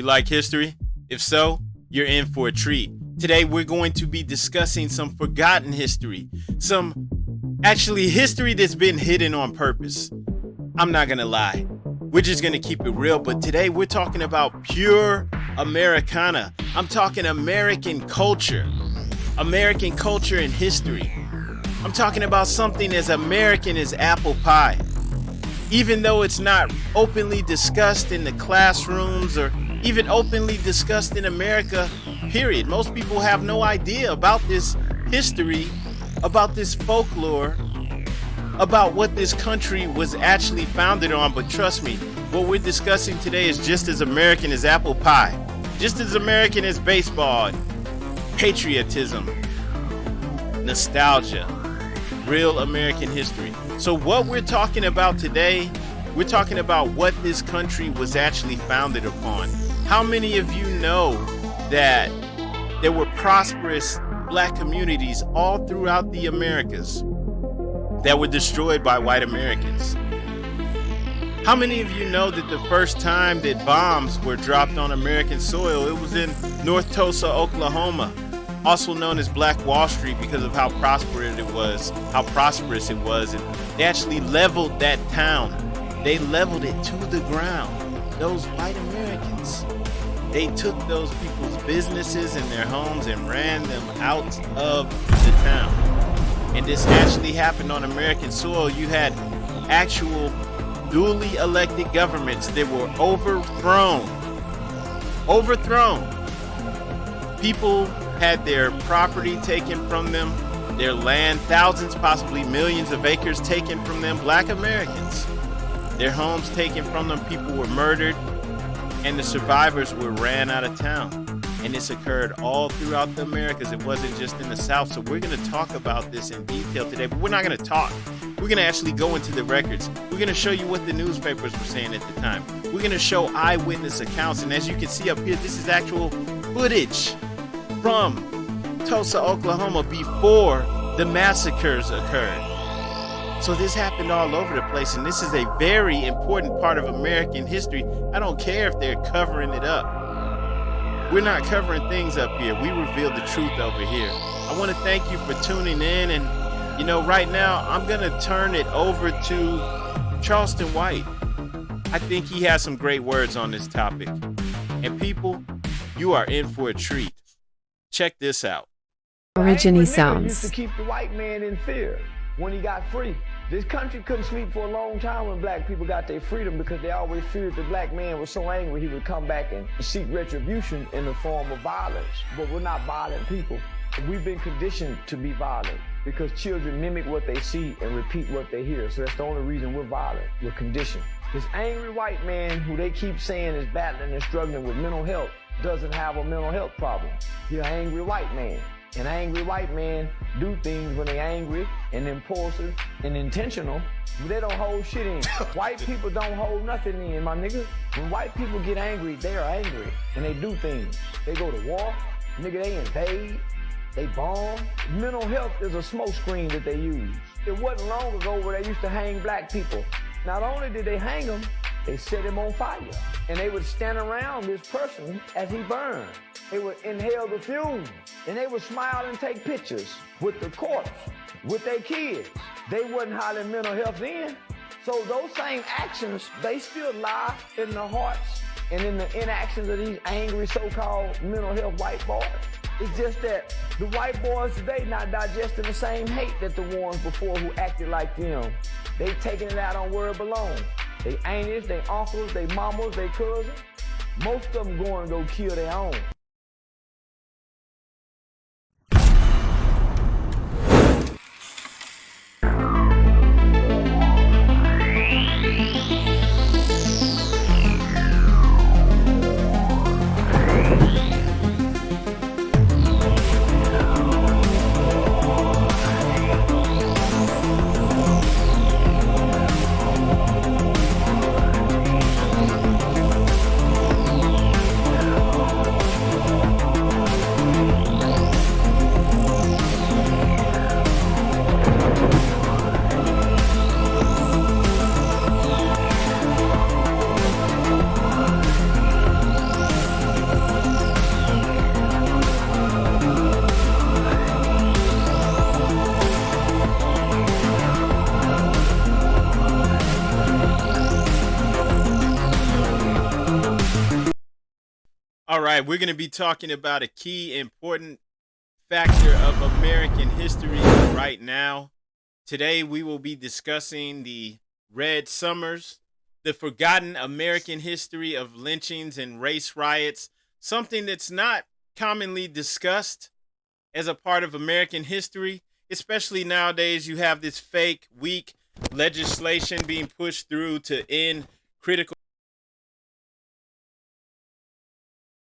You like history? If so, you're in for a treat. Today we're going to be discussing some forgotten history, some actually history that's been hidden on purpose. I'm not gonna lie, we're just gonna keep it real, but today we're talking about pure Americana. I'm talking American culture and history. I'm talking about something as American as apple pie. Even though it's not openly discussed in the classrooms or even openly discussed in America, period. Most people have no idea about this history, about this folklore, about what this country was actually founded on. But trust me, what we're discussing today is just as American as apple pie, just as American as baseball, patriotism, nostalgia, real American history. So what we're talking about today, we're talking about what this country was actually founded upon. How many of you know that there were prosperous black communities all throughout the Americas that were destroyed by white Americans? How many of you know that the first time that bombs were dropped on American soil, it was in North Tulsa, Oklahoma, also known as Black Wall Street because of how prosperous it was, and they actually leveled that town. They leveled it to the ground. Those white Americans, they took those people's businesses and their homes and ran them out of the town. And this actually happened on American soil. You had actual duly elected governments that were overthrown. People had their property taken from them, their land, thousands, possibly millions of acres taken from them. Black Americans, their homes taken from them, people were murdered, and the survivors were ran out of town. And this occurred all throughout the Americas. It wasn't just in the South. So we're going to talk about this in detail today, but we're not going to talk. We're going to actually go into the records. We're going to show you what the newspapers were saying at the time. We're going to show eyewitness accounts. And as you can see up here, this is actual footage from Tulsa, Oklahoma before the massacres occurred. So this happened all over the place, and this is a very important part of American history. I don't care if they're covering it up. We're not covering things up here. We reveal the truth over here. I want to thank you for tuning in, and you know, right now I'm going to turn it over to Charleston White. I think he has some great words on this topic. And people, you are in for a treat. Check this out. Originy sounds. Used to keep the white man in fear when he got free. This country couldn't sleep for a long time when black people got their freedom because they always feared the black man was so angry he would come back and seek retribution in the form of violence. But we're not violent people. We've been conditioned to be violent because children mimic what they see and repeat what they hear. So that's the only reason we're violent. We're conditioned. This angry white man who they keep saying is battling and struggling with mental health doesn't have a mental health problem. He's an angry white man. An angry white man do things when they're angry and impulsive and intentional, but they don't hold shit in. White people don't hold nothing in, my nigga. When white people get angry, they are angry and they do things. They go to war, nigga, they invade, they bomb. Mental health is a smoke screen that they use. It wasn't long ago where they used to hang black people. Not only did they hang them, they set him on fire. And they would stand around this person as he burned. They would inhale the fumes. And they would smile and take pictures with the corpse, with their kids. They wasn't hollering mental health in. So those same actions, they still lie in the hearts and in the inactions of these angry so-called mental health white boys. It's just that the white boys today not digesting the same hate that the ones before who acted like them. They taking it out on where it belongs. They aunties, they uncles, they mamas, they cousins. Most of them going to go kill their own. All right, we're going to be talking about a key important factor of American history right now. Today, we will be discussing the Red Summers, the forgotten American history of lynchings and race riots, something that's not commonly discussed as a part of American history, especially nowadays. You have this fake, weak legislation being pushed through to end critical.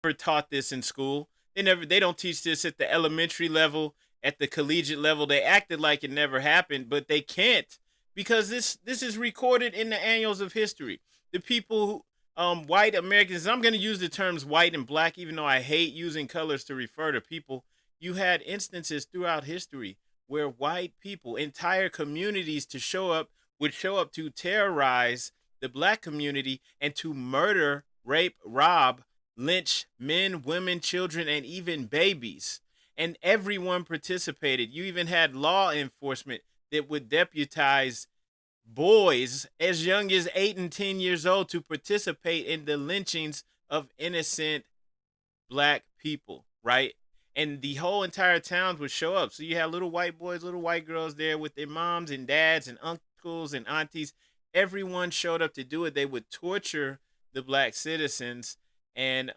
Never taught this in school. They don't teach this at the elementary level, at the collegiate level. They acted like it never happened, but they can't, because this is recorded in the annals of history. The people who white Americans, I'm going to use the terms white and black, even though I hate using colors to refer to people. You had instances throughout history where white people, entire communities would show up to terrorize the black community and to murder, rape, rob, lynch men, women, children, and even babies. And everyone participated. You even had law enforcement that would deputize boys as young as 8 and 10 years old to participate in the lynchings of innocent black people, right? And the whole entire towns would show up. So you had little white boys, little white girls there with their moms and dads and uncles and aunties. Everyone showed up to do it. They would torture the black citizens and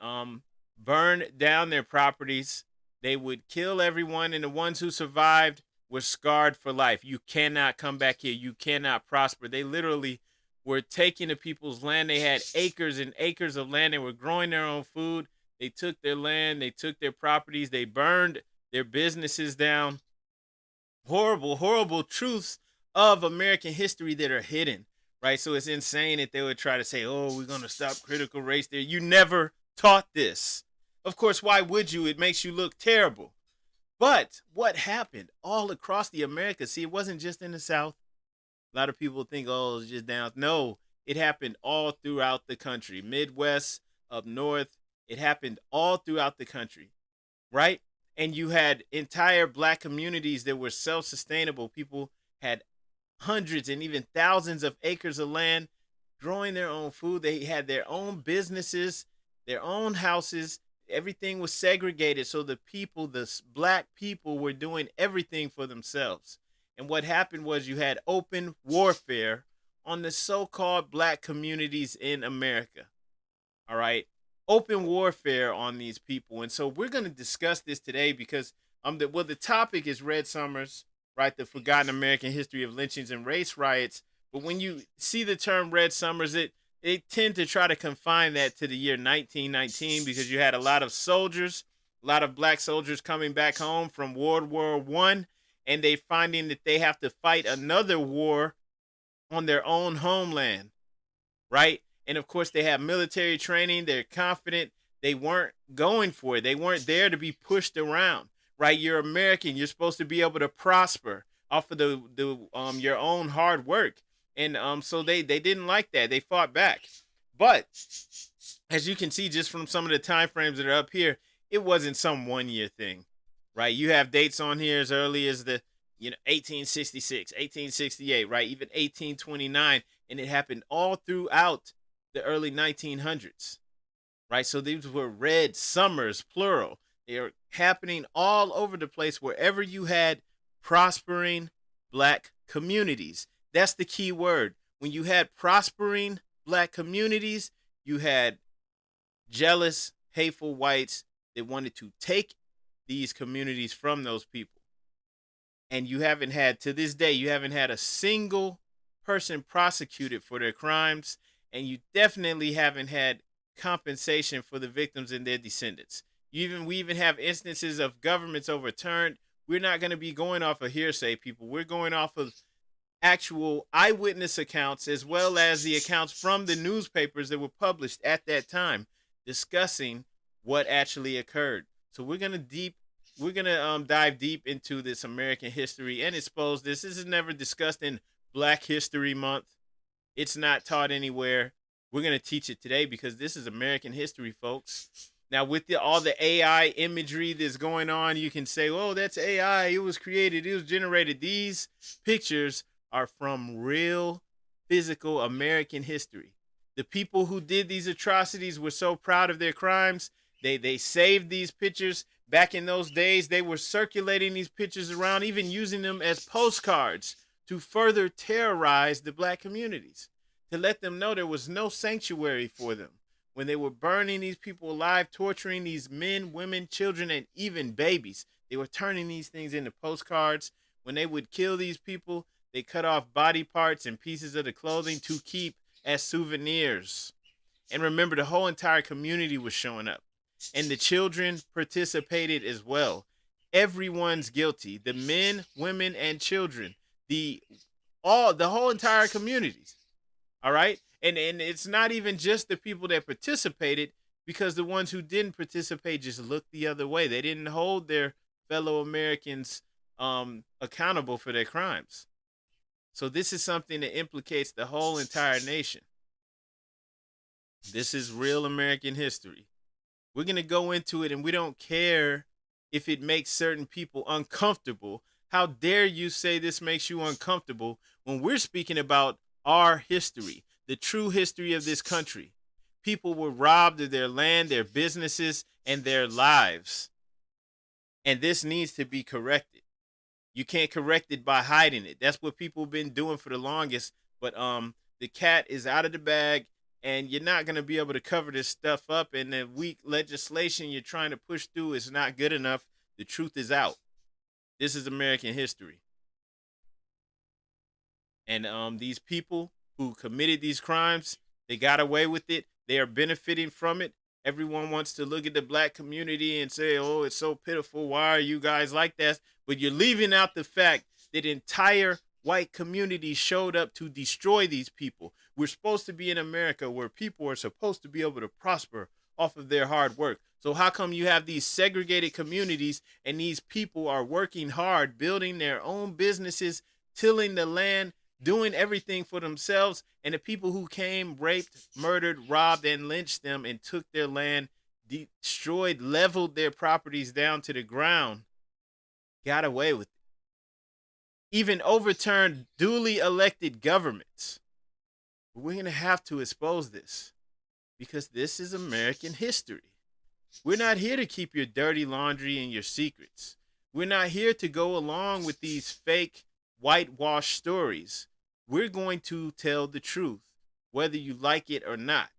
burn down their properties. They would kill everyone, and the ones who survived were scarred for life. You cannot come back here. You cannot prosper. They literally were taking the people's land. They had acres and acres of land. They were growing their own food. They took their land. They took their properties. They burned their businesses down. Horrible, horrible truths of American history that are hidden, right? So it's insane that they would try to say, oh, we're going to stop critical race theory. You never taught this. Of course, why would you? It makes you look terrible. But what happened all across the Americas? See, it wasn't just in the South. A lot of people think, oh, it's just down. No, it happened all throughout the country. Midwest, up north. It happened all throughout the country, right? And you had entire black communities that were self-sustainable. People had hundreds and even thousands of acres of land, growing their own food. They had their own businesses, their own houses. Everything was segregated. So the black people were doing everything for themselves. And what happened was you had open warfare on the so-called black communities in America. All right. Open warfare on these people. And so we're going to discuss this today because the topic is Red Summers, right? The forgotten American history of lynchings and race riots. But when you see the term Red Summers, they tend to try to confine that to the year 1919 because you had a lot of soldiers, a lot of black soldiers coming back home from World War I, and they finding that they have to fight another war on their own homeland, right? And of course, they have military training. They're confident. They weren't going for it. They weren't there to be pushed around, right? You're American. You're supposed to be able to prosper off of your own hard work. And so they didn't like that. They fought back. But as you can see just from some of the time frames that are up here, it wasn't some 1 year thing, right? You have dates on here as early as 1866, 1868, right? Even 1829. And it happened all throughout the early 1900s, right? So these were Red Summers, plural. They are happening all over the place wherever you had prospering black communities. That's the key word. When you had prospering black communities, you had jealous, hateful whites that wanted to take these communities from those people. And to this day, you haven't had a single person prosecuted for their crimes. And you definitely haven't had compensation for the victims and their descendants. We even have instances of governments overturned. We're not going to be going off of hearsay, people. We're going off of actual eyewitness accounts, as well as the accounts from the newspapers that were published at that time discussing what actually occurred. So we're going to dive deep into this American history and expose this. This is never discussed in Black History Month. It's not taught anywhere. We're going to teach it today because this is American history, folks. Now, with all the AI imagery that's going on, you can say, oh, that's AI. It was created. It was generated. These pictures are from real physical American history. The people who did these atrocities were so proud of their crimes. They saved these pictures. Back in those days, they were circulating these pictures around, even using them as postcards to further terrorize the black communities, to let them know there was no sanctuary for them. When they were burning these people alive, torturing these men, women, children, and even babies, they were turning these things into postcards. When they would kill these people, they cut off body parts and pieces of the clothing to keep as souvenirs. And remember, the whole entire community was showing up, and the children participated as well. Everyone's guilty. The men, women, and children. The whole entire communities. All right? And it's not even just the people that participated, because the ones who didn't participate just looked the other way. They didn't hold their fellow Americans accountable for their crimes. So this is something that implicates the whole entire nation. This is real American history. We're going to go into it, and we don't care if it makes certain people uncomfortable. How dare you say this makes you uncomfortable when we're speaking about our history, the true history of this country. People were robbed of their land, their businesses, and their lives. And this needs to be corrected. You can't correct it by hiding it. That's what people have been doing for the longest. But the cat is out of the bag, and you're not going to be able to cover this stuff up. And the weak legislation you're trying to push through is not good enough. The truth is out. This is American history. And these people who committed these crimes, they got away with it. They are benefiting from it. Everyone wants to look at the black community and say, oh, it's so pitiful. Why are you guys like that? But you're leaving out the fact that entire white communities showed up to destroy these people. We're supposed to be in America where people are supposed to be able to prosper off of their hard work. So how come you have these segregated communities and these people are working hard, building their own businesses, tilling the land, doing everything for themselves, and the people who came, raped, murdered, robbed, and lynched them and took their land, destroyed, leveled their properties down to the ground, got away with it. Even overturned duly elected governments. We're going to have to expose this because this is American history. We're not here to keep your dirty laundry and your secrets. We're not here to go along with these fake whitewash stories. We're going to tell the truth, whether you like it or not.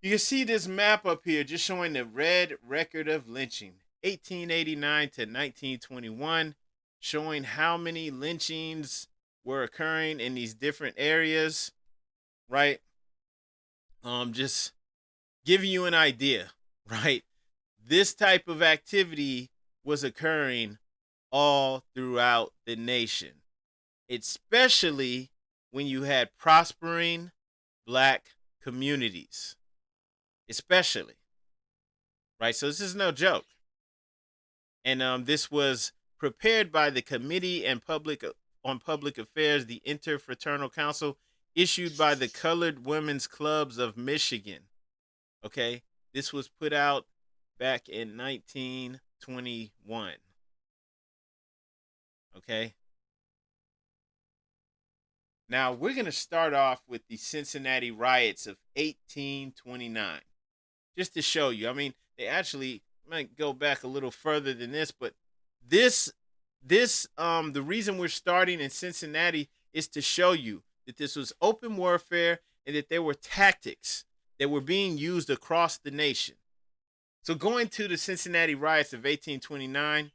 You can see this map up here just showing the red record of lynching, 1889 to 1921, showing how many lynchings were occurring in these different areas, right? Just giving you an idea, right? This type of activity was occurring all throughout the nation, especially when you had prospering black communities, especially, right? So this is no joke. And this was prepared by the Committee on Public Affairs, the Interfraternal Council, issued by the Colored Women's Clubs of Michigan. Okay, this was put out back in 1921. Okay. Now we're going to start off with the Cincinnati riots of 1829. Just to show you. I mean, they actually might go back a little further than this, but the reason we're starting in Cincinnati is to show you that this was open warfare and that there were tactics that were being used across the nation. So going to the Cincinnati riots of 1829,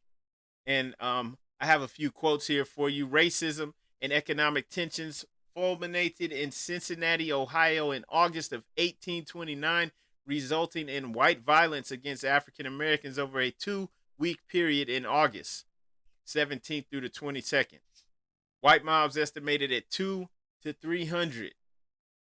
and I have a few quotes here for you. Racism and economic tensions fulminated in Cincinnati, Ohio in August of 1829, resulting in white violence against African Americans over a 2-week period in August 17th through the 22nd. White mobs estimated at 200 to 300,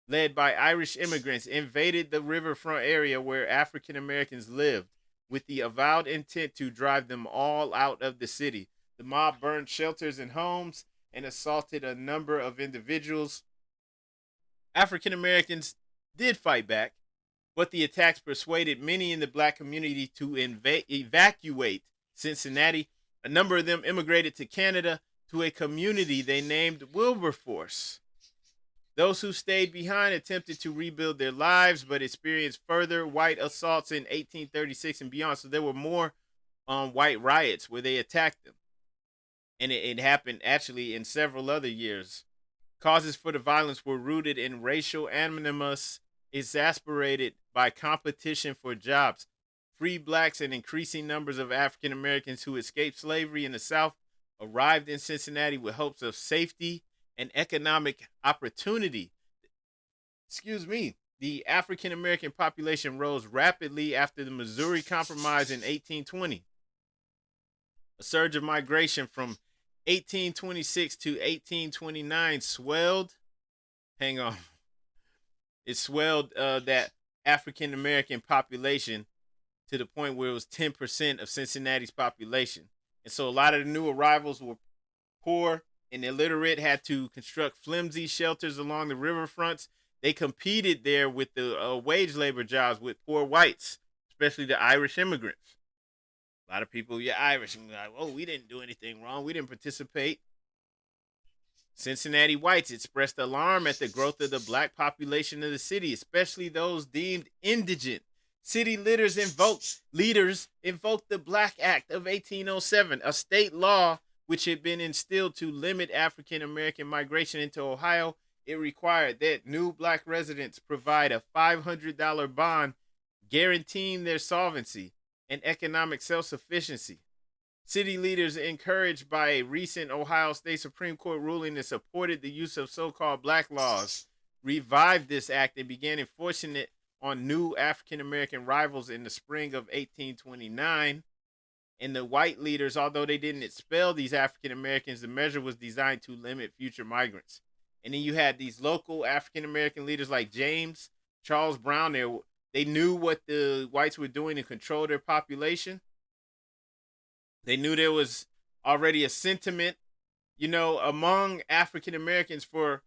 led by Irish immigrants, invaded the riverfront area where African Americans lived with the avowed intent to drive them all out of the city. The mob burned shelters and homes and assaulted a number of individuals. African Americans did fight back, but the attacks persuaded many in the black community to evacuate Cincinnati. A number of them immigrated to Canada to a community they named Wilberforce. Those who stayed behind attempted to rebuild their lives, but experienced further white assaults in 1836 and beyond. So there were more white riots where they attacked them. And it happened actually in several other years. Causes for the violence were rooted in racial animus, exasperated by competition for jobs. Free blacks and increasing numbers of African Americans who escaped slavery in the South arrived in Cincinnati with hopes of safety and economic opportunity. Excuse me. The African American population rose rapidly after the Missouri Compromise in 1820. A surge of migration from 1826 to 1829 swelled. Hang on. It swelled that African American population to the point where it was 10% of Cincinnati's population. And so a lot of the new arrivals were poor and illiterate, had to construct flimsy shelters along the riverfronts. They competed there with the wage labor jobs with poor whites, especially the Irish immigrants. A lot of people, you're Irish, and like, oh, we didn't do anything wrong. We didn't participate. Cincinnati whites expressed alarm at the growth of the black population of the city, especially those deemed indigent. City leaders invoked the Black Act of 1807, a state law which had been instilled to limit African American migration into Ohio. It required that new black residents provide a $500 bond guaranteeing their solvency and economic self-sufficiency. City leaders, encouraged by a recent Ohio State Supreme Court ruling that supported the use of so-called black laws, revived this act and began enforcing it on new African American rivals in the spring of 1829. And the white leaders, although they didn't expel these African Americans, the measure was designed to limit future migrants. And then you had these local African American leaders like James Charles Brown. They knew what the whites were doing to control their population. They knew there was already a sentiment, among African Americans for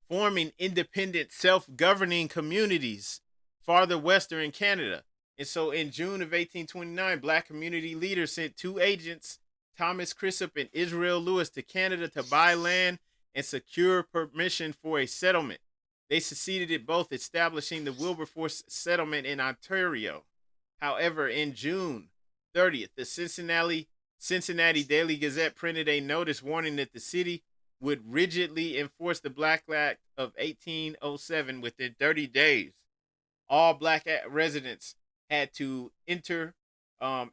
forming independent, self-governing communities farther western in Canada. And so in June of 1829, black community leaders sent two agents, Thomas Crisp and Israel Lewis, to Canada to buy land and secure permission for a settlement. They succeeded at both establishing the Wilberforce settlement in Ontario. However, in June 30th, the Cincinnati Daily Gazette printed a notice warning that the city would rigidly enforce the Black Act of 1807 within 30 days. All black residents had to enter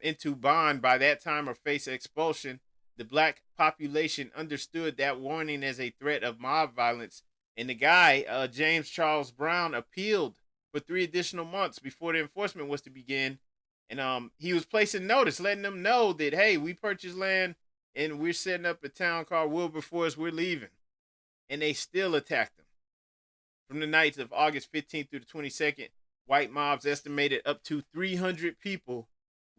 into bond by that time or face expulsion. The black population understood that warning as a threat of mob violence. And the guy, James Charles Brown, appealed for 3 additional months before the enforcement was to begin. And he was placing notice, letting them know that, hey, we purchased land and we're setting up a town called Wilberforce. We're leaving. And they still attacked him. From the nights of August 15th through the 22nd, white mobs estimated up to 300 people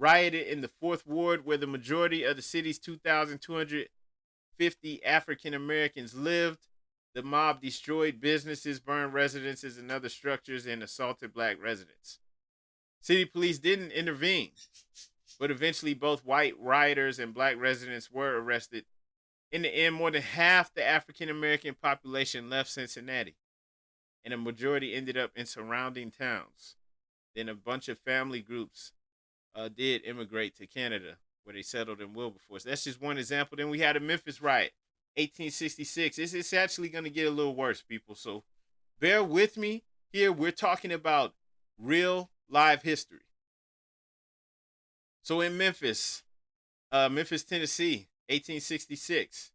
rioted in the 4th Ward, where the majority of the city's 2,250 African Americans lived. The mob destroyed businesses, burned residences and other structures, and assaulted black residents. City police didn't intervene, but eventually both white rioters and black residents were arrested. In the end, more than half the African American population left Cincinnati, and a majority ended up in surrounding towns. Then a bunch of family groups did immigrate to Canada, where they settled in Wilberforce. That's just one example. Then we had a Memphis riot, 1866. It's actually going to get a little worse, people. So bear with me here. We're talking about real live history. So in Memphis, Tennessee, 1866,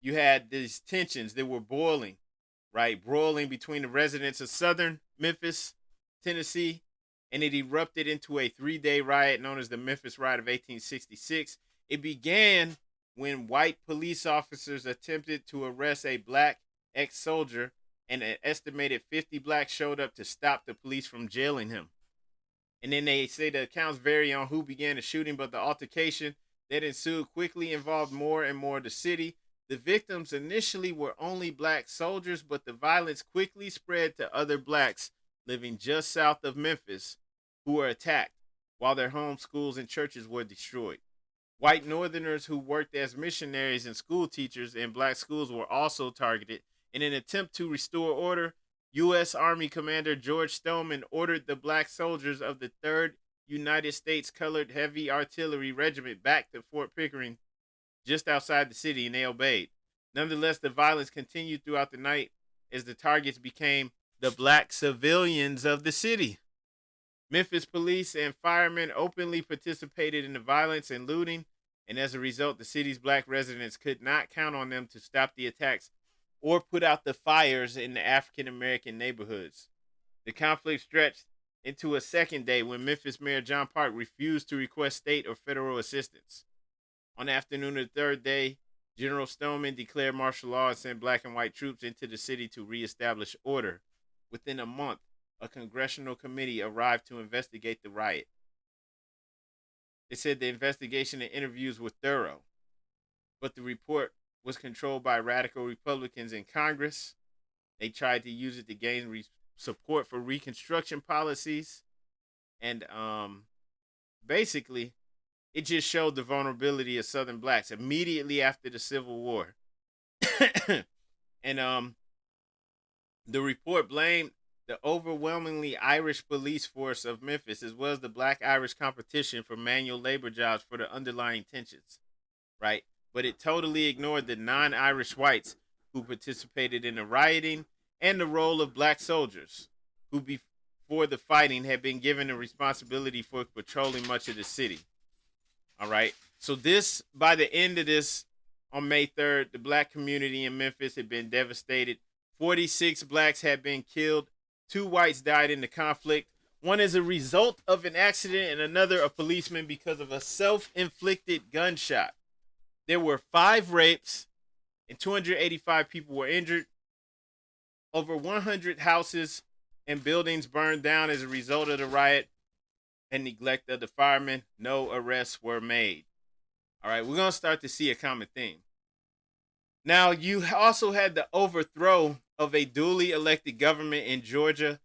you had these tensions that were broiling between the residents of southern Memphis, Tennessee, and it erupted into a 3-day riot known as the Memphis Riot of 1866. It began when white police officers attempted to arrest a black ex-soldier, and an estimated 50 blacks showed up to stop the police from jailing him. And then they say the accounts vary on who began the shooting, but the altercation that ensued quickly involved more and more of the city. The victims initially were only black soldiers, but the violence quickly spread to other blacks living just south of Memphis who were attacked, while their homes, schools, and churches were destroyed. White Northerners who worked as missionaries and school teachers in black schools were also targeted, In an attempt to restore order, U.S. Army Commander George Stoneman ordered the black soldiers of the 3rd United States Colored Heavy Artillery Regiment back to Fort Pickering just outside the city, and they obeyed. Nonetheless, the violence continued throughout the night as the targets became the black civilians of the city. Memphis police and firemen openly participated in the violence and looting, and as a result, the city's black residents could not count on them to stop the attacks or put out the fires in the African American neighborhoods. The conflict stretched into a second day when Memphis Mayor John Park refused to request state or federal assistance. On the afternoon of the third day, General Stoneman declared martial law and sent black and white troops into the city to reestablish order. Within a month, a congressional committee arrived to investigate the riot. They said the investigation and interviews were thorough, but the report was controlled by radical Republicans in Congress. They tried to use it to gain support for Reconstruction policies, and basically, it just showed the vulnerability of Southern blacks immediately after the Civil War. And the report blamed the overwhelmingly Irish police force of Memphis, as well as the black-Irish competition for manual labor jobs, for the underlying tensions, right? But it totally ignored the non-Irish whites who participated in the rioting and the role of black soldiers who, before the fighting, had been given the responsibility for patrolling much of the city. All right. So this, by the end of this, on May 3rd, the black community in Memphis had been devastated. 46 blacks had been killed. 2 whites died in the conflict. One as a result of an accident, and another a policeman because of a self-inflicted gunshot. There were 5 rapes and 285 people were injured. Over 100 houses and buildings burned down as a result of the riot and neglect of the firemen. No arrests were made. All right, we're going to start to see a common theme. Now, you also had the overthrow of a duly elected government in Georgia.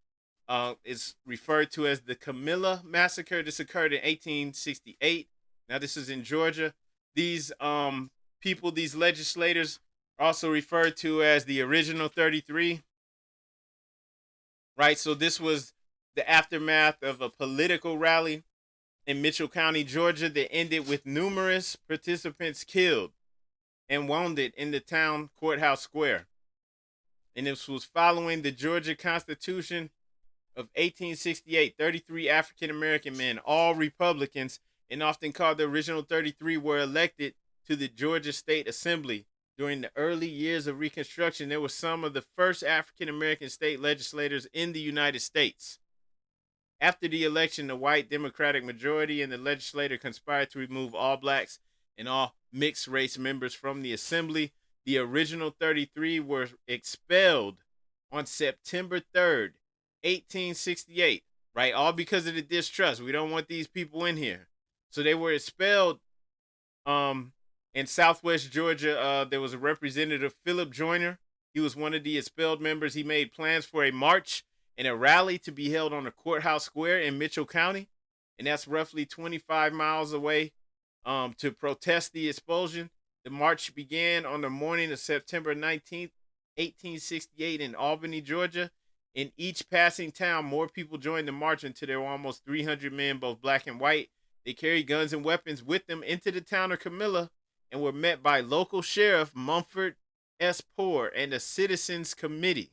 It's referred to as the Camilla Massacre. This occurred in 1868. Now, this is in Georgia. These people, these legislators, are also referred to as the original 33. Right, so this was the aftermath of a political rally in Mitchell County, Georgia, that ended with numerous participants killed and wounded in the town courthouse square. And this was following the Georgia Constitution of 1868. 33 African-American men, all Republicans, and often called the original 33, were elected to the Georgia State Assembly. During the early years of Reconstruction, there were some of the first African-American state legislators in the United States. After the election, the white Democratic majority in the legislature conspired to remove all blacks and all mixed-race members from the assembly. The original 33 were expelled on September 3rd, 1868, right? All because of the distrust. We don't want these people in here. So they were expelled. In Southwest Georgia, there was a representative, Philip Joyner. He was one of the expelled members. He made plans for a march and a rally to be held on the courthouse square in Mitchell County, and that's roughly 25 miles away, to protest the expulsion. The march began on the morning of September 19th, 1868 in Albany, Georgia. In each passing town, more people joined the march until there were almost 300 men, both black and white. They carried guns and weapons with them into the town of Camilla and were met by local sheriff Mumford S. Poor and a citizens committee.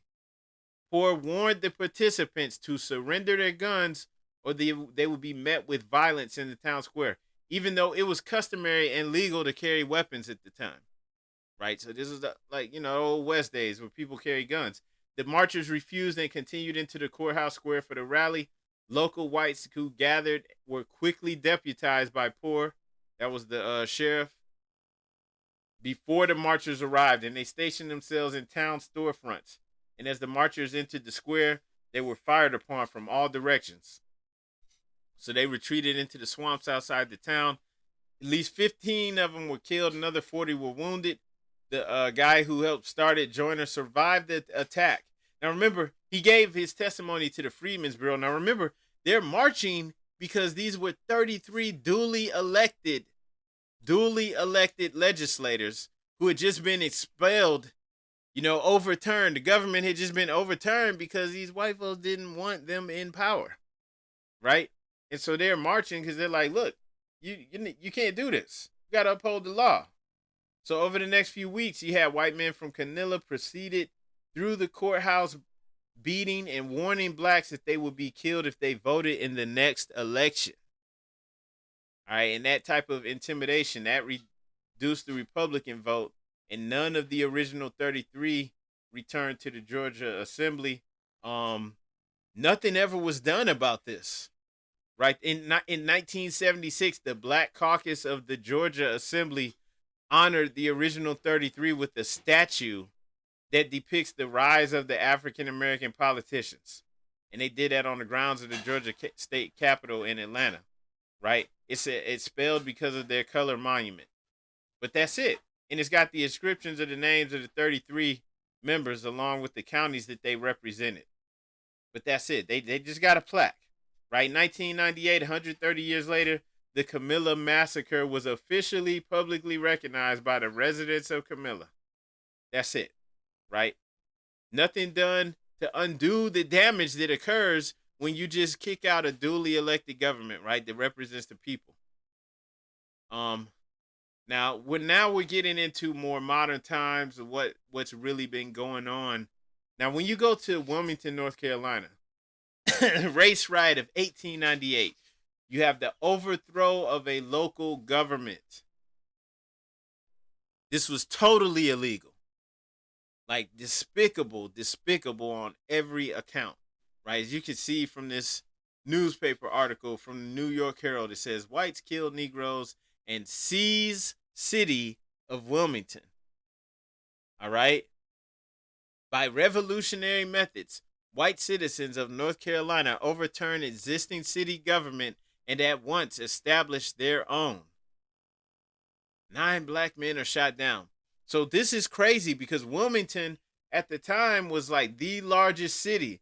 Poor warned the participants to surrender their guns or they would be met with violence in the town square, even though it was customary and legal to carry weapons at the time. Right? So this is old West days where people carry guns. The marchers refused and continued into the courthouse square for the rally. Local whites who gathered were quickly deputized by Poor, that was the sheriff, before the marchers arrived, and they stationed themselves in town storefronts. And as the marchers entered the square, they were fired upon from all directions. So they retreated into the swamps outside the town. At least 15 of them were killed. Another 40 were wounded. The guy who helped start it, Joyner, survived the attack. Now remember, he gave his testimony to the Freedmen's Bureau. Now remember, they're marching because these were 33 duly elected legislators who had just been expelled, overturned. The government had just been overturned because these white folks didn't want them in power, right? And so they're marching because they're like, look, you can't do this. You got to uphold the law. So over the next few weeks, you had white men from Canilla proceeded through the courthouse beating and warning blacks that they would be killed if they voted in the next election. All right, and that type of intimidation that reduced the Republican vote, and none of the original 33 returned to the Georgia Assembly. Nothing ever was done about this. Right in 1976, the Black Caucus of the Georgia Assembly honored the original 33 with a statue that depicts the rise of the African American politicians, and they did that on the grounds of the Georgia State Capitol in Atlanta. Right? It's spelled because of their color monument, but that's it. And it's got the inscriptions of the names of the 33 members along with the counties that they represented. But that's it. They just got a plaque. Right? 1998, 130 years later, the Camilla Massacre was officially publicly recognized by the residents of Camilla. That's it. Right? Nothing done to undo the damage that occurs when you just kick out a duly elected government, right, that represents the people. Now we're getting into more modern times of what's really been going on. Now, when you go to Wilmington, North Carolina, race riot of 1898, you have the overthrow of a local government. This was totally illegal, like despicable on every account. Right, as you can see from this newspaper article from the New York Herald, it says whites killed Negroes and seize city of Wilmington. All right. By revolutionary methods, white citizens of North Carolina overturned existing city government and at once established their own. 9 black men are shot down. So this is crazy because Wilmington at the time was like the largest city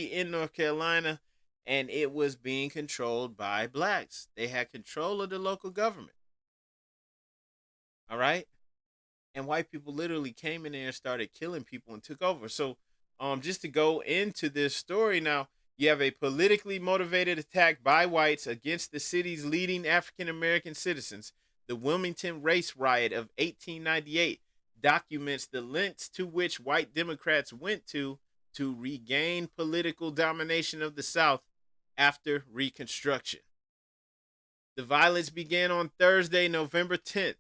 in North Carolina, and it was being controlled by blacks. They had control of the local government. All right? And white people literally came in there and started killing people and took over. So just to go into this story now, you have a politically motivated attack by whites against the city's leading African American citizens. The Wilmington Race Riot of 1898 documents the lengths to which white Democrats went to regain political domination of the South after Reconstruction. The violence began on Thursday, November 10th,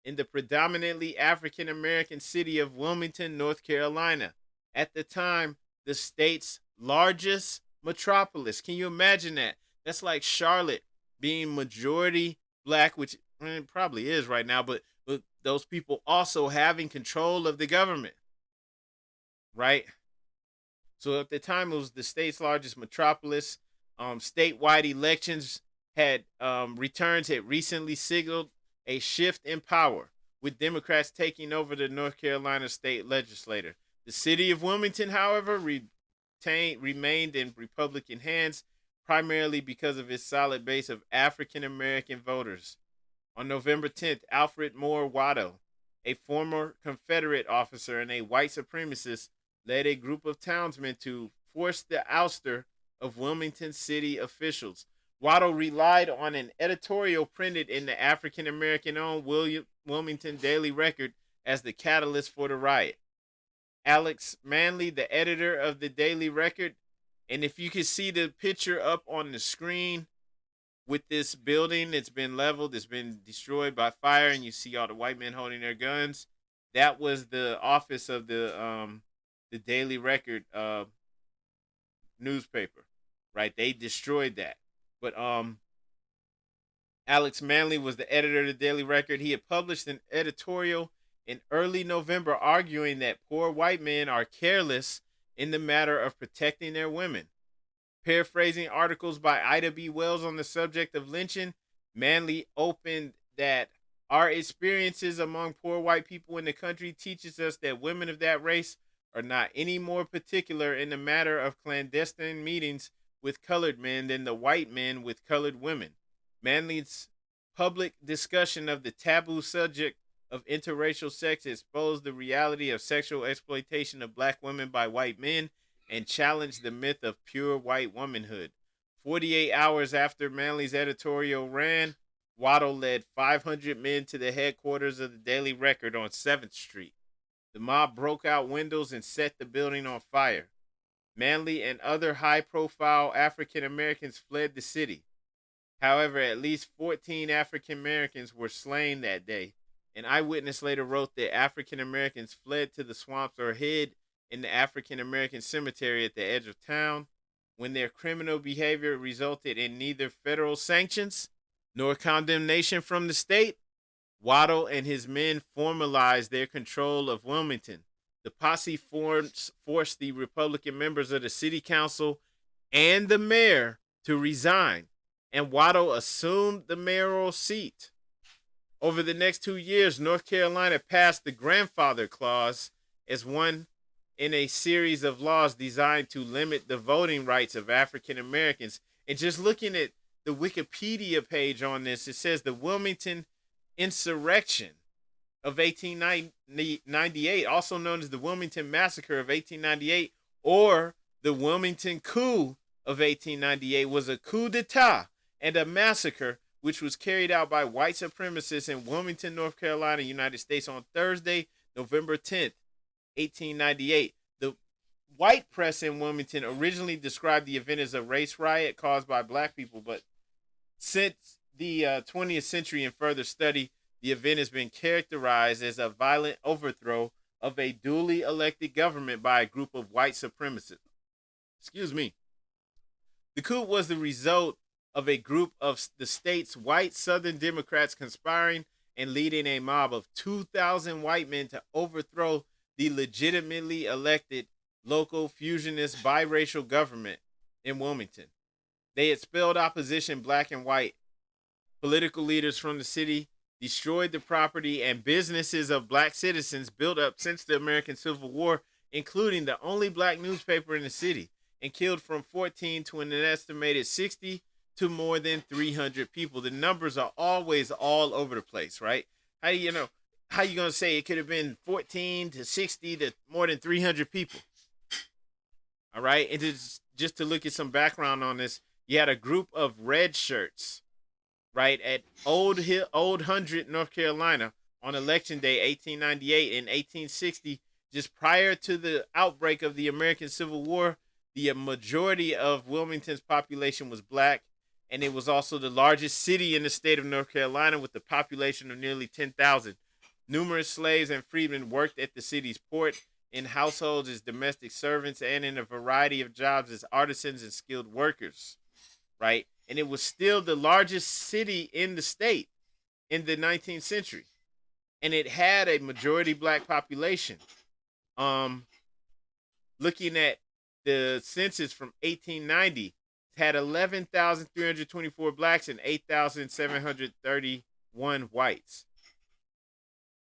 in the predominantly African American city of Wilmington, North Carolina. At the time, the state's largest metropolis. Can you imagine that? That's like Charlotte being majority black, which it probably is right now, but those people also having control of the government. Right? So at the time, it was the state's largest metropolis. Statewide elections had returns had recently signaled a shift in power, with Democrats taking over the North Carolina state legislature. The city of Wilmington, however, remained in Republican hands, primarily because of its solid base of African American voters. On November 10th, Alfred Moore Watto, a former Confederate officer and a white supremacist, led a group of townsmen to force the ouster of Wilmington city officials. Watto relied on an editorial printed in the African American owned Wilmington Daily Record as the catalyst for the riot. Alex Manley, the editor of the Daily Record, and if you can see the picture up on the screen with this building that's been leveled, it's been destroyed by fire, and you see all the white men holding their guns, that was the office of the Daily Record newspaper, right? They destroyed that. But Alex Manley was the editor of the Daily Record. He had published an editorial in early November arguing that poor white men are careless in the matter of protecting their women. Paraphrasing articles by Ida B. Wells on the subject of lynching, Manley opened that our experiences among poor white people in the country teaches us that women of that race are not any more particular in the matter of clandestine meetings with colored men than the white men with colored women. Manley's public discussion of the taboo subject of interracial sex exposed the reality of sexual exploitation of black women by white men and challenged the myth of pure white womanhood. 48 hours after Manley's editorial ran, Waddle led 500 men to the headquarters of the Daily Record on 7th Street. The mob broke out windows and set the building on fire. Manley and other high-profile African Americans fled the city. However, at least 14 African Americans were slain that day. An eyewitness later wrote that African Americans fled to the swamps or hid in the African American cemetery at the edge of town. When their criminal behavior resulted in neither federal sanctions nor condemnation from the state, Waddle and his men formalized their control of Wilmington. The posse forced the Republican members of the city council and the mayor to resign, and Waddle assumed the mayoral seat. Over the next 2 years, North Carolina passed the grandfather clause as one in a series of laws designed to limit the voting rights of African Americans. And just looking at the Wikipedia page on this, it says the Wilmington Insurrection of 1898, also known as the Wilmington Massacre of 1898 or the Wilmington Coup of 1898, was a coup d'etat and a massacre which was carried out by white supremacists in Wilmington, North Carolina, United States on Thursday, November 10th, 1898. The white press in Wilmington originally described the event as a race riot caused by black people, but since the 20th century and further study, the event has been characterized as a violent overthrow of a duly elected government by a group of white supremacists. Excuse me. The coup was the result of a group of the state's white Southern Democrats conspiring and leading a mob of 2,000 white men to overthrow the legitimately elected local fusionist biracial government in Wilmington. They expelled opposition, black and white political leaders from the city, destroyed the property and businesses of black citizens built up since the American Civil War, including the only black newspaper in the city, and killed from 14 to an estimated 60 to more than 300 people. The numbers are always all over the place, right? How you going to say it could have been 14 to 60 to more than 300 people? All right. And just to look at some background on this, you had a group of red shirts, right, at Old Hundred, North Carolina on Election Day, 1898 and 1860, just prior to the outbreak of the American Civil War. The majority of Wilmington's population was black, and it was also the largest city in the state of North Carolina with a population of nearly 10,000. Numerous slaves and freedmen worked at the city's port, in households as domestic servants, and in a variety of jobs as artisans and skilled workers, right? And it was still the largest city in the state in the 19th century. And it had a majority black population. Looking at the census from 1890, it had 11,324 blacks and 8,731 whites.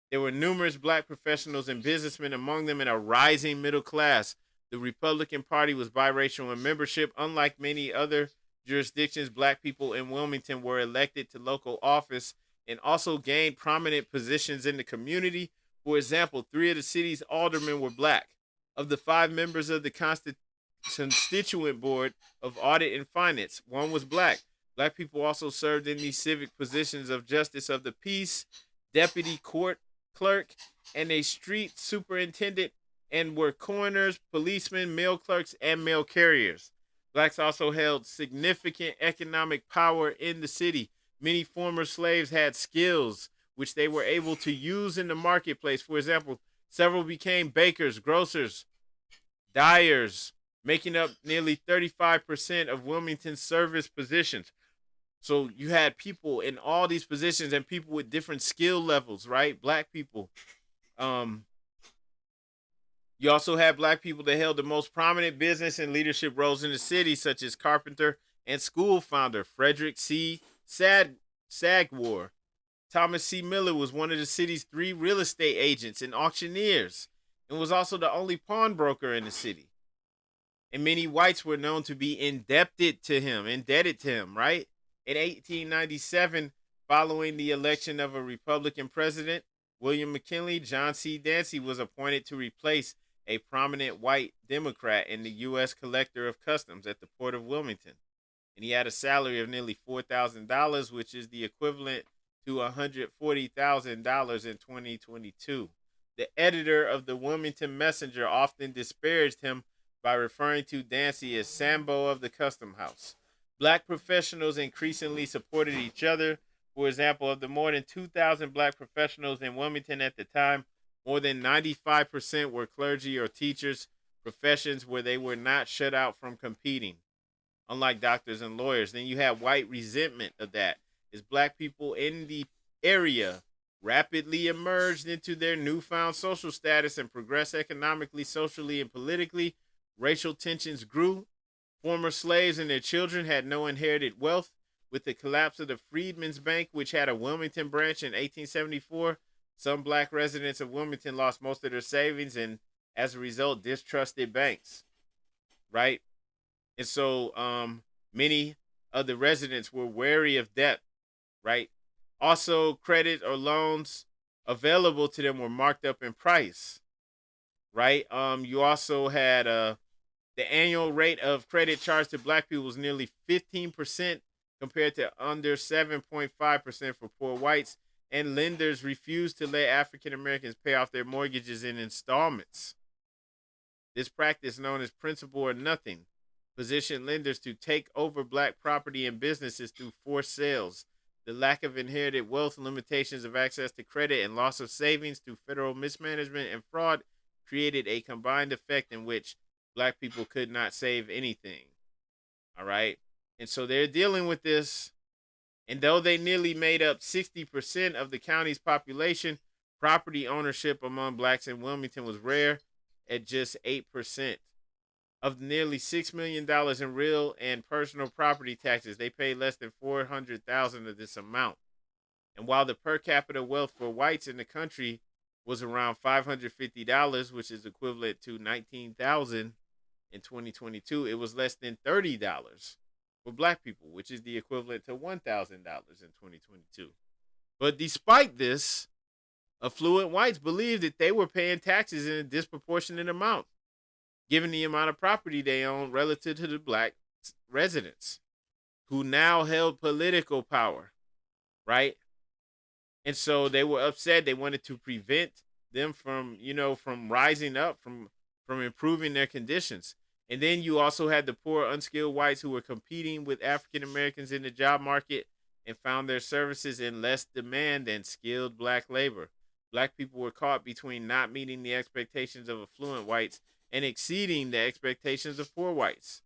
There were numerous black professionals and businessmen among them in a rising middle class. The Republican Party was biracial in membership. Unlike many other jurisdictions, black people in Wilmington were elected to local office and also gained prominent positions in the community. For example, 3 of the city's aldermen were black. Of the 5 members of the Constituent Board of Audit and Finance, 1 was black. Black people also served in these civic positions of justice of the peace, deputy court clerk, and a street superintendent, and were coroners, policemen, mail clerks, and mail carriers. Blacks also held significant economic power in the city. Many former slaves had skills which they were able to use in the marketplace. For example, several became bakers, grocers, dyers, making up nearly 35% of Wilmington's service positions. So you had people in all these positions and people with different skill levels, right? Black people. You also had black people that held the most prominent business and leadership roles in the city, such as carpenter and school founder Frederick C. Sagwar. Thomas C. Miller was one of the city's 3 real estate agents and auctioneers, and was also the only pawnbroker in the city. And many whites were known to be indebted to him, right? In 1897, following the election of a Republican president, William McKinley, John C. Dancy was appointed to replace a prominent white Democrat in the U.S. Collector of Customs at the Port of Wilmington. And he had a salary of nearly $4,000, which is the equivalent to $140,000 in 2022. The editor of the Wilmington Messenger often disparaged him by referring to Dancy as Sambo of the Custom House. Black professionals increasingly supported each other. For example, of the more than 2,000 black professionals in Wilmington at the time, more than 95% were clergy or teachers, professions where they were not shut out from competing, unlike doctors and lawyers. Then you have white resentment of that, as black people in the area rapidly emerged into their newfound social status and progressed economically, socially, and politically. Racial tensions grew. Former slaves and their children had no inherited wealth. With the collapse of the Freedmen's Bank, which had a Wilmington branch in 1874, some black residents of Wilmington lost most of their savings and, as a result, distrusted banks, right? And so many of the residents were wary of debt, right? Also, credit or loans available to them were marked up in price, right? You also had the annual rate of credit charged to black people was nearly 15% compared to under 7.5% for poor whites, and lenders refused to let African Americans pay off their mortgages in installments. This practice, known as principal or nothing, positioned lenders to take over black property and businesses through forced sales. The lack of inherited wealth, limitations of access to credit, and loss of savings through federal mismanagement and fraud created a combined effect in which black people could not save anything. All right. And so they're dealing with this. And though they nearly made up 60% of the county's population, property ownership among blacks in Wilmington was rare at just 8%. Of nearly $6 million in real and personal property taxes, they paid less than $400,000 of this amount. And while the per capita wealth for whites in the country was around $550, which is equivalent to $19,000 in 2022, it was less than $30 for black people, which is the equivalent to $1,000 in 2022. But despite this, affluent whites believed that they were paying taxes in a disproportionate amount, given the amount of property they owned relative to the black residents who now held political power, right? And so they were upset. They wanted to prevent them from, from rising up, from improving their conditions. And then you also had the poor, unskilled whites who were competing with African Americans in the job market and found their services in less demand than skilled black labor. Black people were caught between not meeting the expectations of affluent whites and exceeding the expectations of poor whites,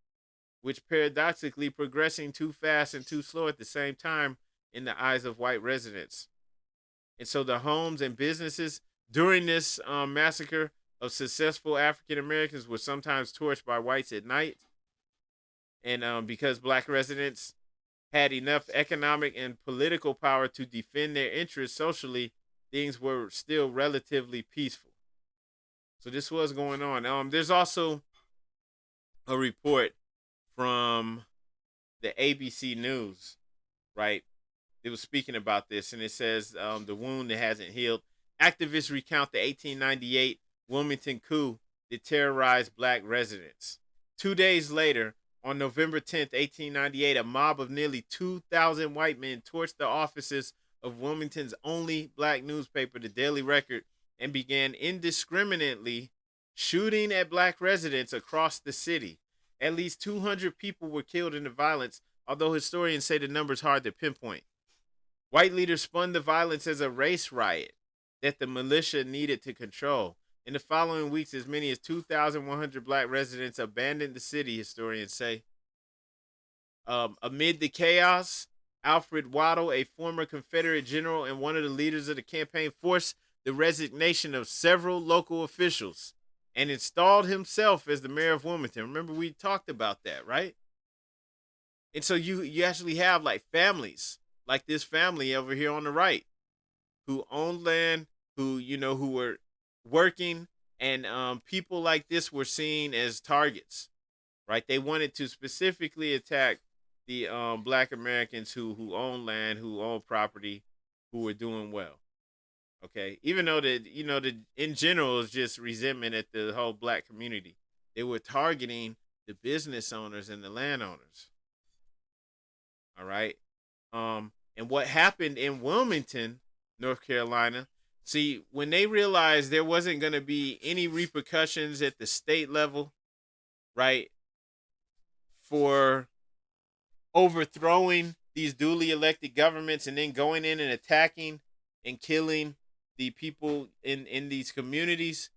which paradoxically progressing too fast and too slow at the same time in the eyes of white residents. And so the homes and businesses during this massacre of successful African Americans were sometimes torched by whites at night. And because black residents had enough economic and political power to defend their interests socially, things were still relatively peaceful. So this was going on. There's also a report from the ABC News, right? It was speaking about this, and it says the wound that hasn't healed. Activists recount the 1898 Wilmington coup that terrorized black residents. 2 days later, on November 10th, 1898, a mob of nearly 2,000 white men torched the offices of Wilmington's only black newspaper, the Daily Record, and began indiscriminately shooting at black residents across the city. At least 200 people were killed in the violence, although historians say the number is hard to pinpoint. White leaders spun the violence as a race riot that the militia needed to control. In the following weeks, as many as 2,100 black residents abandoned the city, historians say. Amid the chaos, Alfred Waddell, a former Confederate general and one of the leaders of the campaign, forced the resignation of several local officials and installed himself as the mayor of Wilmington. Remember, we talked about that, right? And so you actually have like families, like this family over here on the right, who owned land, who were working, and people like this were seen as targets, right? They wanted to specifically attack the black Americans who own land, who own property, who were doing well. Okay, even though the in general is just resentment at the whole black community, they were targeting the business owners and the landowners. All right. And what happened in Wilmington, North Carolina, see, when they realized there wasn't going to be any repercussions at the state level, right, for overthrowing these duly elected governments and then going in and attacking and killing the people in these communities,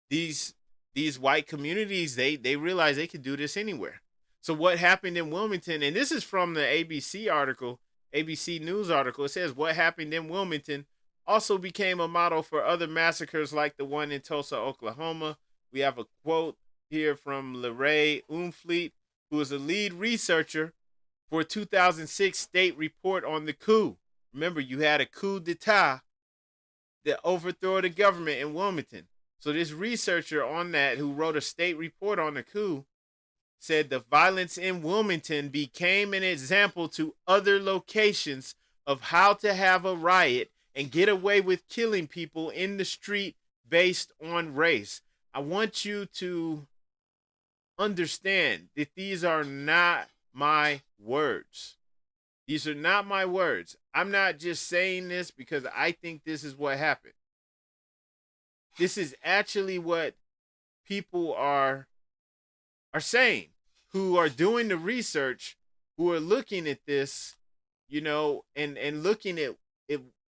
these these white communities, they realized they could do this anywhere. So what happened in Wilmington, and this is from the ABC article, ABC News article. It says what happened in Wilmington also became a model for other massacres like the one in Tulsa, Oklahoma. We have a quote here from Larry Umfleet, who is a lead researcher for a 2006 state report on the coup. Remember, you had a coup d'etat, the overthrow of the government in Wilmington. So this researcher on that, who wrote a state report on the coup, said the violence in Wilmington became an example to other locations of how to have a riot and get away with killing people in the street based on race. I want you to understand that these are not my words. These are not my words. I'm not just saying this because I think this is what happened. This is actually what people are saying, who are doing the research, who are looking at this, and looking at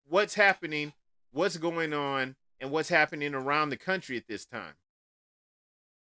what's happening, what's going on, and what's happening around the country at this time.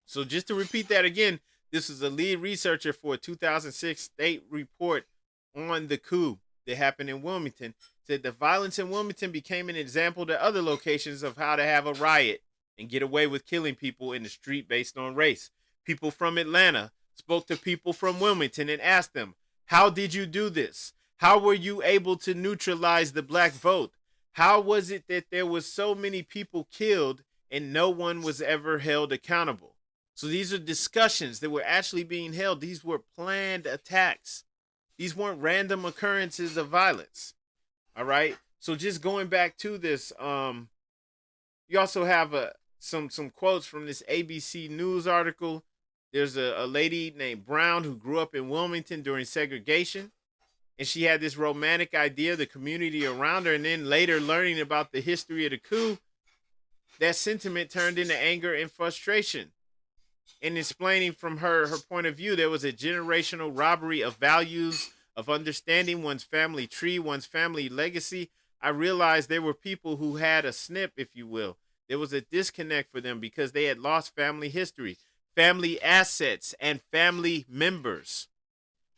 So just to repeat that again, this is a lead researcher for a 2006 state report on the coup that happened in Wilmington. Said the violence in Wilmington became an example to other locations of how to have a riot and get away with killing people in the street based on race. People from Atlanta spoke to people from Wilmington and asked them, how did you do this? How were you able to neutralize the black vote? How was it that there was so many people killed and no one was ever held accountable? So these are discussions that were actually being held. These were planned attacks. These weren't random occurrences of violence. All right. So just going back to this, you also have some quotes from this ABC News article. There's a lady named Brown who grew up in Wilmington during segregation, and she had this romantic idea of the community around her, and then later learning about the history of the coup, that sentiment turned into anger and frustration. In explaining from her point of view, there was a generational robbery of values, of understanding one's family tree, one's family legacy. I realized there were people who had a snip, if you will. There was a disconnect for them because they had lost family history, family assets, and family members.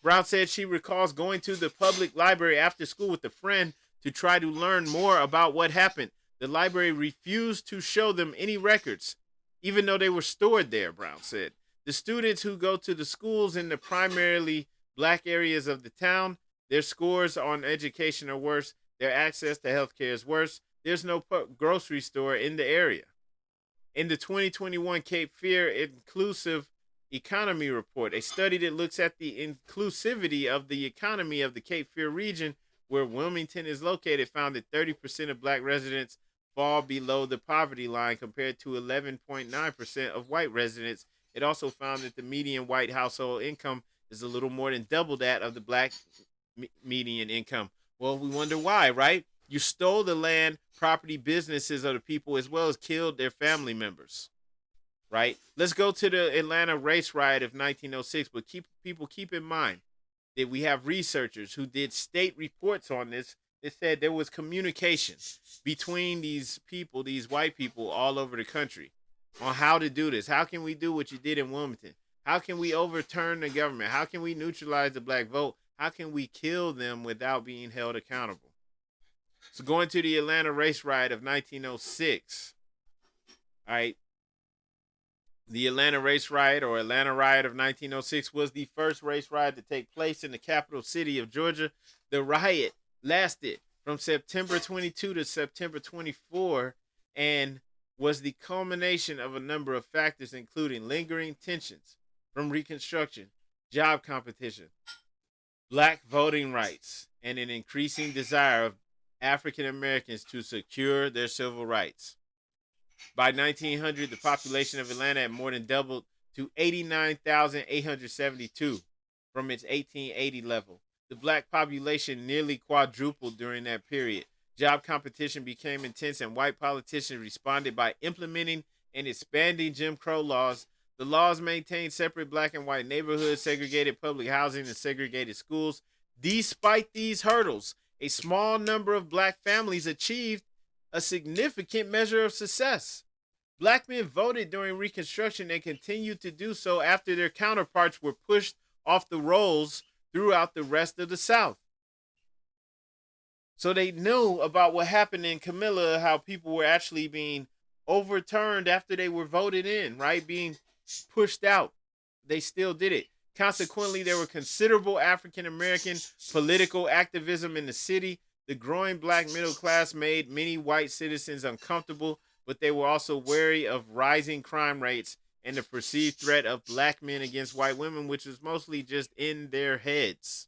Brown said she recalls going to the public library after school with a friend to try to learn more about what happened. The library refused to show them any records, even though they were stored there, Brown said. The students who go to the schools in the primarily black areas of the town, their scores on education are worse. Their access to healthcare is worse. There's no grocery store in the area. In the 2021 Cape Fear Inclusive Economy Report, a study that looks at the inclusivity of the economy of the Cape Fear region, where Wilmington is located, found that 30% of black residents fall below the poverty line compared to 11.9% of white residents. It also found that the median white household income is a little more than double that of the black median income. Well, we wonder why, right? You stole the land, property, businesses of the people, as well as killed their family members, right? Let's go to the Atlanta race riot of 1906, but keep in mind that we have researchers who did state reports on this. It said there was communication between these people, these white people all over the country, on how to do this. How can we do what you did in Wilmington? How can we overturn the government? How can we neutralize the black vote? How can we kill them without being held accountable? So going to the Atlanta race riot of 1906, all right, the Atlanta race riot, or Atlanta riot of 1906, was the first race riot to take place in the capital city of Georgia. The riot lasted from September 22 to September 24 and was the culmination of a number of factors, including lingering tensions from Reconstruction, job competition, black voting rights, and an increasing desire of African Americans to secure their civil rights. By 1900, the population of Atlanta had more than doubled to 89,872 from its 1880 level. The black population nearly quadrupled during that period. Job competition became intense, and white politicians responded by implementing and expanding Jim Crow laws. The laws maintained separate black and white neighborhoods, segregated public housing, and segregated schools. Despite these hurdles, a small number of black families achieved a significant measure of success. Black men voted during Reconstruction and continued to do so after their counterparts were pushed off the rolls throughout the rest of the South. So they knew about what happened in Camilla, how people were actually being overturned after they were voted in, right? Being pushed out. They still did it. Consequently, there were considerable African American political activism in the city. The growing black middle class made many white citizens uncomfortable, but they were also wary of rising crime rates and the perceived threat of black men against white women, which was mostly just in their heads.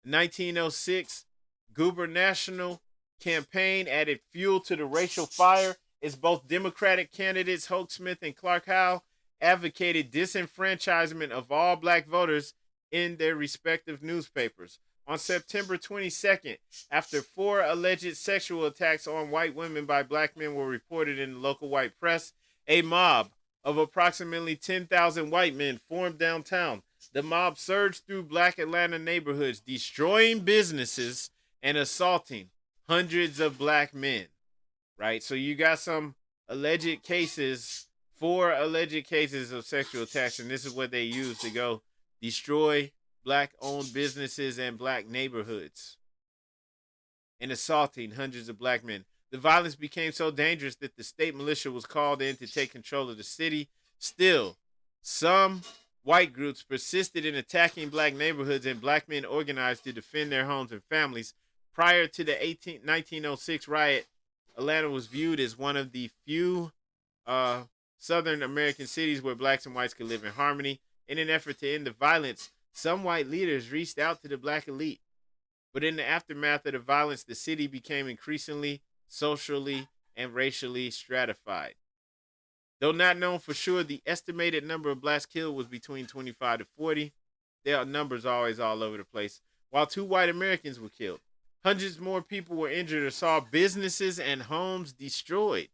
1906, gubernatorial campaign added fuel to the racial fire as both Democratic candidates Hoke Smith and Clark Howell advocated disenfranchisement of all black voters in their respective newspapers. On September 22nd, after 4 alleged sexual attacks on white women by black men were reported in the local white press, a mob of approximately 10,000 white men formed downtown. The mob surged through black Atlanta neighborhoods, destroying businesses and assaulting hundreds of black men. Right? So you got some alleged cases, 4 alleged cases of sexual attacks, and this is what they used to go destroy black-owned businesses and black neighborhoods and assaulting hundreds of black men. The violence became so dangerous that the state militia was called in to take control of the city. Still, some white groups persisted in attacking black neighborhoods, and black men organized to defend their homes and families. Prior to the 1906 riot, Atlanta was viewed as one of the few Southern American cities where blacks and whites could live in harmony. In an effort to end the violence, some white leaders reached out to the black elite. But in the aftermath of the violence, the city became increasingly socially and racially stratified. Though not known for sure, the estimated number of blacks killed was between 25 to 40. There are numbers always all over the place. While 2 white Americans were killed, hundreds more people were injured or saw businesses and homes destroyed.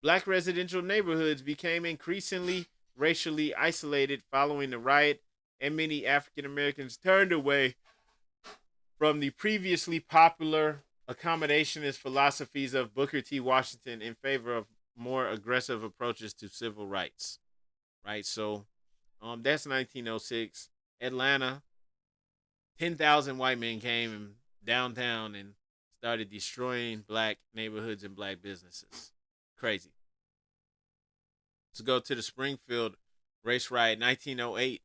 Black residential neighborhoods became increasingly racially isolated following the riot, and many African Americans turned away from the previously popular accommodationist philosophies of Booker T. Washington in favor of more aggressive approaches to civil rights. Right? So that's 1906. Atlanta, 10,000 white men came downtown and started destroying black neighborhoods and black businesses. Crazy. Let's go to the Springfield race riot, 1908.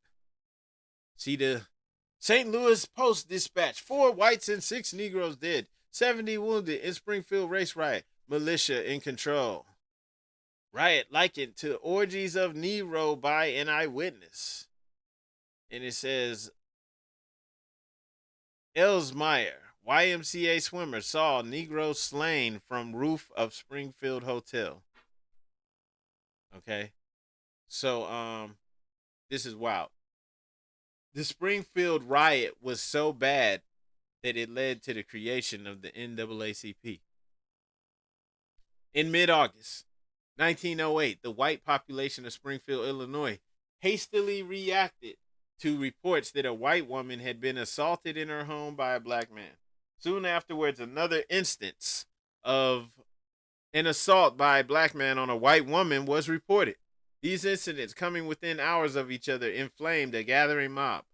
See the St. Louis Post-Dispatch. 4 whites and 6 Negroes dead. 70 wounded in Springfield race riot. Militia in control. Riot likened to orgies of Nero by an eyewitness. And it says, Elsmeyer, YMCA swimmer, saw Negro slain from roof of Springfield Hotel. Okay. So, this is wild. The Springfield riot was so bad that it led to the creation of the NAACP. In mid-August 1908, the white population of Springfield, Illinois, hastily reacted to reports that a white woman had been assaulted in her home by a black man. Soon afterwards, another instance of an assault by a black man on a white woman was reported. These incidents, coming within hours of each other, inflamed a gathering mob.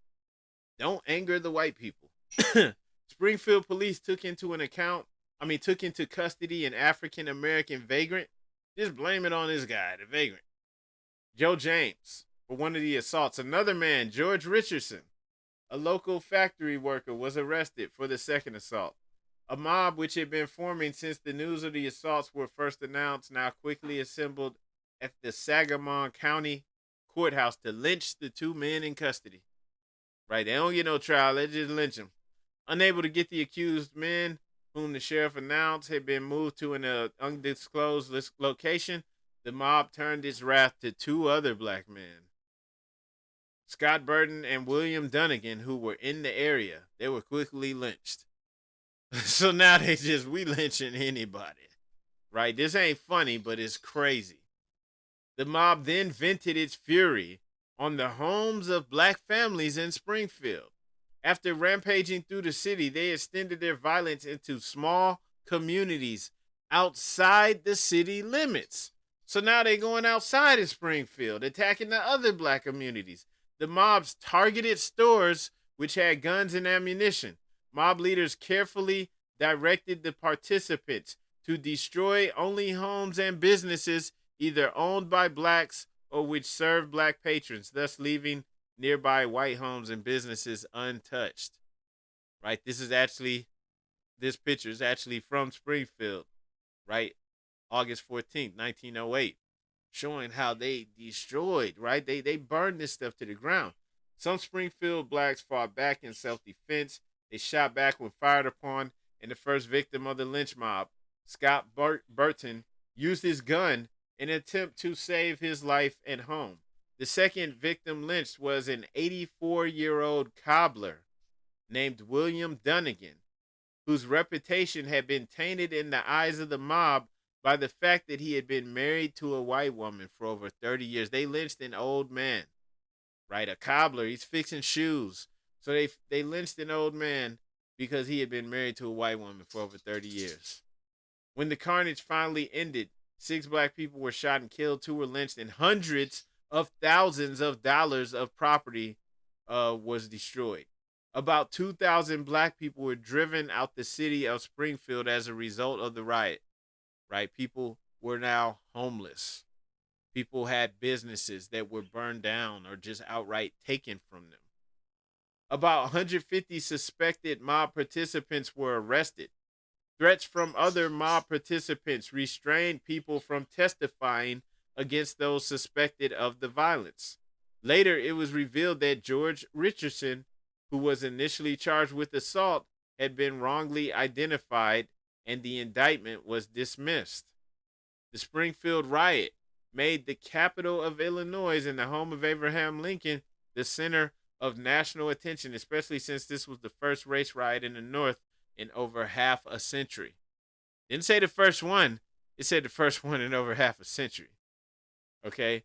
Don't anger the white people. Springfield police took into custody an African American vagrant. Just blame it on this guy, the vagrant, Joe James, for one of the assaults. Another man, George Richardson, a local factory worker, was arrested for the second assault. A mob, which had been forming since the news of the assaults were first announced, now quickly assembled at the Sangamon County Courthouse to lynch the 2 men in custody. Right, they don't get no trial, they just lynch them. Unable to get the accused men whom the sheriff announced had been moved to an undisclosed location, the mob turned its wrath to two other black men, Scott Burton and William Dunnigan, who were in the area. They were quickly lynched. So now we lynching anybody, right? This ain't funny, but it's crazy. The mob then vented its fury on the homes of black families in Springfield. After rampaging through the city, they extended their violence into small communities outside the city limits. So now they're going outside of Springfield, attacking the other black communities. The mobs targeted stores which had guns and ammunition. Mob leaders carefully directed the participants to destroy only homes and businesses either owned by blacks or which served black patrons, thus leaving nearby white homes and businesses untouched. Right? This picture is actually from Springfield, right? August 14th, 1908, showing how they destroyed, right? They burned this stuff to the ground. Some Springfield blacks fought back in self-defense. They shot back when fired upon, and the first victim of the lynch mob, Scott Burton, used his gun in an attempt to save his life and home. The second victim lynched was an 84-year-old cobbler named William Dunnigan, whose reputation had been tainted in the eyes of the mob by the fact that he had been married to a white woman for over 30 years. They lynched an old man, right? A cobbler, he's fixing shoes. So they lynched an old man because he had been married to a white woman for over 30 years. When the carnage finally ended, 6 black people were shot and killed, 2 were lynched, and hundreds of thousands of dollars of property was destroyed. About 2,000 black people were driven out the city of Springfield as a result of the riot. Right? People were now homeless. People had businesses that were burned down or just outright taken from them. About 150 suspected mob participants were arrested. Threats from other mob participants restrained people from testifying against those suspected of the violence. Later, it was revealed that George Richardson, who was initially charged with assault, had been wrongly identified and the indictment was dismissed. The Springfield riot made the capital of Illinois and the home of Abraham Lincoln the center of national attention, especially since this was the first race riot in the North in over half a century. Didn't say the first one, it said the first one in over half a century. Okay?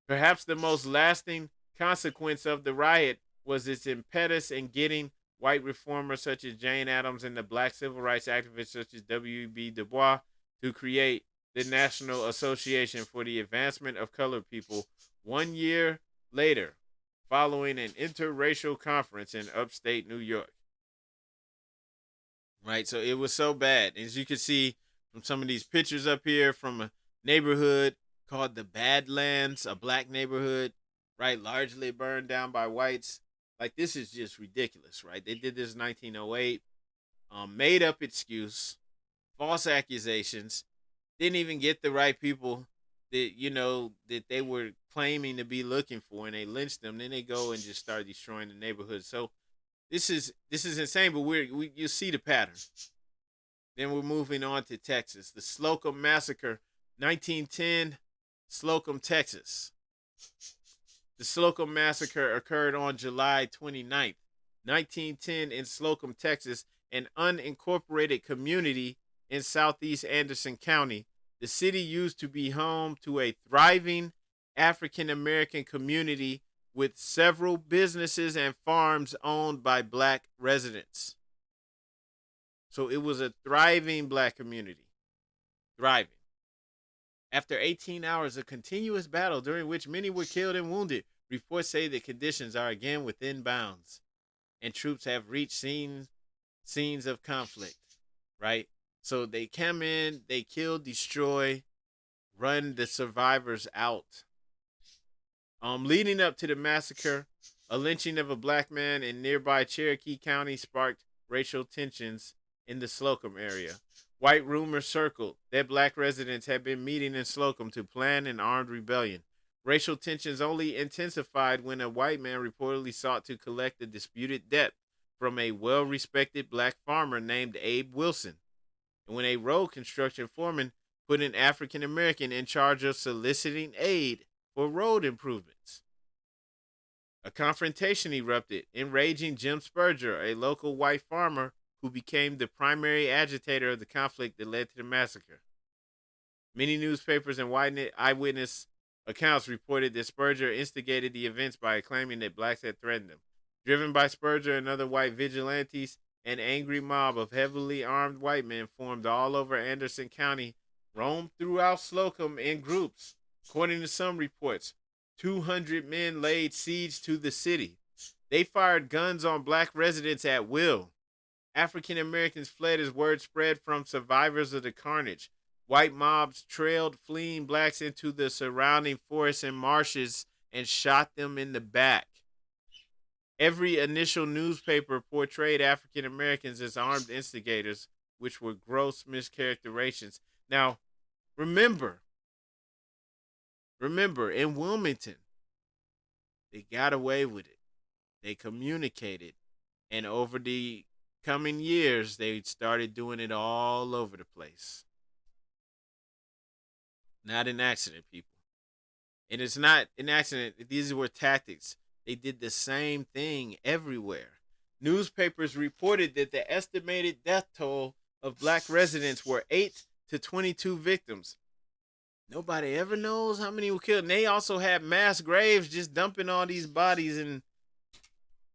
Perhaps the most lasting consequence of the riot was its impetus in getting white reformers such as Jane Addams and the black civil rights activists such as W.E.B. Du Bois to create the National Association for the Advancement of Colored People 1 year later, following an interracial conference in upstate New York. Right, so it was so bad. As you can see from some of these pictures up here from a neighborhood called the Badlands, a black neighborhood, right, largely burned down by whites. Like, this is just ridiculous, right? They did this in 1908, made up excuse, false accusations, didn't even get the right people that they were claiming to be looking for, and they lynched them. Then they go and just start destroying the neighborhood. So this is insane, but you see the pattern. Then we're moving on to Texas. The Slocum Massacre, 1910, Slocum, Texas. The Slocum Massacre occurred on July 29th, 1910 in Slocum, Texas, an unincorporated community in southeast Anderson County. The city used to be home to a thriving African-American community with several businesses and farms owned by black residents. So it was a thriving black community. Thriving. After 18 hours of continuous battle during which many were killed and wounded, reports say that conditions are again within bounds and troops have reached scenes of conflict, right? So they come in, they kill, destroy, run the survivors out. Leading up to the massacre, a lynching of a black man in nearby Cherokee County sparked racial tensions in the Slocum area. White rumors circled that black residents had been meeting in Slocum to plan an armed rebellion. Racial tensions only intensified when a white man reportedly sought to collect a disputed debt from a well-respected black farmer named Abe Wilson. And when a road construction foreman put an African American in charge of soliciting aid for road improvements. A confrontation erupted, enraging Jim Spurger, a local white farmer who became the primary agitator of the conflict that led to the massacre. Many newspapers and eyewitness accounts reported that Spurger instigated the events by claiming that blacks had threatened him. Driven by Spurger and other white vigilantes, an angry mob of heavily armed white men formed all over Anderson County, roamed throughout Slocum in groups. According to some reports, 200 men laid siege to the city. They fired guns on black residents at will. African Americans fled as word spread from survivors of the carnage. White mobs trailed fleeing blacks into the surrounding forests and marshes and shot them in the back. Every initial newspaper portrayed African Americans as armed instigators, which were gross mischaracterizations. Now, remember, in Wilmington, they got away with it. They communicated. And over the coming years, they started doing it all over the place. Not an accident, people. And it's not an accident. These were tactics. They did the same thing everywhere. Newspapers reported that the estimated death toll of black residents were 8 to 22 victims. Nobody ever knows how many were killed. And they also had mass graves just dumping all these bodies and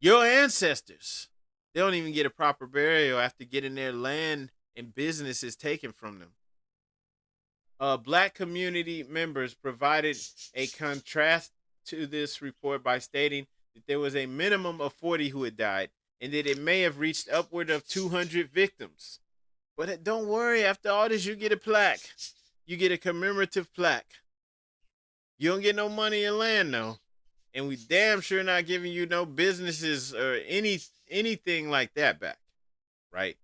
your ancestors. They don't even get a proper burial after getting their land and businesses taken from them. Black community members provided a contrast to this report by stating that there was a minimum of 40 who had died and that it may have reached upward of 200 victims. But don't worry, after all this, you get a plaque. You get a commemorative plaque. You don't get no money in land, though. And we damn sure not giving you no businesses or anything like that back, right?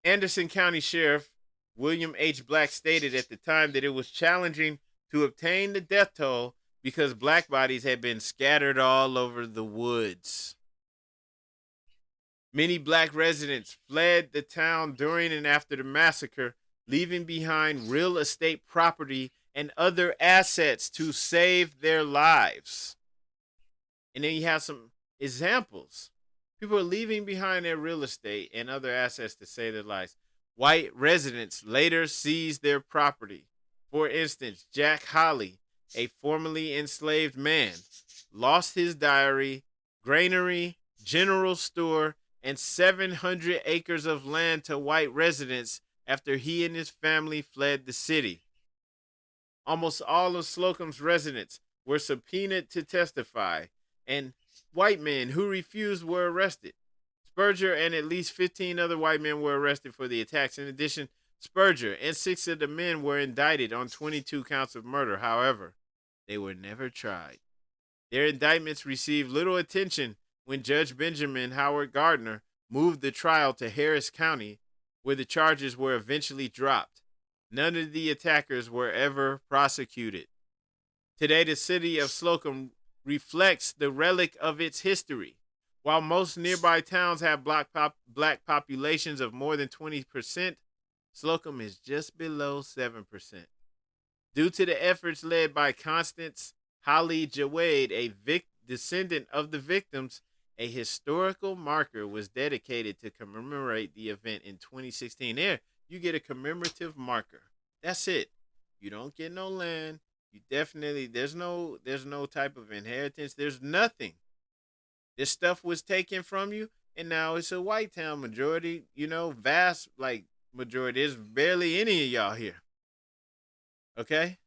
Anderson County Sheriff William H. Black stated at the time that it was challenging to obtain the death toll because black bodies had been scattered all over the woods. Many black residents fled the town during and after the massacre, leaving behind real estate property and other assets to save their lives. And then you have some examples. People are leaving behind their real estate and other assets to save their lives. White residents later seized their property. For instance, Jack Holly, a formerly enslaved man, lost his diary, granary, general store, and 700 acres of land to white residents after he and his family fled the city. Almost all of Slocum's residents were subpoenaed to testify, and white men who refused were arrested. Spurger and at least 15 other white men were arrested for the attacks. In addition, Spurger and 6 of the men were indicted on 22 counts of murder. However, they were never tried. Their indictments received little attention when Judge Benjamin Howard Gardner moved the trial to Harris County, where the charges were eventually dropped. None of the attackers were ever prosecuted. Today, the city of Slocum reflects the relic of its history. While most nearby towns have black populations of more than 20%, Slocum is just below 7%. Due to the efforts led by Constance Holly Jawade, a descendant of the victims, a historical marker was dedicated to commemorate the event in 2016. There, you get a commemorative marker. That's it. You don't get no land. You definitely, there's no type of inheritance. There's nothing. This stuff was taken from you, and now it's a white town majority, vast, majority. There's barely any of y'all here. Okay?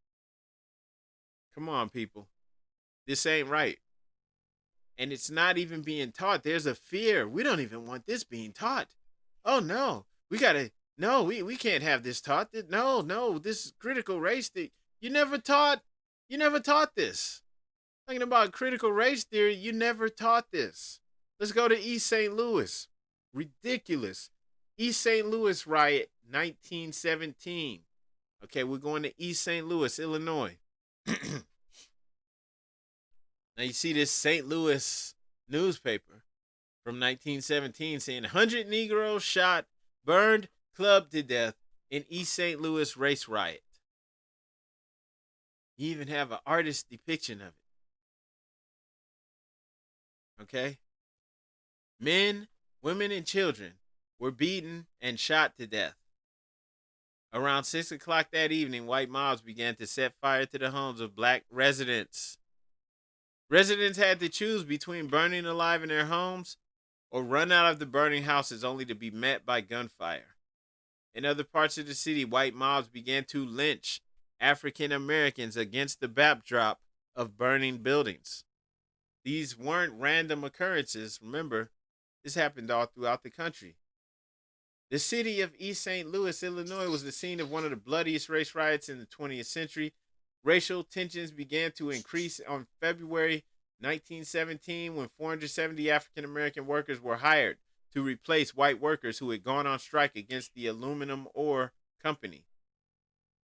Come on, people. This ain't right. And it's not even being taught. There's a fear. We don't even want this being taught. Oh, no. We can't have this taught. No, this critical race thing. You never taught this. Talking about critical race theory, you never taught this. Let's go to East St. Louis. Ridiculous. East St. Louis riot, 1917. Okay, we're going to East St. Louis, Illinois. Now you see this St. Louis newspaper from 1917 saying 100 Negroes shot, burned, clubbed to death in East St. Louis race riot. You even have an artist depiction of it. Okay? Men, women, and children were beaten and shot to death. Around 6 o'clock that evening, white mobs began to set fire to the homes of black residents. Residents had to choose between burning alive in their homes or run out of the burning houses only to be met by gunfire. In other parts of the city, white mobs began to lynch African Americans against the backdrop of burning buildings. These weren't random occurrences. Remember, this happened all throughout the country. The city of East St. Louis, Illinois, was the scene of one of the bloodiest race riots in the 20th century. Racial tensions began to increase on February 1917 when 470 African American workers were hired to replace white workers who had gone on strike against the aluminum ore company.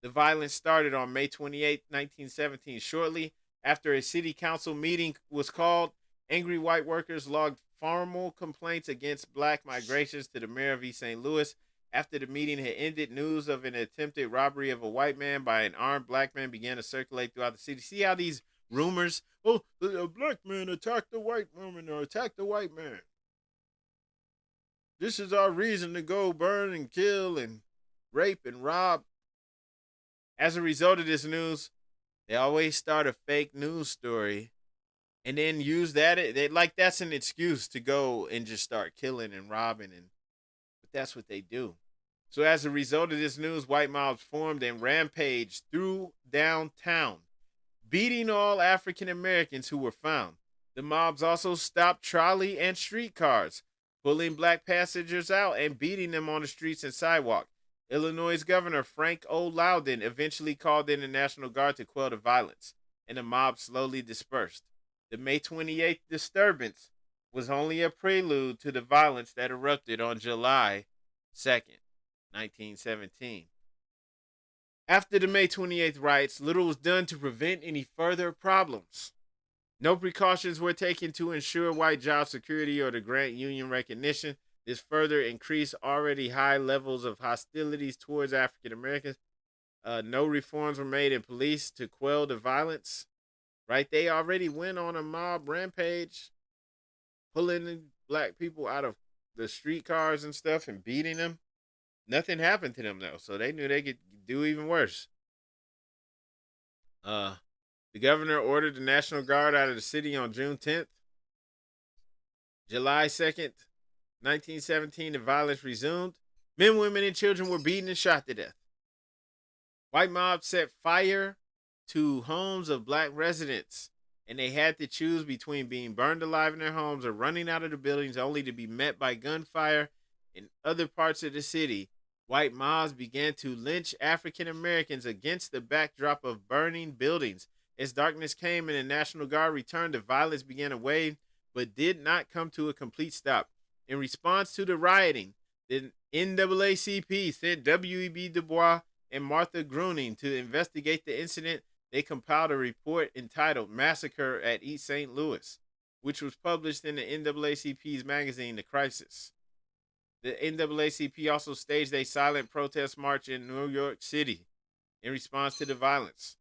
The violence started on May 28, 1917. Shortly after a city council meeting was called, angry white workers logged formal complaints against black migrations to the mayor of East St. Louis. After the meeting had ended, news of an attempted robbery of a white man by an armed black man began to circulate throughout the city. See how these rumors, oh, a black man attacked a white woman or attacked a white man. This is our reason to go burn and kill and rape and rob. As a result of this news, they always start a fake news story and then use that. They like that's an excuse to go and just start killing and robbing, but that's what they do. So as a result of this news, white mobs formed and rampaged through downtown, beating all African Americans who were found. The mobs also stopped trolley and streetcars, pulling black passengers out and beating them on the streets and sidewalk. Illinois Governor Frank O. Loudon eventually called in the National Guard to quell the violence, and the mob slowly dispersed. The May 28th disturbance was only a prelude to the violence that erupted on July 2nd, 1917. After the May 28th riots, little was done to prevent any further problems. No precautions were taken to ensure white job security or to grant union recognition. This further increased already high levels of hostilities towards African Americans. No reforms were made in police to quell the violence. Right? They already went on a mob rampage, pulling black people out of the streetcars and stuff and beating them. Nothing happened to them though, so they knew they could do even worse. The governor ordered the National Guard out of the city on June 10th. July 2nd, 1917, the violence resumed. Men, women, and children were beaten and shot to death. White mobs set fire to homes of black residents, and they had to choose between being burned alive in their homes or running out of the buildings only to be met by gunfire. In other parts of the city, white mobs began to lynch African Americans against the backdrop of burning buildings. As darkness came and the National Guard returned, the violence began to wane, but did not come to a complete stop. In response to the rioting, the NAACP sent W.E.B. Du Bois and Martha Gruning to investigate the incident. They compiled a report entitled Massacre at East St. Louis, which was published in the NAACP's magazine, The Crisis. The NAACP also staged a silent protest march in New York City in response to the violence.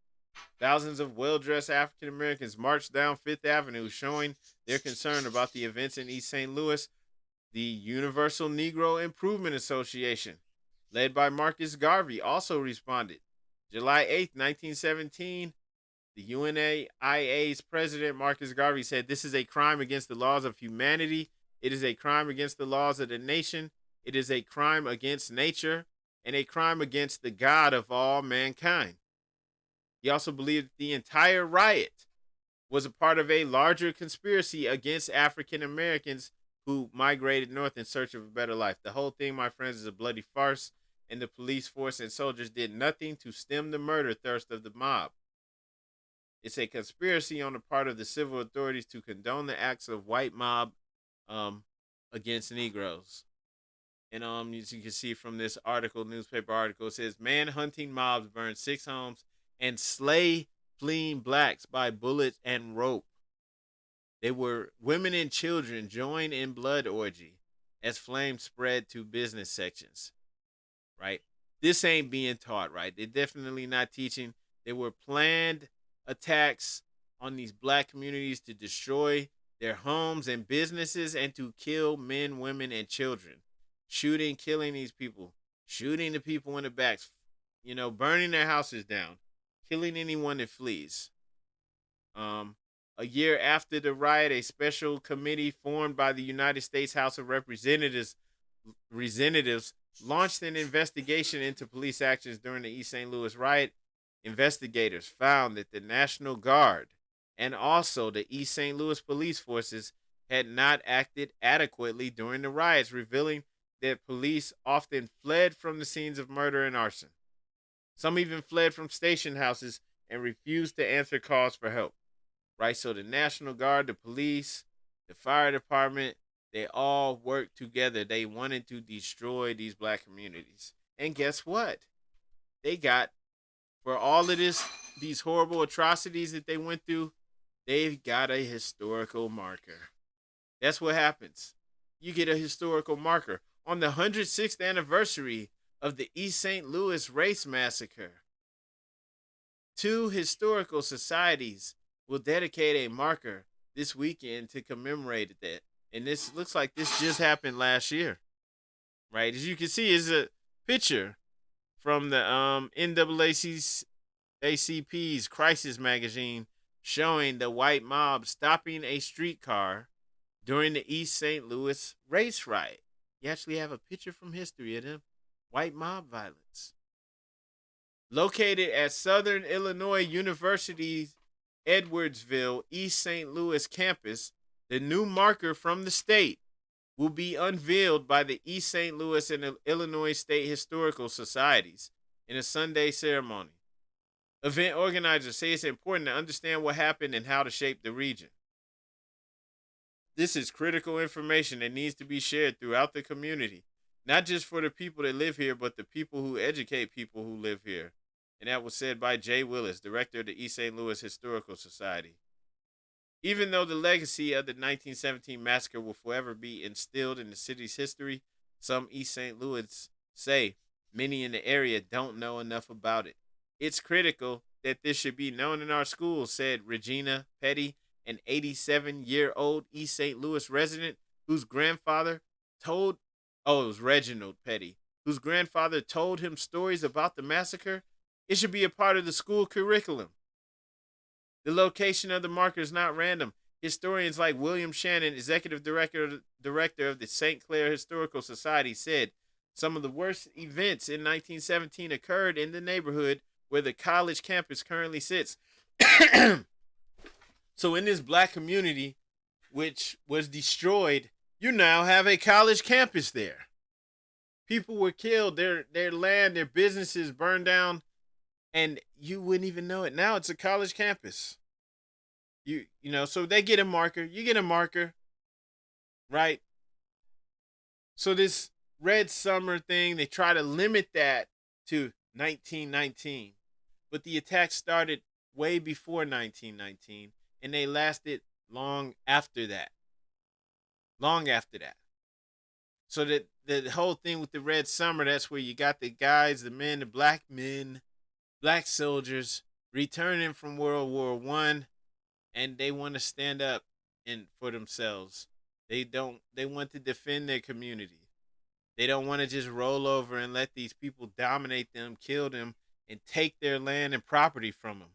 Thousands of well-dressed African Americans marched down Fifth Avenue showing their concern about the events in East St. Louis. The Universal Negro Improvement Association, led by Marcus Garvey, also responded. July 8, 1917, the UNAIA's president, Marcus Garvey, said, "This is a crime against the laws of humanity. It is a crime against the laws of the nation. It is a crime against nature and a crime against the God of all mankind." He also believed that the entire riot was a part of a larger conspiracy against African Americans who migrated north in search of a better life. The whole thing, my friends, is a bloody farce, and the police force and soldiers did nothing to stem the murder thirst of the mob. It's a conspiracy on the part of the civil authorities to condone the acts of white mob against Negroes. And as you can see from this article, newspaper article, it says man-hunting mobs burn 6 homes and slay fleeing blacks by bullet and rope. They were women and children joined in blood orgy as flames spread to business sections, right? This ain't being taught, right? They're definitely not teaching. There were planned attacks on these black communities to destroy their homes and businesses and to kill men, women, and children. Shooting, killing these people, shooting the people in the backs, burning their houses down, killing anyone that flees. Um, a year after the riot, a special committee formed by the United States House of Representatives launched an investigation into police actions during the East St. Louis riot. Investigators found that the National Guard and also the East St. Louis police forces had not acted adequately during the riots, revealing that police often fled from the scenes of murder and arson. Some even fled from station houses and refused to answer calls for help. Right? So the National Guard, the police, the fire department, they all worked together. They wanted to destroy these black communities. And guess what? They got, for all of these horrible atrocities that they went through, they've got a historical marker. That's what happens. You get a historical marker. On the 106th anniversary of the East St. Louis Race Massacre, 2 historical societies will dedicate a marker this weekend to commemorate that. And this looks like this just happened last year, right? As you can see, is a picture from the NAACP's Crisis magazine showing the white mob stopping a streetcar during the East St. Louis race riot. You actually have a picture from history of them white mob violence. Located at Southern Illinois University's Edwardsville, East St. Louis campus, the new marker from the state will be unveiled by the East St. Louis and Illinois State Historical Societies in a Sunday ceremony. Event organizers say it's important to understand what happened and how to shape the region. This is critical information that needs to be shared throughout the community, not just for the people that live here, but the people who educate people who live here. And that was said by Jay Willis, director of the East St. Louis Historical Society. Even though the legacy of the 1917 massacre will forever be instilled in the city's history, some East St. Louis say many in the area don't know enough about it. It's critical that this should be known in our schools, said Regina Petty, an 87-year-old East St. Louis resident whose grandfather told, it was Reginald Petty, whose grandfather told him stories about the massacre. It should be a part of the school curriculum. The location of the marker is not random. Historians like William Shannon, executive director of the St. Clair Historical Society, said some of the worst events in 1917 occurred in the neighborhood where the college campus currently sits. So in this black community, which was destroyed, you now have a college campus there. People were killed, their land, their businesses burned down, and you wouldn't even know it. Now it's a college campus. So they get a marker, you get a marker, right? So this Red Summer thing, they try to limit that to 1919. But the attack started way before 1919, and they lasted long after that. Long after that. So that the whole thing with the Red Summer, that's where you got the guys, the men, black soldiers returning from World War I, and they want to stand up for themselves. They want to defend their community. They don't want to just roll over and let these people dominate them, kill them, and take their land and property from them.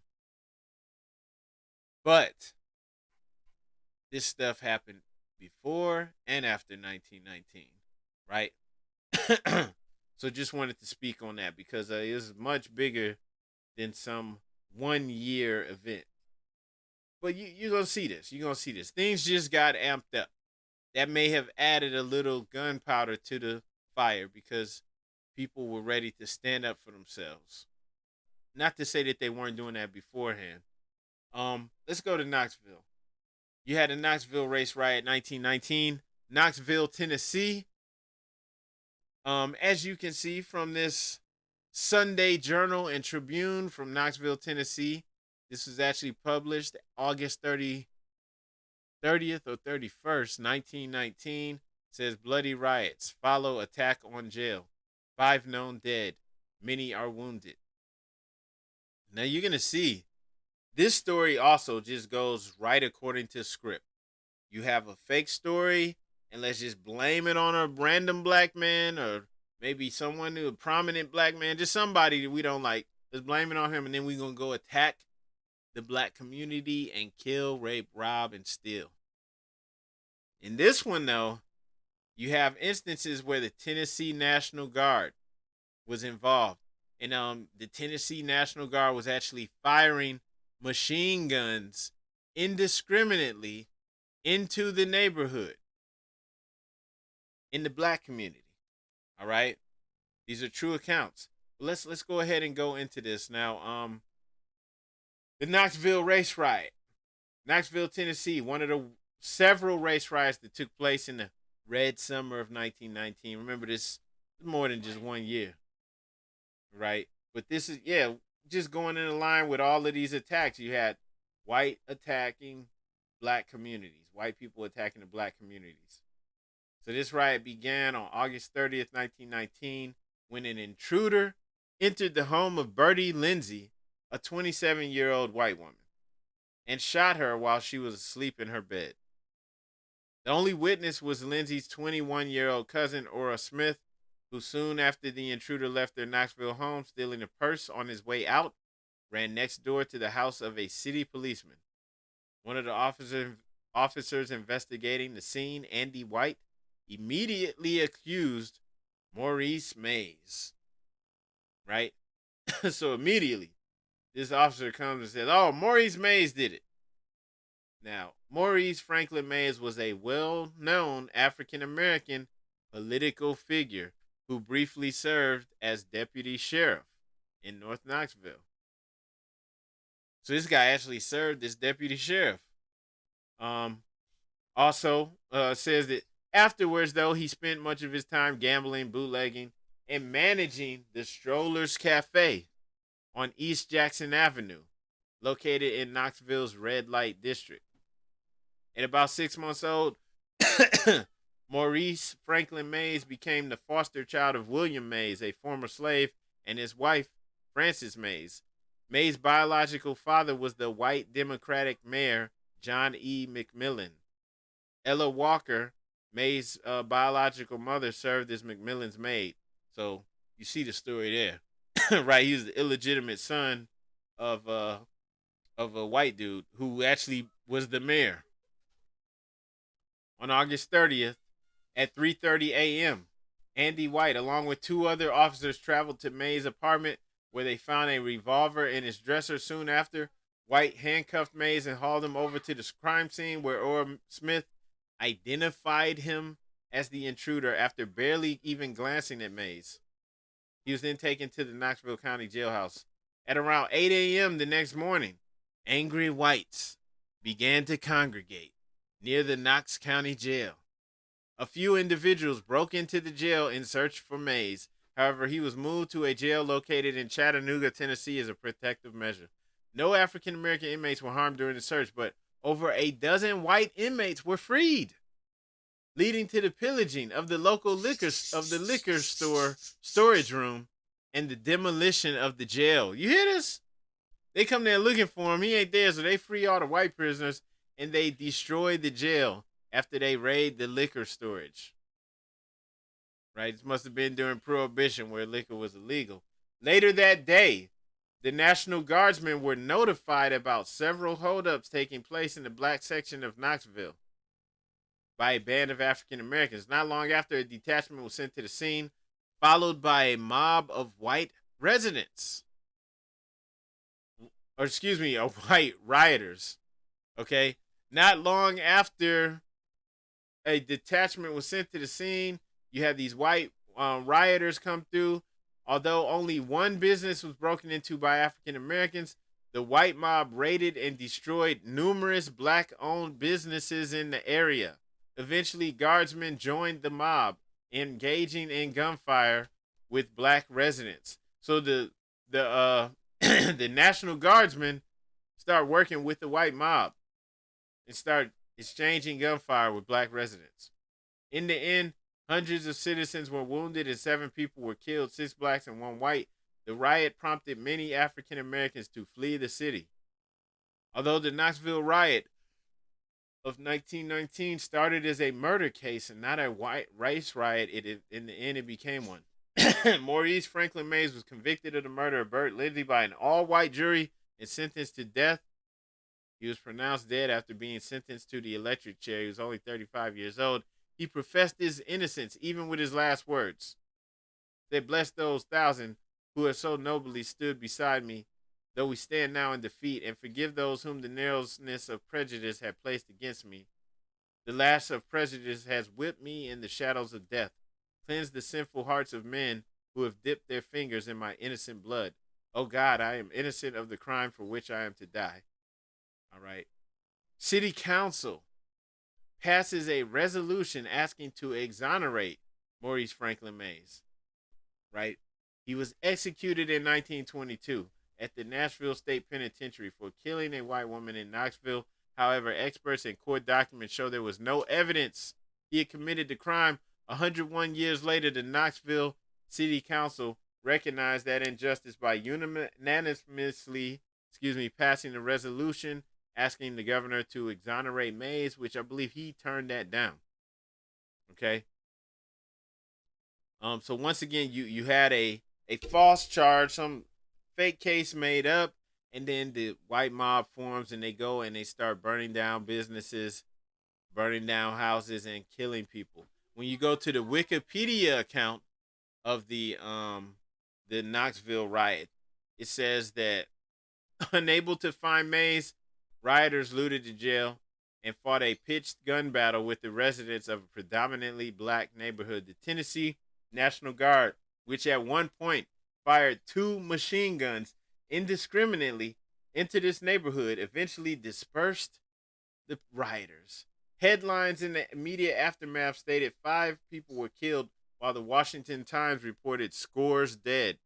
But this stuff happened before and after 1919, right? So just wanted to speak on that because it is much bigger than some 1 year event. But you're going to see this. You're going to see this. Things just got amped up. That may have added a little gunpowder to the fire because people were ready to stand up for themselves. Not to say that they weren't doing that beforehand. Let's go to Knoxville. You had the Knoxville race riot 1919, Knoxville, Tennessee. As you can see from this Sunday Journal and Tribune from Knoxville, Tennessee, this was actually published August 31st, 30th or 31st, 1919, says bloody riots follow attack on jail. 5 known dead. Many are wounded. Now you're going to see this story also just goes right according to script. You have a fake story, and let's just blame it on a random black man or maybe someone a prominent black man, just somebody that we don't like. Let's blame it on him, and then we're going to go attack the black community and kill, rape, rob, and steal. In this one, though, you have instances where the Tennessee National Guard was involved. And the Tennessee National Guard was actually firing machine guns indiscriminately into the neighborhood in the black community. All right? These are true accounts. Let's go ahead and go into this now. The Knoxville race riot. Knoxville, Tennessee, one of the several race riots that took place in the red summer of 1919. Remember, this is more than just 1 year, right? But this is, just going in line with all of these attacks. You had white attacking black communities, white people attacking the black communities. So this riot began on August 30th, 1919, when an intruder entered the home of Bertie Lindsay, a 27-year-old white woman, and shot her while she was asleep in her bed. The only witness was Lindsay's 21-year-old cousin, Ora Smith, who soon after the intruder left their Knoxville home stealing a purse on his way out, ran next door to the house of a city policeman. One of the officers investigating the scene, Andy White, immediately accused Maurice Mays. Right? So immediately, this officer comes and says, "Oh, Maurice Mays did it." Now, Maurice Franklin Mays was a well-known African-American political figure who briefly served as deputy sheriff in North Knoxville. So this guy actually served as deputy sheriff. Also says that afterwards, though, he spent much of his time gambling, bootlegging, and managing the Strollers Cafe on East Jackson Avenue, located in Knoxville's red light district. At about 6 months old, Maurice Franklin Mays became the foster child of William Mays, a former slave, and his wife, Frances Mays. Mays' biological father was the white Democratic mayor, John E. McMillan. Ella Walker, Mays' biological mother, served as McMillan's maid. So you see the story there, right? He was the illegitimate son of a white dude who actually was the mayor. On August 30th, at 3:30 a.m., Andy White, along with 2 other officers, traveled to Mays' apartment where they found a revolver in his dresser. Soon after, White handcuffed Mays and hauled him over to the crime scene where Ora Smith identified him as the intruder after barely even glancing at Mays. He was then taken to the Knoxville County Jailhouse. At around 8 a.m. the next morning, angry whites began to congregate near the Knox County Jail. A few individuals broke into the jail in search for Mays. However, he was moved to a jail located in Chattanooga, Tennessee as a protective measure. No African-American inmates were harmed during the search, but over a dozen white inmates were freed, leading to the pillaging of the local liquor store storage room and the demolition of the jail. You hear this? They come there looking for him. He ain't there, so they free all the white prisoners, and they destroy the jail after they raid the liquor storage. Right? This must have been during Prohibition where liquor was illegal. Later that day, the National Guardsmen were notified about several holdups taking place in the black section of Knoxville by a band of African Americans. Not long after, a detachment was sent to the scene, followed by a mob of white residents. Or excuse me, of white rioters. Okay? Not long after a detachment was sent to the scene, you had these white rioters come through. Although only one business was broken into by African Americans, the white mob raided and destroyed numerous black-owned businesses in the area. Eventually, guardsmen joined the mob, engaging in gunfire with black residents. So the the National Guardsmen start working with the white mob and start exchanging gunfire with black residents. In the end, hundreds of citizens were wounded and 7 people were killed, 6 blacks and 1 white. The riot prompted many African Americans to flee the city. Although the Knoxville riot of 1919 started as a murder case and not a white race riot, in the end it became one. Maurice Franklin Mays was convicted of the murder of Burt Lindsey by an all-white jury and sentenced to death. He was pronounced dead after being sentenced to the electric chair. He was only 35 years old. He professed his innocence, even with his last words. They bless those 1,000 who have so nobly stood beside me, though we stand now in defeat, and forgive those whom the narrowness of prejudice had placed against me. The lash of prejudice has whipped me in the shadows of death. Cleanse the sinful hearts of men who have dipped their fingers in my innocent blood. Oh God, I am innocent of the crime for which I am to die. All right. City Council passes a resolution asking to exonerate Maurice Franklin Mays. Right? He was executed in 1922 at the Nashville State Penitentiary for killing a white woman in Knoxville. However, experts and court documents show there was no evidence he had committed the crime. 101 years later, the Knoxville City Council recognized that injustice by unanimously, passing a resolution asking the governor to exonerate Mays, which I believe he turned that down. Okay. So once again, you had a false charge, some fake case made up, and then the white mob forms and they go and they start burning down businesses, burning down houses, and killing people. When you go to the Wikipedia account of the Knoxville riot, it says that unable to find Mays, rioters looted the jail and fought a pitched gun battle with the residents of a predominantly black neighborhood. The Tennessee National Guard, which at one point fired 2 machine guns indiscriminately into this neighborhood, eventually dispersed the rioters. Headlines in the immediate aftermath stated 5 people were killed, while the Washington Times reported scores dead.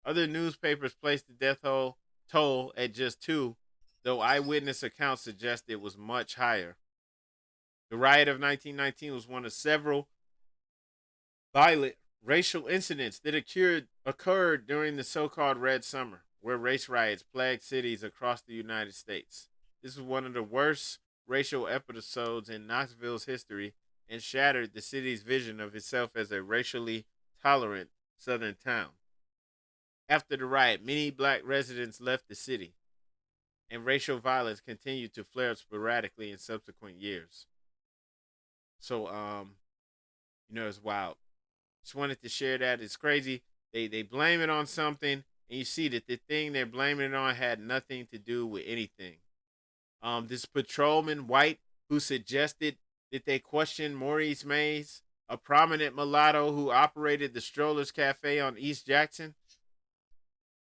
Other newspapers placed the death toll at just 2, though eyewitness accounts suggest it was much higher. The riot of 1919 was one of several violent racial incidents that occurred during the so-called Red Summer, where race riots plagued cities across the United States. This was one of the worst racial episodes in Knoxville's history and shattered the city's vision of itself as a racially tolerant southern town. After the riot, many black residents left the city, and racial violence continued to flare up sporadically in subsequent years. So, it's wild. Just wanted to share that. It's crazy. They blame it on something, and you see that the thing they're blaming it on had nothing to do with anything. This patrolman, white, who suggested that they question Maurice Mays, a prominent mulatto who operated the Strollers Cafe on East Jackson.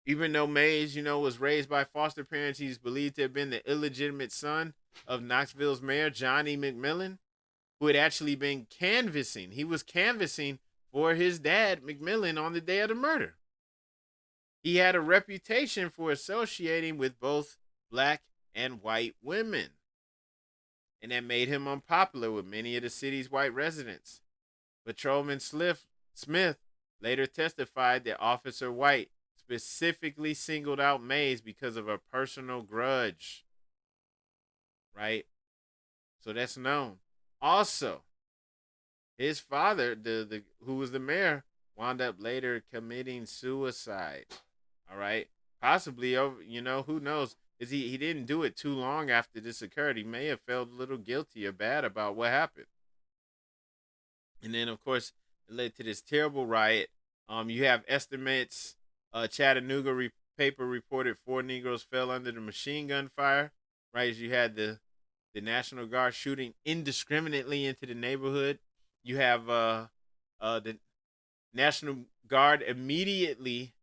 Even though Mays, was raised by foster parents, he's believed to have been the illegitimate son of Knoxville's mayor, Johnny McMillan, who had actually been canvassing. He was canvassing for his dad, McMillan, on the day of the murder. He had a reputation for associating with both black and white women, and that made him unpopular with many of the city's white residents. Patrolman Smith later testified that Officer White specifically singled out Mays because of a personal grudge. Right? So that's known. Also, his father, the who was the mayor, wound up later committing suicide. All right? Possibly over, who knows? Is he didn't do it too long after this occurred. He may have felt a little guilty or bad about what happened. And then, of course, it led to this terrible riot. You have estimates. Chattanooga paper reported 4 Negroes fell under the machine gun fire. Right, as you had the National Guard shooting indiscriminately into the neighborhood. You have the National Guard immediately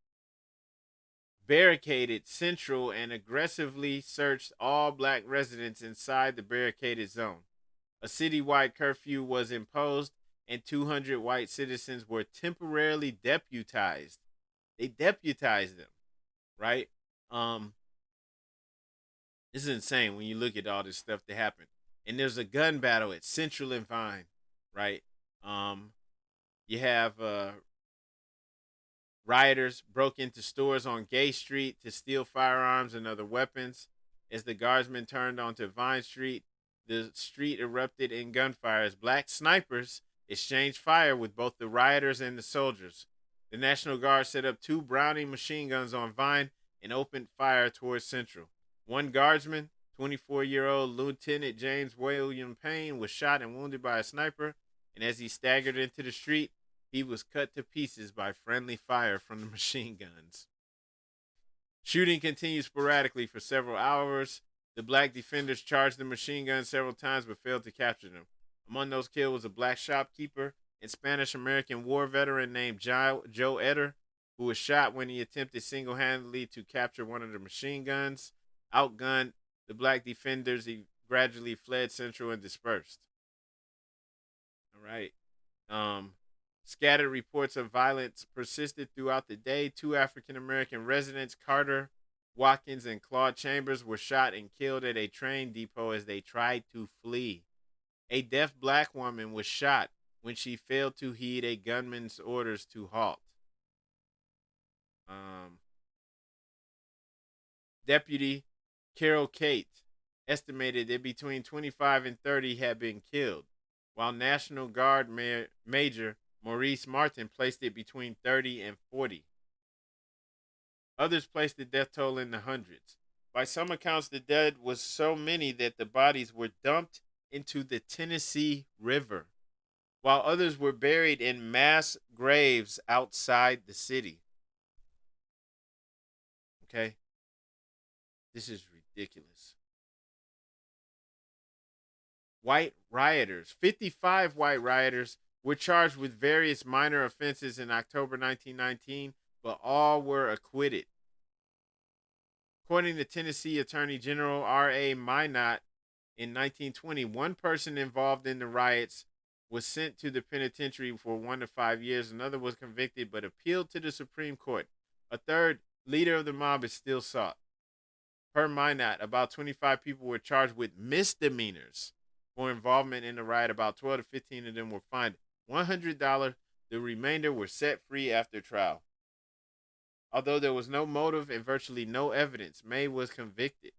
barricaded Central and aggressively searched all black residents inside the barricaded zone. A citywide curfew was imposed, and 200 white citizens were temporarily deputized. They deputized them, right? This is insane when you look at all this stuff that happened. and there's a gun battle at Central and Vine, right? Um, you have rioters broke into stores on Gay Street to steal firearms and other weapons. As the guardsmen turned onto Vine Street, the street erupted in gunfire as black snipers exchanged fire with both the rioters and the soldiers. The National Guard set up two Browning machine guns on Vine and opened fire towards Central. One guardsman, 24-year-old Lieutenant James William Payne, was shot and wounded by a sniper, and as he staggered into the street, he was cut to pieces by friendly fire from the machine guns. Shooting continued sporadically for several hours. The black defenders charged the machine guns several times but failed to capture them. Among those killed was a black shopkeeper and Spanish-American war veteran named Joe Eder, who was shot when he attempted single-handedly to capture one of the machine guns. Outgunned, the black defenders he gradually fled Central and dispersed. All right. Scattered reports of violence persisted throughout the day. Two African American residents, Carter Watkins and Claude Chambers, were shot and killed at a train depot as they tried to flee. A deaf black woman was shot when she failed to heed a gunman's orders to halt. Deputy Carol Kate estimated that between 25 and 30 had been killed, while National Guard Major Maurice Martin placed it between 30 and 40. Others placed the death toll in the hundreds. By some accounts, the dead was so many that the bodies were dumped into the Tennessee River, while others were buried in mass graves outside the city. Okay? This is ridiculous. White rioters, 55 white rioters, were charged with various minor offenses in October 1919, but all were acquitted. According to Tennessee Attorney General R.A. Minot, in 1920, one person involved in the riots was sent to the penitentiary for 1 to 5 years. Another was convicted but appealed to the Supreme Court. A third, leader of the mob, is still sought. Per Minot, about 25 people were charged with misdemeanors for involvement in the riot. About 12 to 15 of them were fined $100. The remainder were set free after trial. Although there was no motive and virtually no evidence, May was convicted.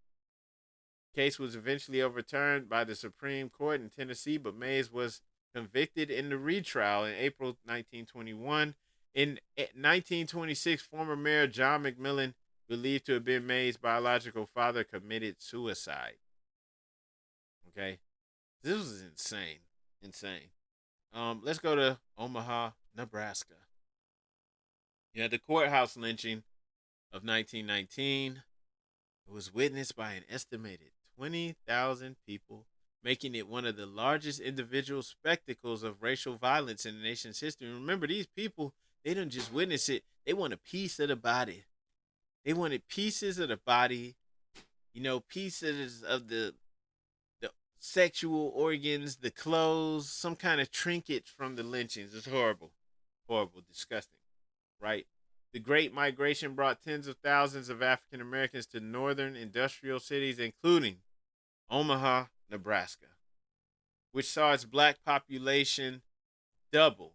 The case was eventually overturned by the Supreme Court in Tennessee, but Mays was convicted in the retrial in April 1921. In 1926, former Mayor John McMillan, believed to have been Mays' biological father, committed suicide. Okay? This was insane. Insane. Let's go to Omaha, Nebraska. You had the courthouse lynching of 1919. It was witnessed by an estimated 20,000 people, making it one of the largest individual spectacles of racial violence in the nation's history. Remember, these people, they didn't just witness it, they want a piece of the body. They wanted pieces of the body, pieces of the sexual organs, the clothes, some kind of trinkets from the lynchings. It's horrible. Horrible, disgusting, right? The Great Migration brought tens of thousands of African Americans to northern industrial cities, including Omaha, Nebraska, which saw its black population double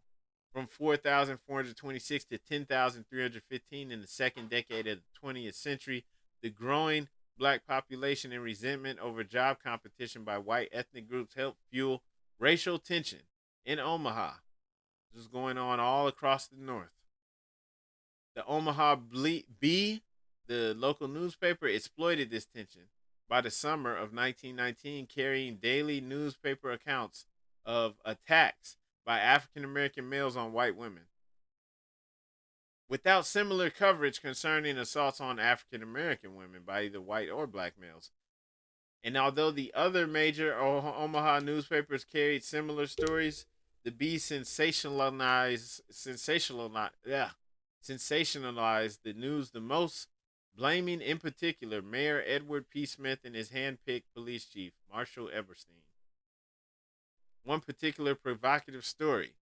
from 4,426 to 10,315 in the second decade of the 20th century. The growing black population and resentment over job competition by white ethnic groups helped fuel racial tension in Omaha. This is going on all across the north. The Omaha Bee, the local newspaper, exploited this tension by the summer of 1919, carrying daily newspaper accounts of attacks by African American males on white women, without similar coverage concerning assaults on African American women by either white or black males. And although the other major Omaha newspapers carried similar stories, the Bee sensationalized the news the most, blaming in particular Mayor Edward P. Smith and his hand-picked police chief, Marshall Eberstein. One particular provocative story,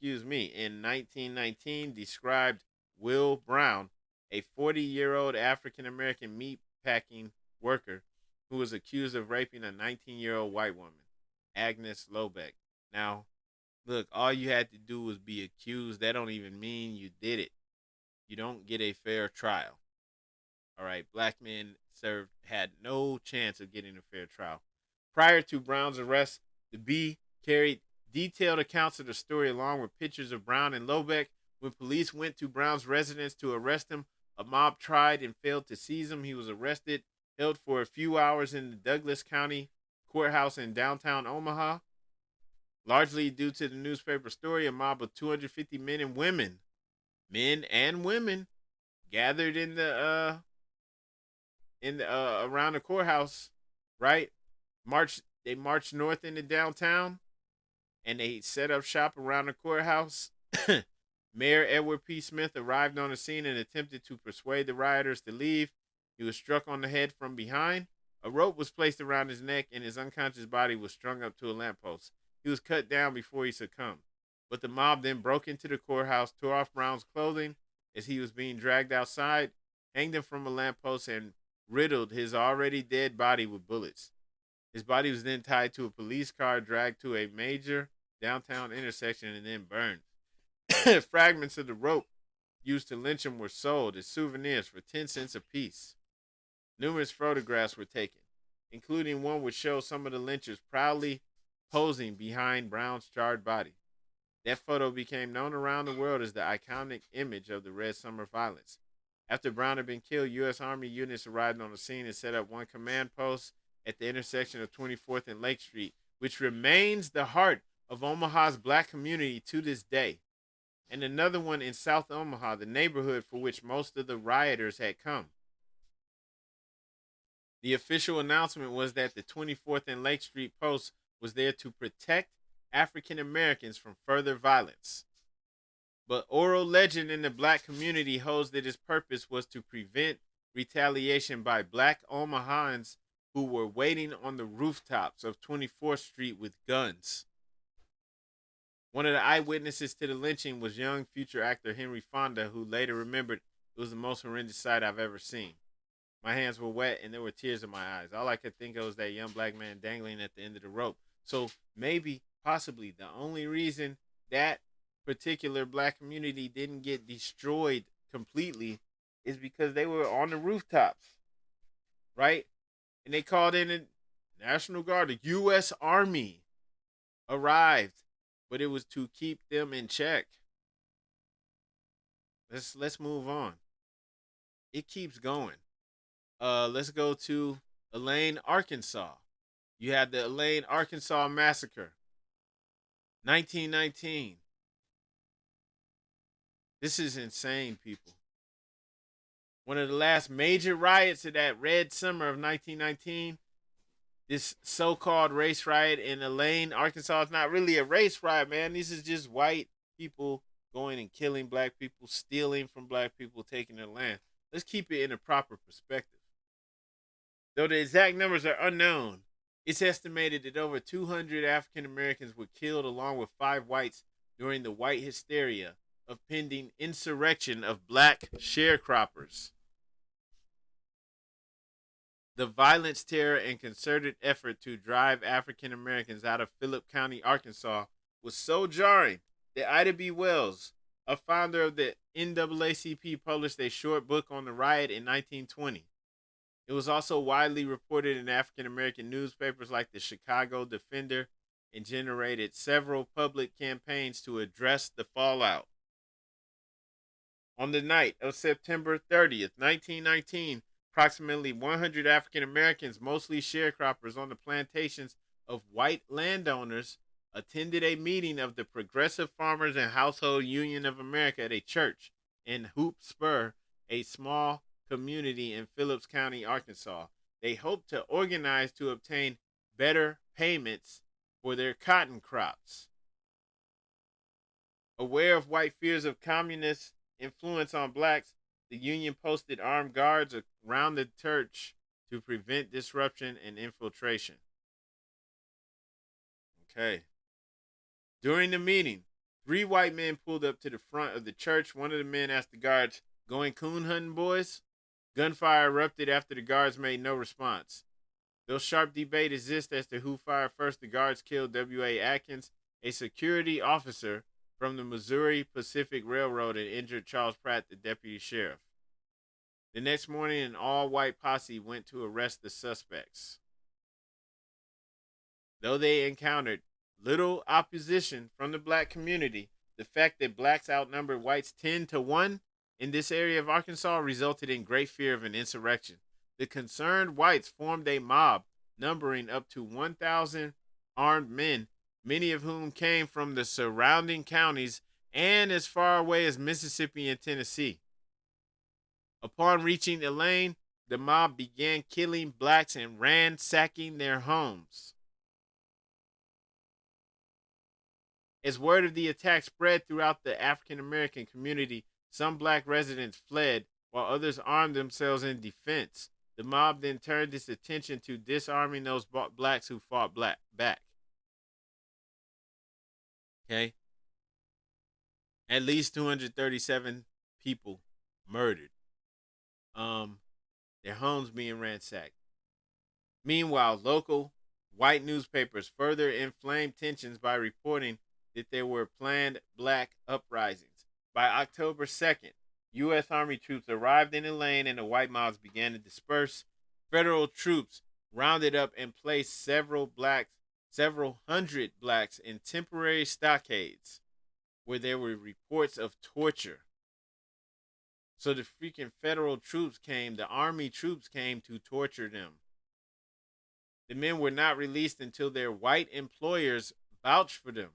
in 1919 described Will Brown, a 40-year-old African-American meat packing worker who was accused of raping a 19-year-old white woman, Agnes Lobeck. Now, look, all you had to do was be accused. That don't even mean you did it. You don't get a fair trial. All right, black men had no chance of getting a fair trial. Prior to Brown's arrest, the Bee carried detailed accounts of the story along with pictures of Brown and Lobeck. When police went to Brown's residence to arrest him, a mob tried and failed to seize him. He was arrested, held for a few hours in the Douglas County courthouse in downtown Omaha. Largely due to the newspaper story, a mob of 250 men and women, gathered in the around the courthouse, right? They marched north into downtown, and they set up shop around the courthouse. Mayor Edward P. Smith arrived on the scene and attempted to persuade the rioters to leave. He was struck on the head from behind. A rope was placed around his neck, and his unconscious body was strung up to a lamppost. He was cut down before he succumbed. But the mob then broke into the courthouse, tore off Brown's clothing as he was being dragged outside, hanged him from a lamppost, and riddled his already dead body with bullets. His body was then tied to a police car, dragged to a major downtown intersection, and then burned. Fragments of the rope used to lynch him were sold as souvenirs for 10 cents apiece. Numerous photographs were taken, including one which shows some of the lynchers proudly posing behind Brown's charred body. That photo became known around the world as the iconic image of the Red Summer violence. After Brown had been killed, U.S. Army units arrived on the scene and set up one command post at the intersection of 24th and Lake Street, which remains the heart of Omaha's black community to this day, and another one in South Omaha, the neighborhood for which most of the rioters had come. The official announcement was that the 24th and Lake Street post was there to protect African Americans from further violence. But oral legend in the black community holds that its purpose was to prevent retaliation by black Omahans who were waiting on the rooftops of 24th Street with guns. One of the eyewitnesses to the lynching was young future actor Henry Fonda, who later remembered it was the most horrendous sight I've ever seen. My hands were wet and there were tears in my eyes. All I could think of was that young black man dangling at the end of the rope. So maybe, possibly, the only reason that particular black community didn't get destroyed completely is because they were on the rooftops, right? And they called in the National Guard, the U.S. Army arrived, but it was to keep them in check. Let's move on. It keeps going. Let's go to Elaine, Arkansas. You had the Elaine, Arkansas massacre, 1919. This is insane, people. One of the last major riots of that red summer of 1919, this so-called race riot in Elaine, Arkansas, is not really a race riot, man. This is just white people going and killing black people, stealing from black people, taking their land. Let's keep it in a proper perspective. Though the exact numbers are unknown, it's estimated that over 200 African Americans were killed along with 5 whites during the white hysteria of pending insurrection of black sharecroppers. The violence, terror, and concerted effort to drive African Americans out of Phillip County, Arkansas was so jarring that Ida B. Wells, a founder of the NAACP, published a short book on the riot in 1920. It was also widely reported in African American newspapers like the Chicago Defender and generated several public campaigns to address the fallout. On the night of September 30th, 1919, approximately 100 African Americans, mostly sharecroppers on the plantations of white landowners, attended a meeting of the Progressive Farmers and Household Union of America at a church in Hoop Spur, a small community in Phillips County, Arkansas. They hoped to organize to obtain better payments for their cotton crops. Aware of white fears of communist influence on blacks, the Union posted armed guards around the church to prevent disruption and infiltration. Okay. During the meeting, 3 white men pulled up to the front of the church. One of the men asked the guards, "Going coon hunting, boys?" Gunfire erupted after the guards made no response. Though sharp debate exists as to who fired first, the guards killed W.A. Atkins, a security officer from the Missouri Pacific Railroad, and injured Charles Pratt, the deputy sheriff. The next morning, an all-white posse went to arrest the suspects. Though they encountered little opposition from the black community, the fact that blacks outnumbered whites 10-1 in this area of Arkansas resulted in great fear of an insurrection. The concerned whites formed a mob numbering up to 1,000 armed men, many of whom came from the surrounding counties and as far away as Mississippi and Tennessee. Upon reaching Elaine, the mob began killing blacks and ransacking their homes. As word of the attack spread throughout the African American community, some black residents fled while others armed themselves in defense. The mob then turned its attention to disarming those blacks who fought back. Okay? At least 237 people murdered. Their homes being ransacked. Meanwhile, local white newspapers further inflamed tensions by reporting that there were planned black uprisings. By October 2nd, U.S. Army troops arrived in Elaine and the white mobs began to disperse. Federal troops rounded up and placed several hundred blacks in temporary stockades where there were reports of torture. So the freaking federal troops came, the army troops came to torture them. The men were not released until their white employers vouched for them.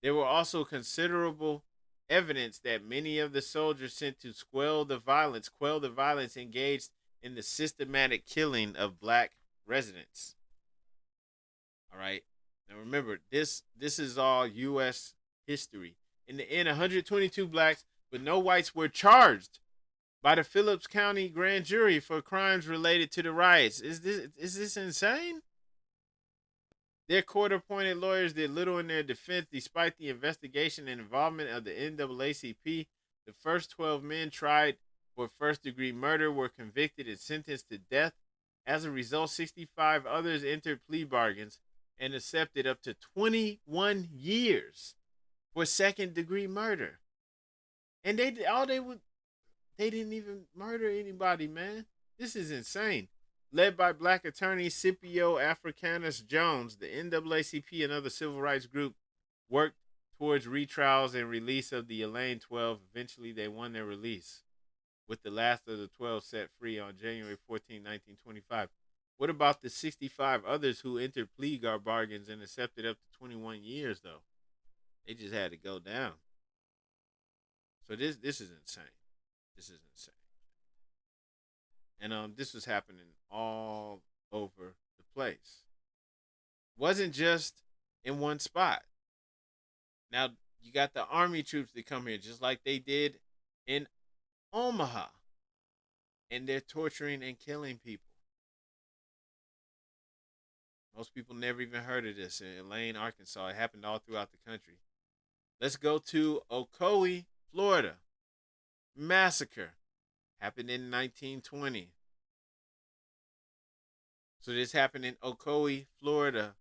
There were also considerable evidence that many of the soldiers sent to quell the violence engaged in the systematic killing of black residents. All right. Now remember, this is all U.S. history. In the end, 122 blacks, but no whites were charged by the Phillips County grand jury for crimes related to the riots. Is this insane? Their court-appointed lawyers did little in their defense despite the investigation and involvement of the NAACP. The first 12 men tried for first-degree murder were convicted and sentenced to death. As a result, 65 others entered plea bargains and accepted up to 21 years for second-degree murder. And they didn't even murder anybody, man. This is insane. Led by black attorney Scipio Africanus Jones, the NAACP and other civil rights groups worked towards retrials and release of the Elaine 12. Eventually, they won their release, with the last of the 12 set free on January 14, 1925. What about the 65 others who entered plea bargains and accepted up to 21 years, though? They just had to go down. So this is insane. This is insane. And this was happening all over the place. Wasn't just in one spot. Now, you got the army troops that come here just like they did in Omaha. And they're torturing and killing people. Most people never even heard of this in Elaine, Arkansas. It happened all throughout the country. Let's go to Ocoee, Florida. Massacre. Happened in 1920. So this happened in Ocoee, Florida,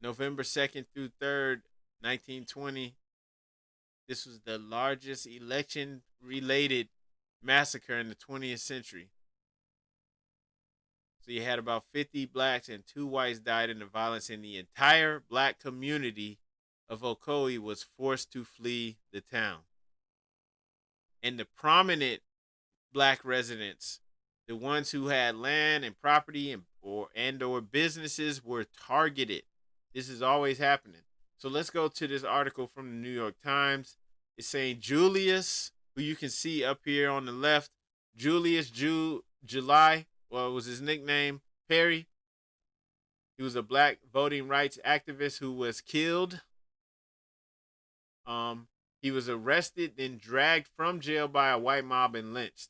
November 2nd through 3rd, 1920. This was the largest election-related massacre in the 20th century. So you had about 50 blacks and 2 whites died in the violence, and the entire black community of Ocoee was forced to flee the town. And the prominent black residents, the ones who had land and property or businesses, were targeted. This is always happening. So let's go to this article from the New York Times. It's saying Julius, who you can see up here on the left, Julius July, well, it was his nickname, Perry. He was a black voting rights activist who was killed. He was arrested, then dragged from jail by a white mob and lynched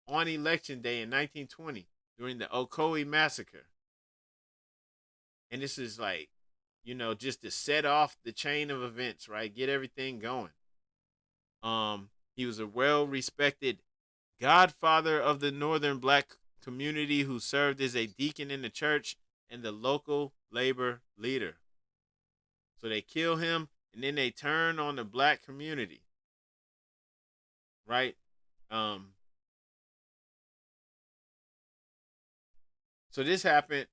on Election Day in 1920 during the Ocoee Massacre. And this is like, just to set off the chain of events, right? Get everything going. He was a well-respected godfather of the northern black community who served as a deacon in the church and the local labor leader. So they kill him, and then they turn on the black community, right? Um, so this happened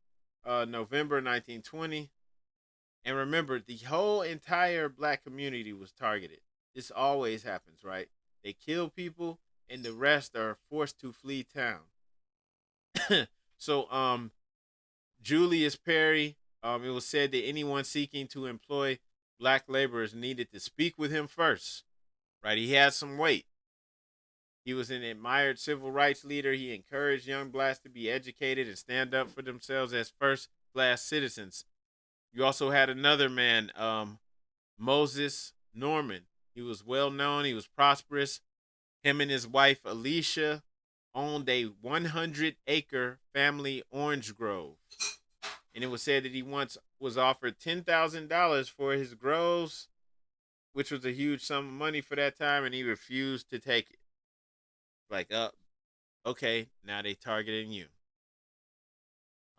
November 1920. And remember, the whole entire black community was targeted. This always happens, right? They kill people, and the rest are forced to flee town. So, Julius Perry, it was said that anyone seeking to employ black laborers needed to speak with him first, right? He had some weight. He was an admired civil rights leader. He encouraged young blacks to be educated and stand up for themselves as first class citizens. You also had another man, Moses Norman. He was well known. He was prosperous. Him and his wife, Alicia, owned a 100-acre family orange grove. And it was said that he once was offered $10,000 for his groves, which was a huge sum of money for that time, and he refused to take it. Like, okay, now they targeting you.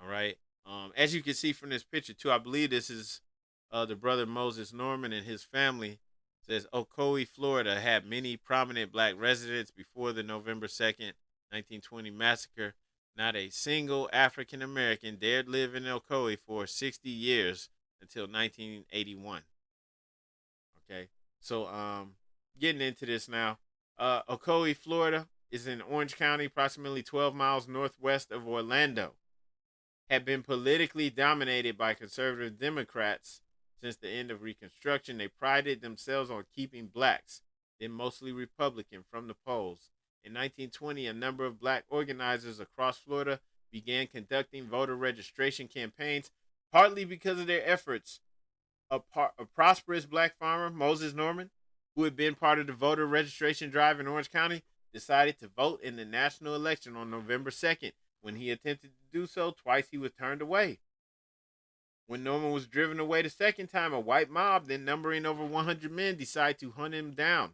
All right. As you can see from this picture too, I believe this is the brother Moses Norman and his family. It says Ocoee, Florida had many prominent black residents before the November 2nd, 1920 massacre. Not a single African American dared live in Ocoee for 60 years until 1981. Okay. So getting into this now. Ocoee, Florida is in Orange County, approximately 12 miles northwest of Orlando. Had been politically dominated by conservative Democrats since the end of Reconstruction. They prided themselves on keeping blacks, then mostly Republican, from the polls. In 1920, a number of black organizers across Florida began conducting voter registration campaigns, partly because of their efforts. A prosperous black farmer, Moses Norman, who had been part of the voter registration drive in Orange County, decided to vote in the national election on November 2nd. When he attempted to do so, twice he was turned away. When Norman was driven away the second time, a white mob, then numbering over 100 men, decided to hunt him down.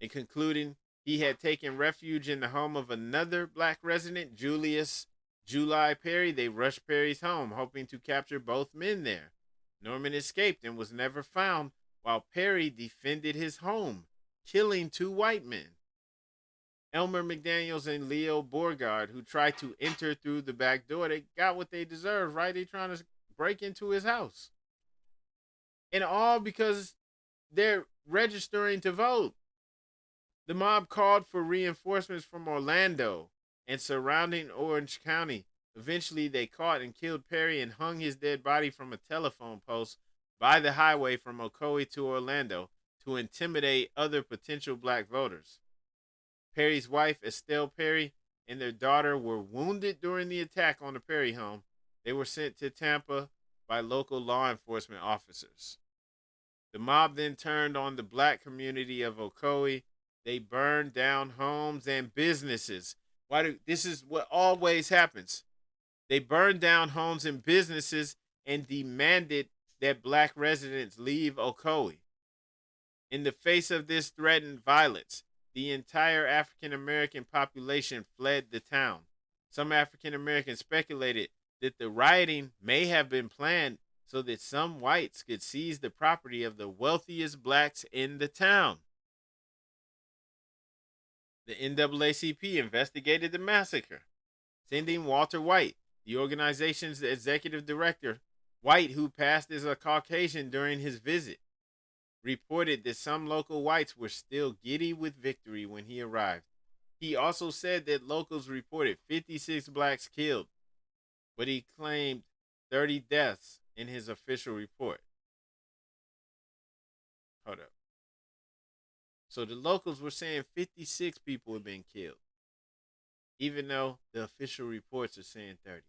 In concluding, he had taken refuge in the home of another black resident, Julius Duly Perry. They rushed Perry's home, hoping to capture both men there. Norman escaped and was never found, while Perry defended his home, killing 2 white men. Elmer McDaniels and Leo Borgard, who tried to enter through the back door, they got what they deserved, right? They trying to break into his house. And all because they're registering to vote. The mob called for reinforcements from Orlando and surrounding Orange County. Eventually, they caught and killed Perry and hung his dead body from a telephone post by the highway from Ocoee to Orlando to intimidate other potential black voters. Perry's wife, Estelle Perry, and their daughter were wounded during the attack on the Perry home. They were sent to Tampa by local law enforcement officers. The mob then turned on the black community of Ocoee. They burned down homes and businesses. This is what always happens. They burned down homes and businesses and demanded that black residents leave Ocoee. In the face of this threatened violence, the entire African American population fled the town. Some African Americans speculated that the rioting may have been planned so that some whites could seize the property of the wealthiest blacks in the town. The NAACP investigated the massacre, sending Walter White, the organization's executive director. White, who passed as a Caucasian during his visit, reported that some local whites were still giddy with victory when he arrived. He also said that locals reported 56 blacks killed, but he claimed 30 deaths in his official report. Hold up. So the locals were saying 56 people had been killed, even though the official reports are saying 30.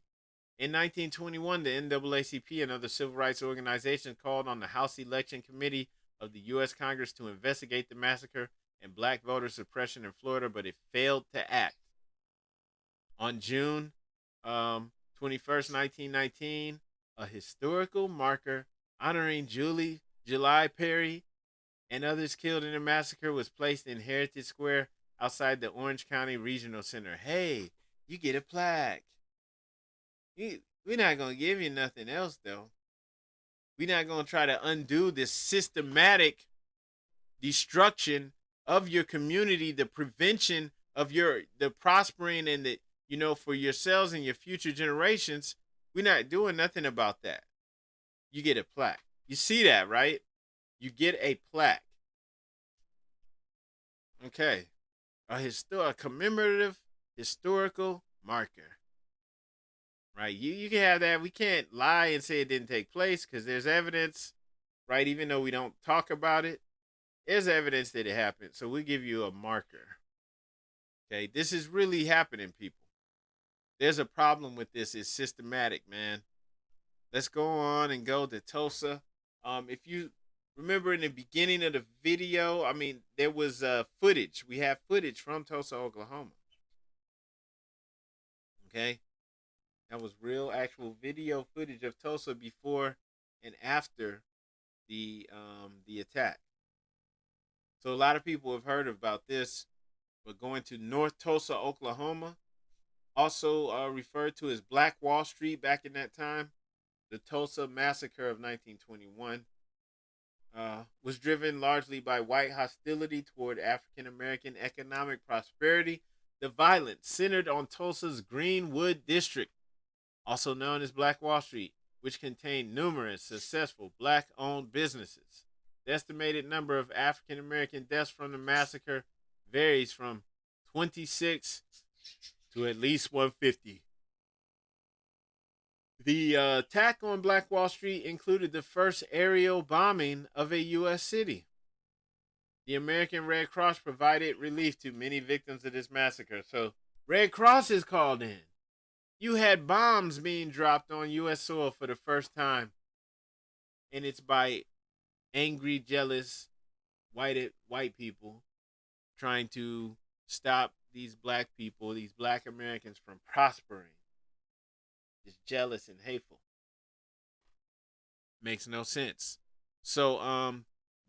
In 1921, the NAACP and other civil rights organizations called on the House Election Committee of the U.S. Congress to investigate the massacre and black voter suppression in Florida, but it failed to act. On June 21st, 1919, a historical marker honoring Duly Perry and others killed in the massacre was placed in Heritage Square outside the Orange County Regional Center. Hey, you get a plaque. We're not gonna give you nothing else though. We're not gonna try to undo this systematic destruction of your community, the prevention of the prospering and the for yourselves and your future generations. We're not doing nothing about that. You get a plaque. You see that, right? You get a plaque. Okay. A commemorative historical marker. Right. You can have that. We can't lie and say it didn't take place because there's evidence, right? Even though we don't talk about it, there's evidence that it happened. So we give you a marker. Okay. This is really happening, people. There's a problem with this. It's systematic, man. Let's go on and go to Tulsa. If you remember in the beginning of the video, I mean, there was footage. We have footage from Tulsa, Oklahoma. Okay. That was real, actual video footage of Tulsa before and after the attack. So a lot of people have heard about this, but going to North Tulsa, Oklahoma, also referred to as Black Wall Street back in that time, the Tulsa Massacre of 1921, was driven largely by white hostility toward African American economic prosperity. The violence centered on Tulsa's Greenwood District, also known as Black Wall Street, which contained numerous successful black-owned businesses. The estimated number of African American deaths from the massacre varies from 26 to at least 150. The attack on Black Wall Street included the first aerial bombing of a U.S. city. The American Red Cross provided relief to many victims of this massacre. So, Red Cross is called in. You had bombs being dropped on U.S. soil for the first time. And it's by angry, jealous, white people trying to stop these black people, these black Americans from prospering. Just jealous and hateful. Makes no sense. So,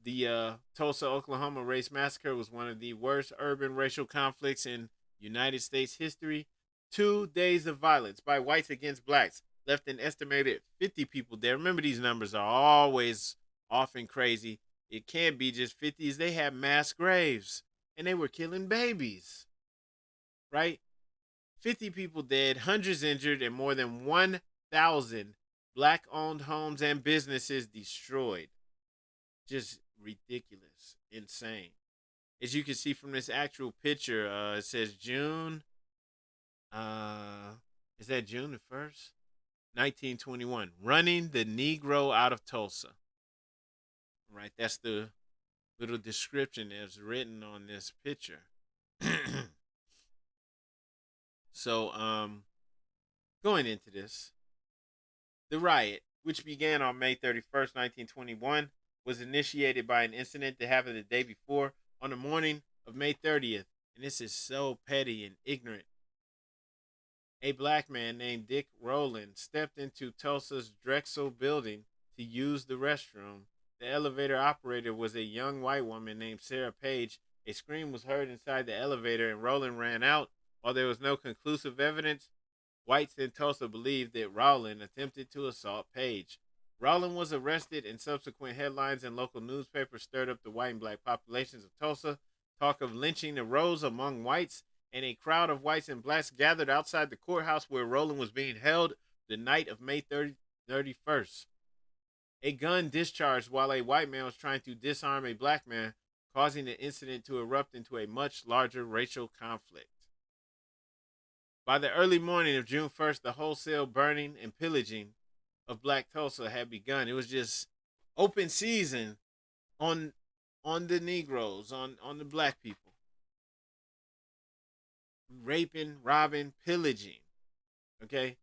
the Tulsa, Oklahoma race massacre was one of the worst urban racial conflicts in United States history. 2 days of violence by whites against blacks left an estimated 50 people dead. Remember, these numbers are always often crazy. It can't be just 50s. They had mass graves, and they were killing babies, right? 50 people dead, hundreds injured, and more than 1,000 black-owned homes and businesses destroyed. Just ridiculous, insane. As you can see from this actual picture, it says June. Is that June the 1st? 1921. Running the Negro out of Tulsa. Right, that's the little description that's written on this picture. So, going into this, the riot, which began on May 31st, 1921, was initiated by an incident that happened the day before on the morning of May 30th. And this is so petty and ignorant. A black man named Dick Rowland stepped into Tulsa's Drexel building to use the restroom. The elevator operator was a young white woman named Sarah Page. A scream was heard inside the elevator and Rowland ran out. While there was no conclusive evidence, whites in Tulsa believed that Rowland attempted to assault Page. Rowland was arrested, and subsequent headlines in local newspapers stirred up the white and black populations of Tulsa. Talk of lynching arose among whites, and a crowd of whites and blacks gathered outside the courthouse where Rowland was being held the night of May 31st. A gun discharged while a white man was trying to disarm a black man, causing the incident to erupt into a much larger racial conflict. By the early morning of June 1st, the wholesale burning and pillaging of Black Tulsa had begun. It was just open season on the Negroes, on the black people. Raping, robbing, pillaging. Okay?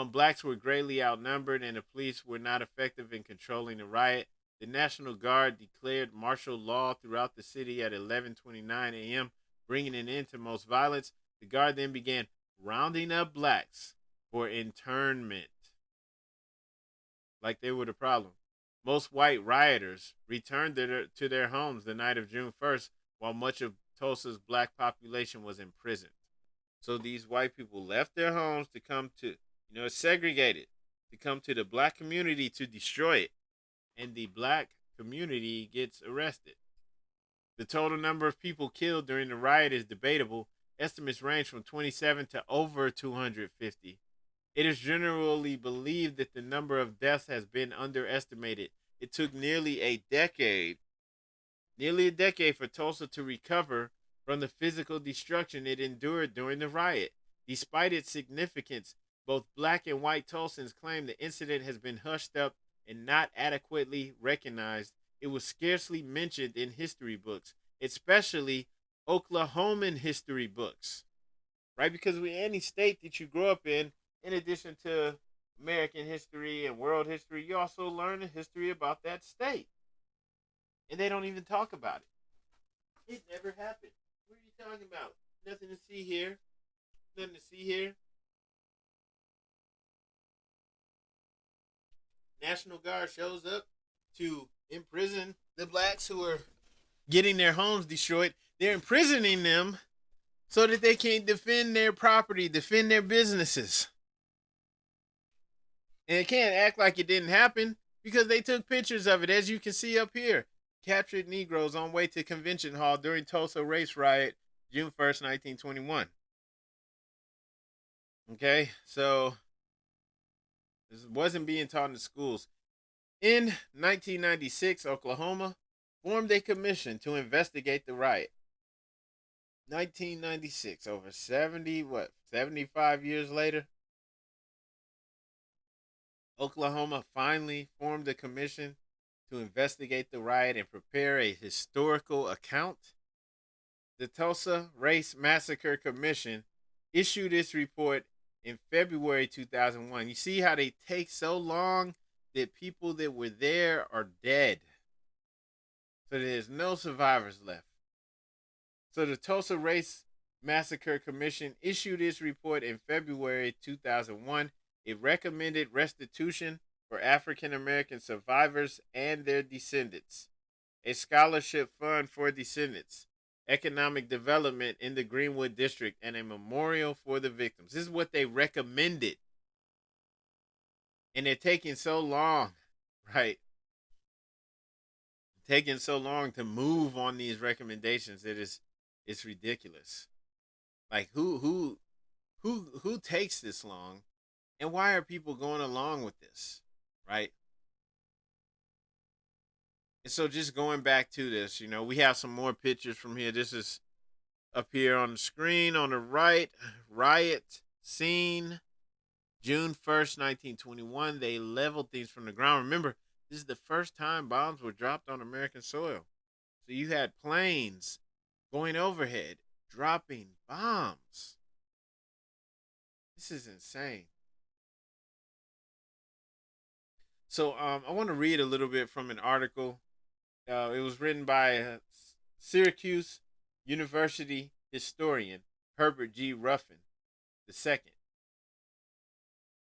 Blacks were greatly outnumbered and the police were not effective in controlling the riot. The National Guard declared martial law throughout the city at 11:29 a.m., bringing an end to most violence. The Guard then began rounding up blacks for internment, like they were the problem. Most white rioters returned to their homes the night of June 1st, while much of Tulsa's black population was imprisoned. So these white people left their homes to come to It's segregated to come to the black community to destroy it, and the black community gets arrested. The total number of people killed during the riot is debatable. Estimates range from 27 to over 250. It is generally believed that the number of deaths has been underestimated. It took nearly a decade for Tulsa to recover from the physical destruction it endured during the riot. Despite its significance, both black and white Tulsans claim the incident has been hushed up and not adequately recognized. It was scarcely mentioned in history books, especially Oklahoman history books, right? Because with any state that you grow up in addition to American history and world history, you also learn the history about that state. And they don't even talk about it. It never happened. What are you talking about? Nothing to see here. Nothing to see here. National Guard shows up to imprison the blacks who are getting their homes destroyed. They're imprisoning them so that they can't defend their property, defend their businesses. And it can't act like it didn't happen because they took pictures of it, as you can see up here. Captured Negroes on way to convention hall during Tulsa race riot, June 1st, 1921. Okay, so this wasn't being taught in the schools. In 1996, Oklahoma formed a commission to investigate the riot. 1996, over 75 years later, Oklahoma finally formed a commission to investigate the riot and prepare a historical account. The Tulsa Race Massacre Commission issued its report in February 2001. You see how they take so long that people that were there are dead. So there's no survivors left. So the Tulsa Race Massacre Commission issued its report in February 2001. It recommended restitution for African American survivors and their descendants, a scholarship fund for descendants, economic development in the Greenwood District, and a memorial for the victims. This is what they recommended. And they're taking so long, right? Taking so long to move on these recommendations that it's ridiculous. Like who takes this long, and why are people going along with this, right? And so just going back to this, we have some more pictures from here. This is up here on the screen on the right. Riot scene, June 1st, 1921. They leveled things from the ground. Remember, this is the first time bombs were dropped on American soil. So you had planes going overhead, dropping bombs. This is insane. So I want to read a little bit from an article. It was written by Syracuse University historian Herbert G. Ruffin II.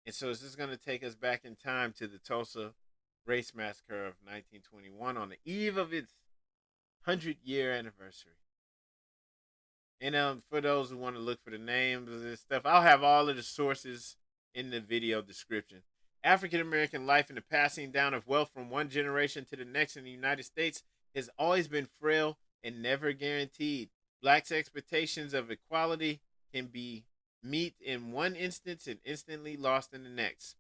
And so this is going to take us back in time to the Tulsa Race Massacre of 1921 on the eve of its 100-year anniversary. And for those who want to look for the names of this stuff, I'll have all of the sources in the video description. African American life and the passing down of wealth from one generation to the next in the United States has always been frail and never guaranteed. Blacks' expectations of equality can be met in one instance and instantly lost in the next.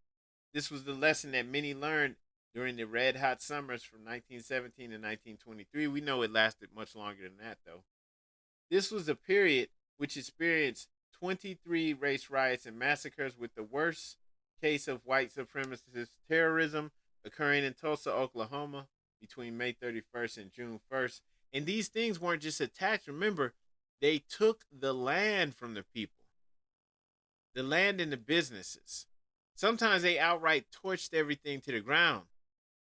This was the lesson that many learned during the red hot summers from 1917 to 1923. We know it lasted much longer than that, though. This was a period which experienced 23 race riots and massacres, with the worst case of white supremacist terrorism occurring in Tulsa, Oklahoma between May 31st and June 1st. And these things weren't just attacks. Remember, they took the land from the people, the land and the businesses. Sometimes they outright torched everything to the ground,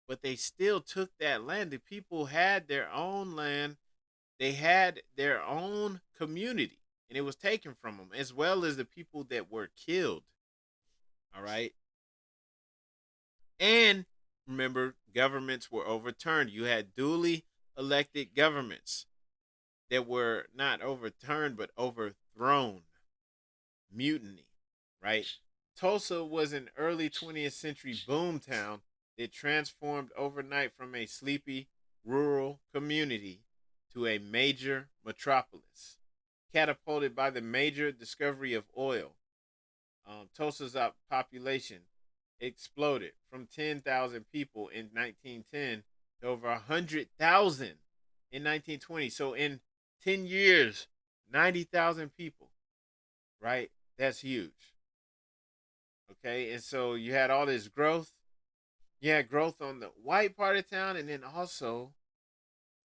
but they still took that land. The people had their own land. They had their own community, and it was taken from them, as well as the people that were killed. All right. And remember, governments were overturned. You had duly elected governments that were not overturned, but overthrown. Mutiny, right? Tulsa was an early 20th century boomtown that transformed overnight from a sleepy rural community to a major metropolis. Catapulted by the major discovery of oil, Tulsa's population exploded from 10,000 people in 1910 to over 100,000 in 1920. So in 10 years, 90,000 people, right? That's huge. Okay. And so you had all this growth. You had growth on the white part of town and then also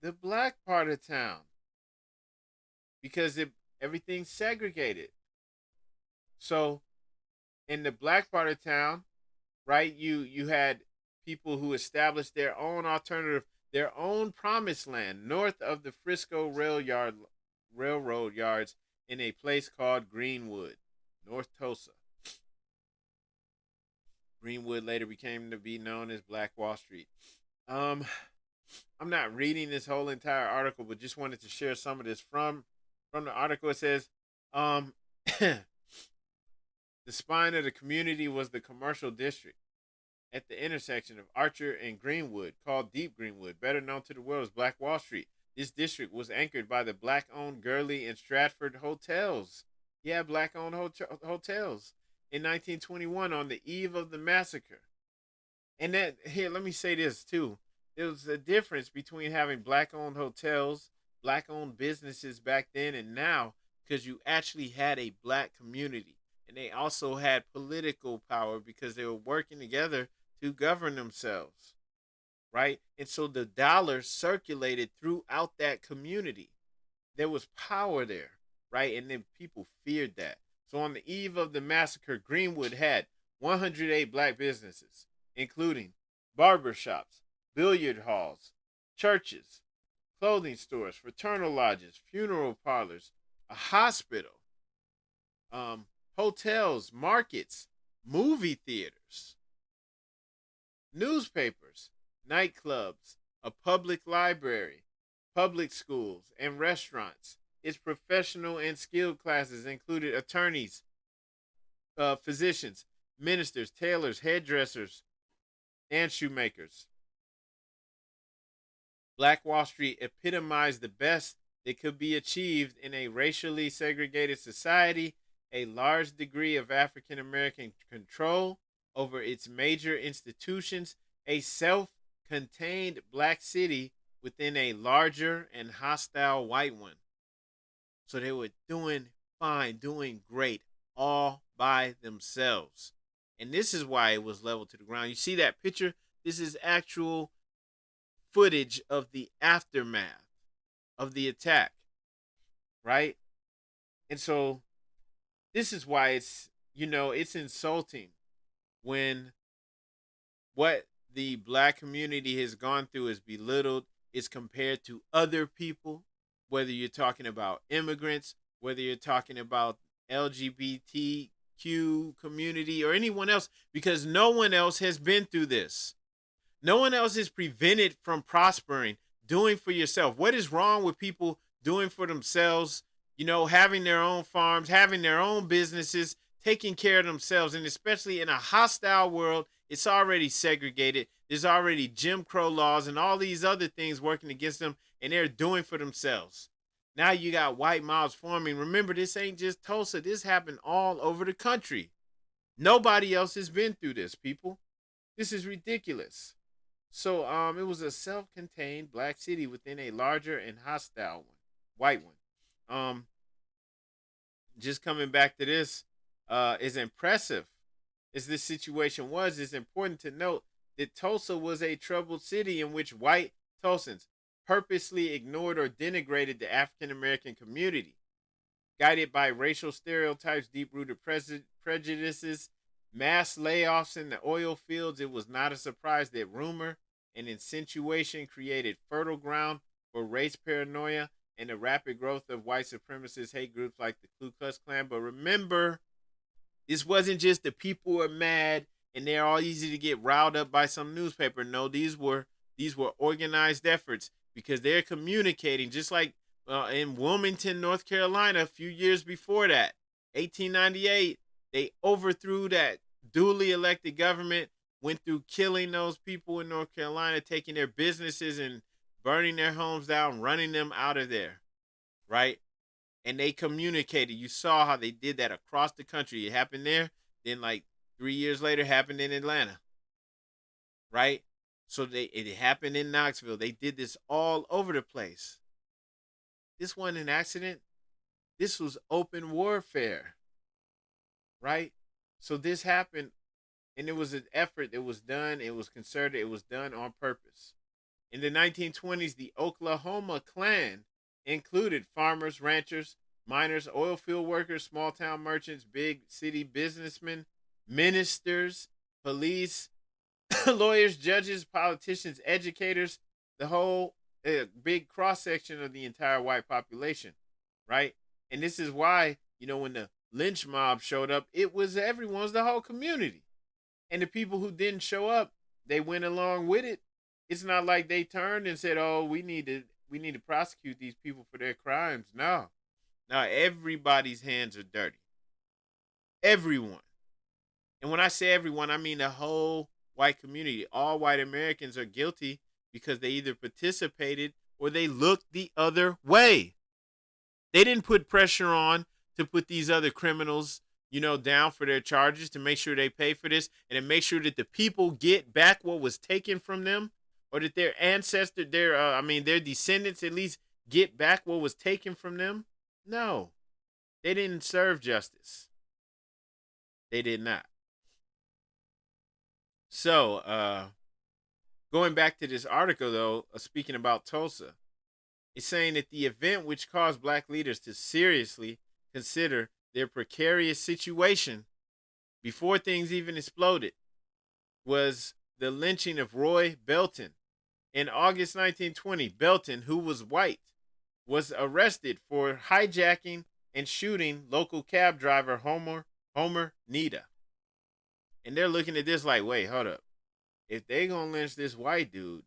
the black part of town because everything's segregated. So in the black part of town, right, you had people who established their own alternative, their own promised land north of the Frisco railroad yards in a place called Greenwood, North Tulsa. Greenwood later became to be known as Black Wall Street. Um, I'm not reading this whole entire article, but just wanted to share some of this from the article. It says, um, the spine of the community was the commercial district at the intersection of Archer and Greenwood, called Deep Greenwood, better known to the world as Black Wall Street. This district was anchored by the black-owned Gurley and Stratford hotels. Yeah, black-owned hotels in 1921 on the eve of the massacre. And that here, let me say this too. There was a difference between having black-owned hotels, black-owned businesses back then and now, because you actually had a black community, and they also had political power because they were working together to govern themselves, right? And so the dollar circulated throughout that community. There was power there, right? And then people feared that. So on the eve of the massacre, Greenwood had 108 black businesses, including barber shops, billiard halls, churches, clothing stores, fraternal lodges, funeral parlors, a hospital, hotels, markets, movie theaters, newspapers, nightclubs, a public library, public schools, and restaurants. Its professional and skilled classes included attorneys, physicians, ministers, tailors, hairdressers, and shoemakers. Black Wall Street epitomized the best that could be achieved in a racially segregated society, a large degree of African American control over its major institutions, a self contained black city within a larger and hostile white one. So they were doing fine, doing great all by themselves. And this is why it was leveled to the ground. You see that picture? This is actual footage of the aftermath of the attack, right? And so this is why it's insulting when what the black community has gone through is belittled, is compared to other people, whether you're talking about immigrants, whether you're talking about LGBTQ community or anyone else, because no one else has been through this. No one else is prevented from prospering, doing for yourself. What is wrong with people doing for themselves, having their own farms, having their own businesses, taking care of themselves, and especially in a hostile world, it's already segregated. There's already Jim Crow laws and all these other things working against them, and they're doing for themselves. Now you got white mobs forming. Remember, this ain't just Tulsa. This happened all over the country. Nobody else has been through this, people. This is ridiculous. So it was a self-contained black city within a larger and hostile one, white one. Just coming back to this is impressive as this situation was. It's important to note that Tulsa was a troubled city in which white Tulsans purposely ignored or denigrated the African American community. Guided by racial stereotypes, deep-rooted prejudices, mass layoffs in the oil fields, it was not a surprise that rumor and insinuation created fertile ground for race paranoia and the rapid growth of white supremacist hate groups like the Ku Klux Klan. But remember, this wasn't just the people who are mad and they're all easy to get riled up by some newspaper. No, these were organized efforts because they're communicating, just like in Wilmington, North Carolina, a few years before that, 1898. They overthrew that duly elected government, went through killing those people in North Carolina, taking their businesses and burning their homes down, running them out of there, right? And they communicated. You saw how they did that across the country. It happened there. Then, like 3 years later, happened in Atlanta, right? So it happened in Knoxville. They did this all over the place. This wasn't an accident. This was open warfare, right? So this happened, and it was an effort that was done. It was concerted. It was done on purpose. In the 1920s, the Oklahoma Klan included farmers, ranchers, miners, oil field workers, small town merchants, big city businessmen, ministers, police, lawyers, judges, politicians, educators, the whole big cross section of the entire white population, right? And this is why, when the lynch mob showed up, it was everyone's the whole community. And the people who didn't show up, they went along with it. It's not like they turned and said, "Oh, we need to prosecute these people for their crimes." No. Now everybody's hands are dirty. Everyone. And when I say everyone, I mean the whole white community. All white Americans are guilty because they either participated or they looked the other way. They didn't put pressure on to put these other criminals, down for their charges, to make sure they pay for this and to make sure that the people get back what was taken from them, or that their ancestors, their descendants at least get back what was taken from them. No, they didn't serve justice. They did not. So, going back to this article, though, speaking about Tulsa, it's saying that the event which caused black leaders to seriously consider their precarious situation before things even exploded was the lynching of Roy Belton. In August 1920, Belton, who was white, was arrested for hijacking and shooting local cab driver Homer Nita. And they're looking at this like, wait, hold up. If they gonna lynch this white dude,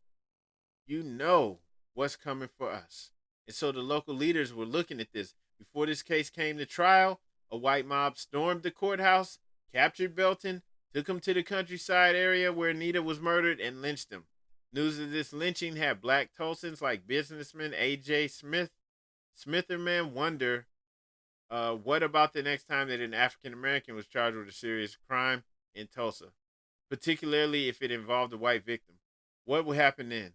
you know what's coming for us. And so the local leaders were looking at this. Before this case came to trial, a white mob stormed the courthouse, captured Belton, took him to the countryside area where Nita was murdered, and lynched him. News of this lynching had black Tulsans like businessman A.J. Smitherman wonder, what about the next time that an African American was charged with a serious crime in Tulsa, particularly if it involved a white victim? What would happen then,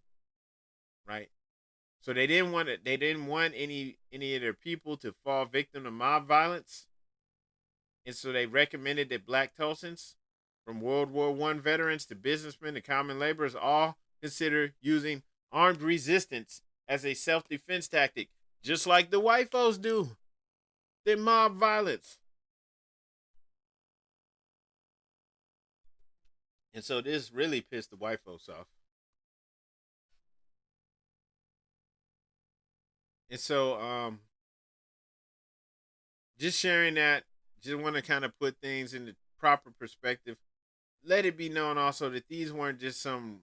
right? So they didn't want it. They didn't want any of their people to fall victim to mob violence, and so they recommended that black Tulsans, from World War I veterans to businessmen to common laborers, all consider using armed resistance as a self-defense tactic, just like the white folks do. They're mob violence. And so this really pissed the white folks off. And so just sharing that, just want to kind of put things in the proper perspective. Let it be known also that these weren't just some,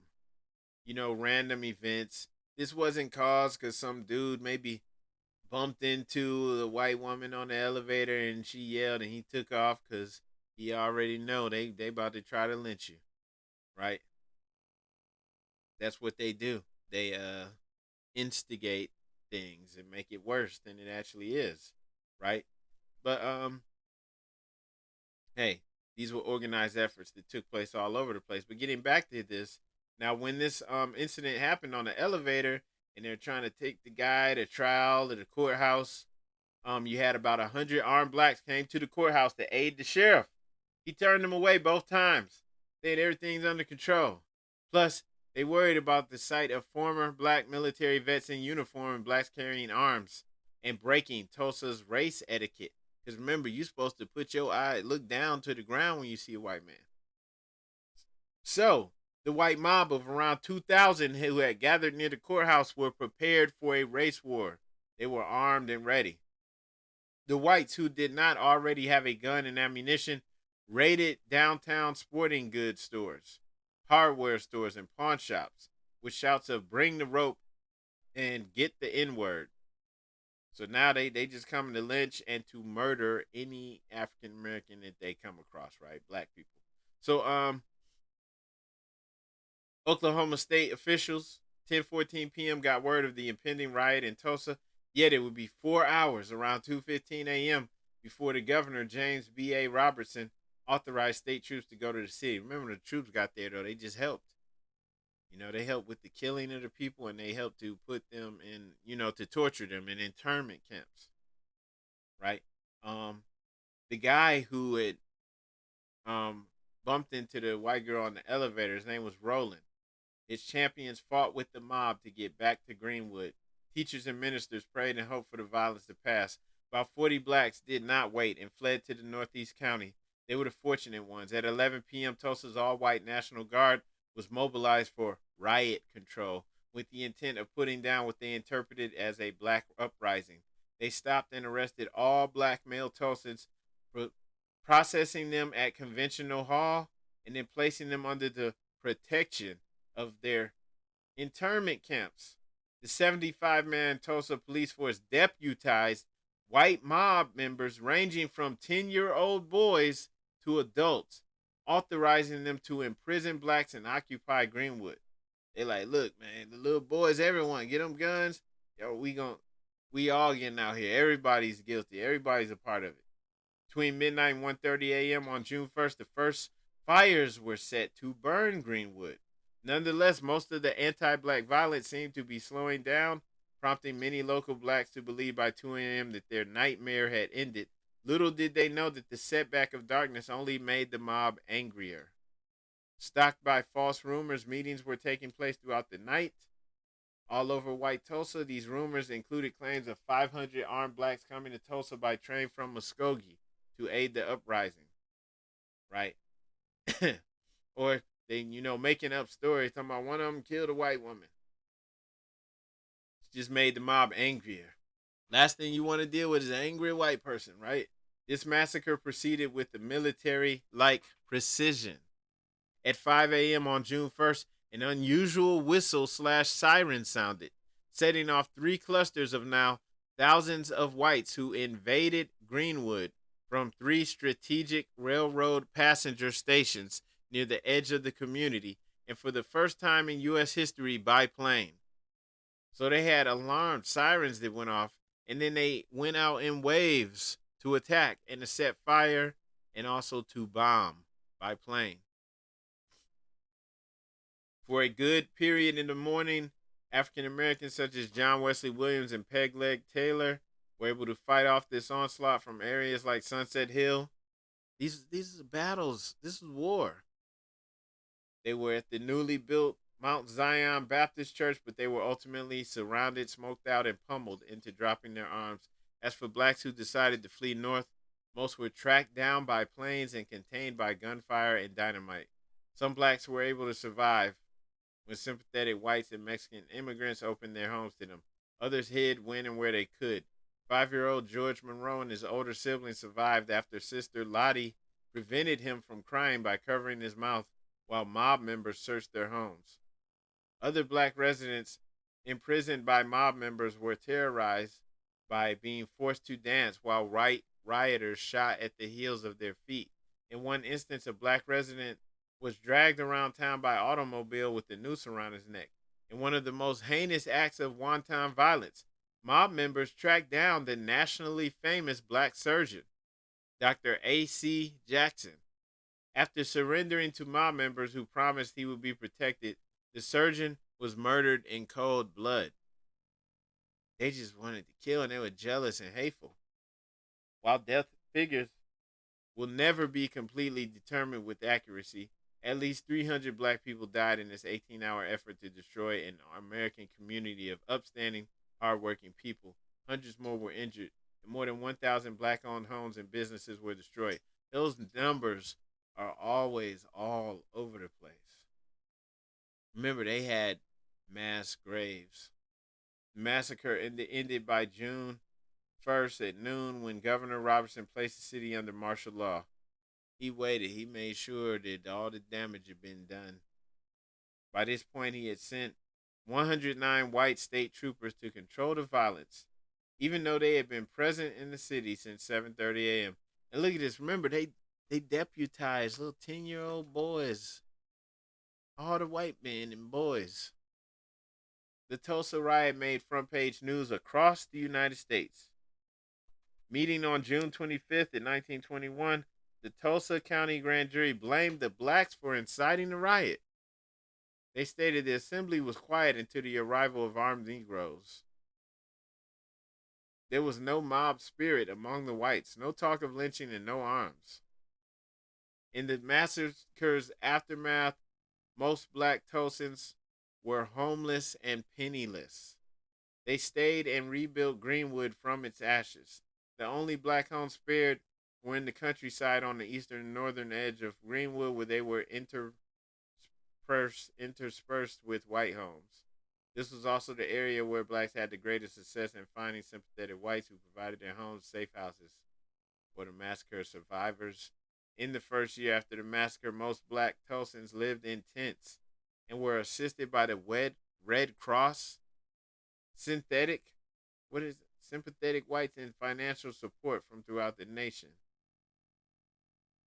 random events. This wasn't caused because some dude maybe bumped into a white woman on the elevator and she yelled and he took off because he already know they about to try to lynch you, right? That's what they do. They instigate things and make it worse than it actually is, right? But hey, these were organized efforts that took place all over the place. But getting back to this, now when this incident happened on the elevator and they're trying to take the guy to trial to the courthouse, you had about 100 armed blacks came to the courthouse to aid the sheriff. He turned them away both times. Said everything's under control. Plus, they worried about the sight of former black military vets in uniform and blacks carrying arms and breaking Tulsa's race etiquette. Because remember, you're supposed to put your eye, look down to the ground when you see a white man. So, the white mob of around 2,000 who had gathered near the courthouse were prepared for a race war. They were armed and ready. The whites who did not already have a gun and ammunition raided downtown sporting goods stores, hardware stores, and pawn shops with shouts of "bring the rope" and "get the N-word." So now they just come to lynch and to murder any African American that they come across, right? Black people. So Oklahoma State officials 10:14 p.m. got word of the impending riot in Tulsa. Yet it would be 4 hours around 2:15 a.m. before the governor James B.A. Robertson authorized state troops to go to the city. Remember, the troops got there though; they just helped. They helped with the killing of the people, and they helped to put them in, to torture them in internment camps, right? Um, the guy who had bumped into the white girl on the elevator, his name was Roland. His champions fought with the mob to get back to Greenwood. Teachers and ministers prayed and hoped for the violence to pass. About 40 blacks did not wait and fled to the Northeast County. They were the fortunate ones. At 11 p.m., Tulsa's all-white National Guard was mobilized for riot control with the intent of putting down what they interpreted as a black uprising. They stopped and arrested all black male Tulsans, processing them at Conventional Hall and then placing them under the protection of their internment camps. The 75-man Tulsa police force deputized white mob members ranging from 10-year-old boys to adults, authorizing them to imprison blacks and occupy Greenwood. They like, look, man, the little boys, everyone, get them guns. Yo, we all getting out here. Everybody's guilty. Everybody's a part of it. Between midnight and 1:30 a.m. on June 1st, the first fires were set to burn Greenwood. Nonetheless, most of the anti-black violence seemed to be slowing down, prompting many local blacks to believe by 2 a.m. that their nightmare had ended. Little did they know that the setback of darkness only made the mob angrier. Stocked by false rumors, meetings were taking place throughout the night. All over white Tulsa, these rumors included claims of 500 armed blacks coming to Tulsa by train from Muskogee to aid the uprising, right? Or they, making up stories talking about one of them killed a white woman. It just made the mob angrier. Last thing you want to deal with is an angry white person, right? This massacre proceeded with the military-like precision. At 5 a.m. on June 1st, an unusual whistle/siren sounded, setting off 3 clusters of now thousands of whites who invaded Greenwood from 3 strategic railroad passenger stations near the edge of the community, and for the first time in U.S. history by plane. So they had alarm sirens that went off, and then they went out in waves to attack and to set fire and also to bomb by plane. For a good period in the morning, African Americans such as John Wesley Williams and Peg Leg Taylor were able to fight off this onslaught from areas like Sunset Hill. These are battles. This is war. They were at the newly built Mount Zion Baptist Church, but they were ultimately surrounded, smoked out, and pummeled into dropping their arms. As for blacks who decided to flee north, most were tracked down by planes and contained by gunfire and dynamite. Some blacks were able to survive when sympathetic whites and Mexican immigrants opened their homes to them. Others hid when and where they could. 5-year-old George Monroe and his older siblings survived after sister Lottie prevented him from crying by covering his mouth while mob members searched their homes. Other black residents imprisoned by mob members were terrorized by being forced to dance while rioters shot at the heels of their feet. In one instance, a black resident was dragged around town by automobile with a noose around his neck. In one of the most heinous acts of wanton violence, mob members tracked down the nationally famous black surgeon, Dr. A.C. Jackson. After surrendering to mob members who promised he would be protected, the surgeon was murdered in cold blood. They just wanted to kill and they were jealous and hateful. While death figures will never be completely determined with accuracy, at least 300 black people died in this 18-hour effort to destroy an American community of upstanding, hardworking people. Hundreds more were injured, and more than 1,000 black-owned homes and businesses were destroyed. Those numbers are always all over the place. Remember, they had mass graves. The massacre ended by June 1st at noon when Governor Robertson placed the city under martial law. He waited. He made sure that all the damage had been done. By this point, he had sent 109 white state troopers to control the violence even though they had been present in the city since 7:30 a.m. And look at this. Remember, they deputized little 10-year-old boys, all the white men and boys. The Tulsa riot made front page news across the United States. Meeting on June 25th in 1921, the Tulsa County Grand Jury blamed the blacks for inciting the riot. They stated the assembly was quiet until the arrival of armed Negroes. There was no mob spirit among the whites, no talk of lynching, and no arms. In the massacre's aftermath, most black Tulsans were homeless and penniless. They stayed and rebuilt Greenwood from its ashes. The only black homes spared were in the countryside on the eastern and northern edge of Greenwood, where they were interspersed with white homes. This was also the area where blacks had the greatest success in finding sympathetic whites who provided their homes safe houses for the massacre survivors. In the first year after the massacre, most black Tulsans lived in tents and were assisted by the Red Cross, synthetic, sympathetic whites, and financial support from throughout the nation.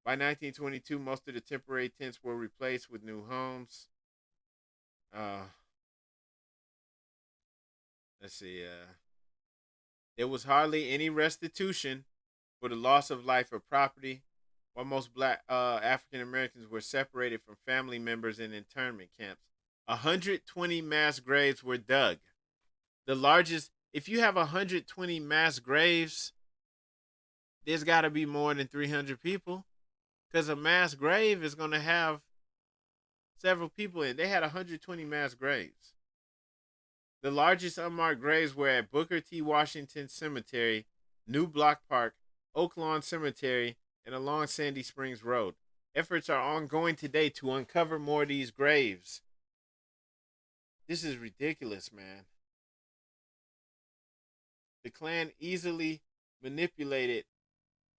By 1922, most of the temporary tents were replaced with new homes. Let's see. There was hardly any restitution for the loss of life or property, while most black African Americans were separated from family members in internment camps. 120 mass graves were dug. The largest, if you have 120 mass graves, there's got to be more than 300 people, because a mass grave is going to have several people in it. They had 120 mass graves. The largest unmarked graves were at Booker T. Washington Cemetery, New Block Park, Oak Lawn Cemetery, and along Sandy Springs Road. Efforts are ongoing today to uncover more of these graves. This is ridiculous, man. The Klan easily manipulated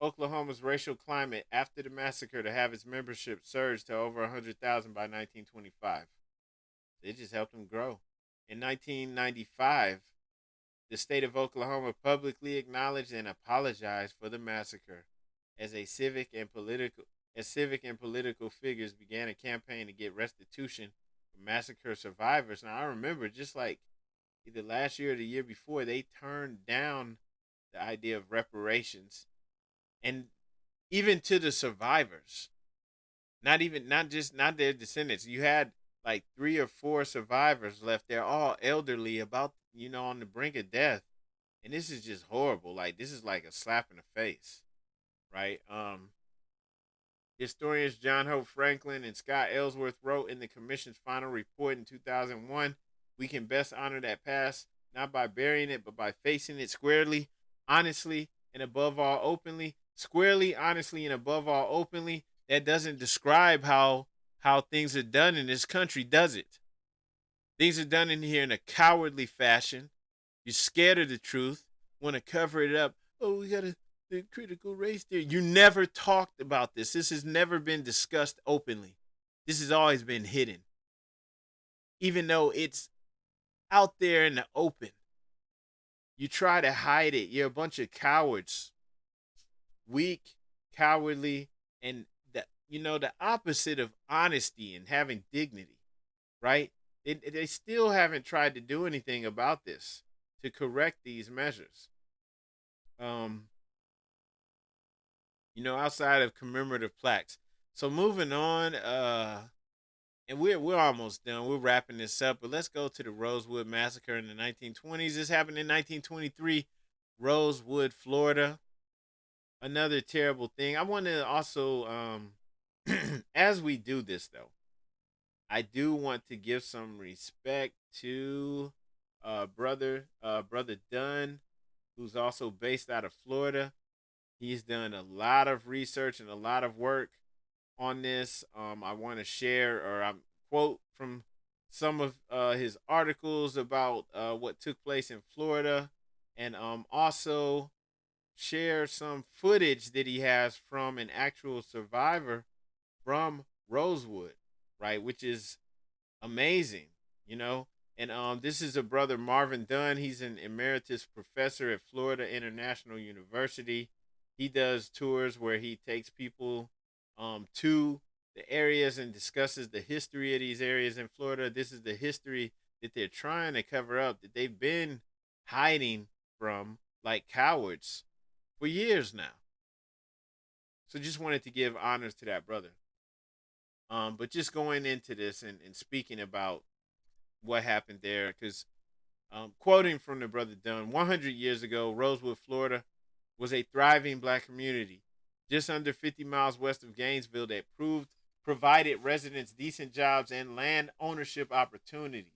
Oklahoma's racial climate after the massacre to have its membership surge to over 100,000 by 1925. It just helped them grow. In 1995, the state of Oklahoma publicly acknowledged and apologized for the massacre as civic and political figures began a campaign to get restitution for massacre survivors. Now, I remember just like either last year or the year before, they turned down the idea of reparations, and even to the survivors, not their descendants. You had like 3 or 4 survivors left. They're all elderly, about on the brink of death, and this is just horrible. Like, this is like a slap in the face, right? Historians John Hope Franklin and Scott Ellsworth wrote in the commission's final report in 2001, "We can best honor that past not by burying it, but by facing it squarely, honestly, and above all openly." Squarely, honestly, and above all openly. That doesn't describe how things are done in this country, does it? Things are done in here in a cowardly fashion. You're scared of the truth, want to cover it up. Oh, we got the critical race theory. You never talked about this. This has never been discussed openly. This has always been hidden, even though it's out there in the open. You try to hide it. You're a bunch of cowards. Weak, cowardly, and the opposite of honesty and having dignity, right? They still haven't tried to do anything about this to correct these measures. Outside of commemorative plaques. So moving on, and we're almost done. We're wrapping this up, but let's go to the Rosewood Massacre in the 1920s. This happened in 1923, Rosewood, Florida. Another terrible thing. I want to also, as we do this though, I do want to give some respect to brother Dunn, who's also based out of Florida. He's done a lot of research and a lot of work on this. I want to share or quote from some of his articles about what took place in Florida, and also share some footage that he has from an actual survivor from Rosewood, right? Which is amazing, And this is a brother Marvin Dunn. He's an emeritus professor at Florida International University. He does tours where he takes people to the areas and discusses the history of these areas in Florida. This is the history that they're trying to cover up, that they've been hiding from like cowards for years now. So just wanted to give honors to that brother. But just going into this and speaking about what happened there, because quoting from the brother Dunn, 100 years ago, Rosewood, Florida, was a thriving black community just under 50 miles west of Gainesville that provided residents decent jobs and land ownership opportunities.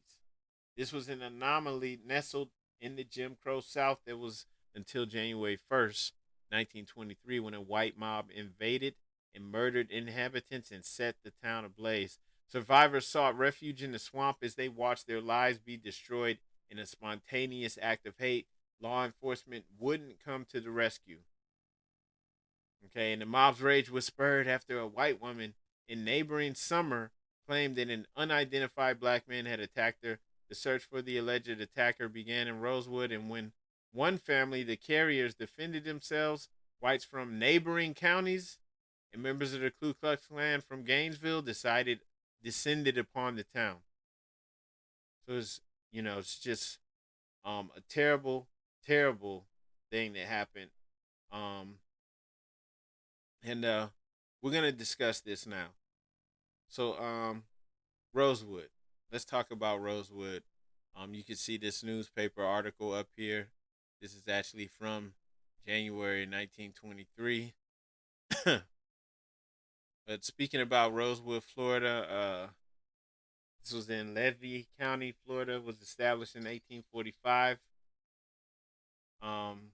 This was an anomaly nestled in the Jim Crow South that was until January 1st, 1923, when a white mob invaded and murdered inhabitants and set the town ablaze. Survivors sought refuge in the swamp as they watched their lives be destroyed in a spontaneous act of hate. Law enforcement wouldn't come to the rescue. Okay, and the mob's rage was spurred after a white woman in neighboring Summer claimed that an unidentified black man had attacked her. The search for the alleged attacker began in Rosewood, and when one family, the Carriers, defended themselves, whites from neighboring counties and members of the Ku Klux Klan from Gainesville descended upon the town. So it's just a terrible, terrible thing that happened. Um, and we're gonna discuss this now. So Rosewood. Let's talk about Rosewood. You can see this newspaper article up here. This is actually from January 1923. But speaking about Rosewood, Florida, this was in Levy County, Florida. Was established in 1845. Um,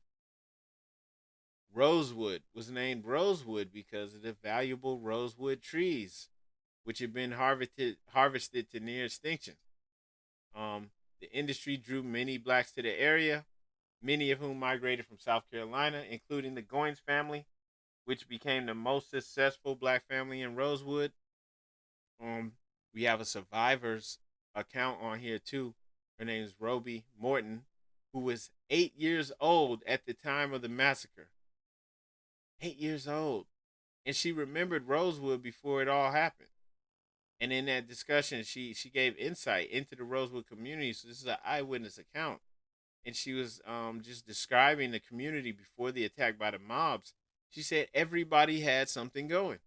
Rosewood was named Rosewood because of the valuable rosewood trees, which had been harvested to near extinction. The industry drew many blacks to the area, many of whom migrated from South Carolina, including the Goins family, which became the most successful black family in Rosewood. Um, we have a survivor's account on here too. Her name is Roby Morton, who was 8 years old at the time of the massacre. 8 years old. And she remembered Rosewood before it all happened. And in that discussion, she gave insight into the Rosewood community. So this is an eyewitness account. And she was just describing the community before the attack by the mobs. She said everybody had something going.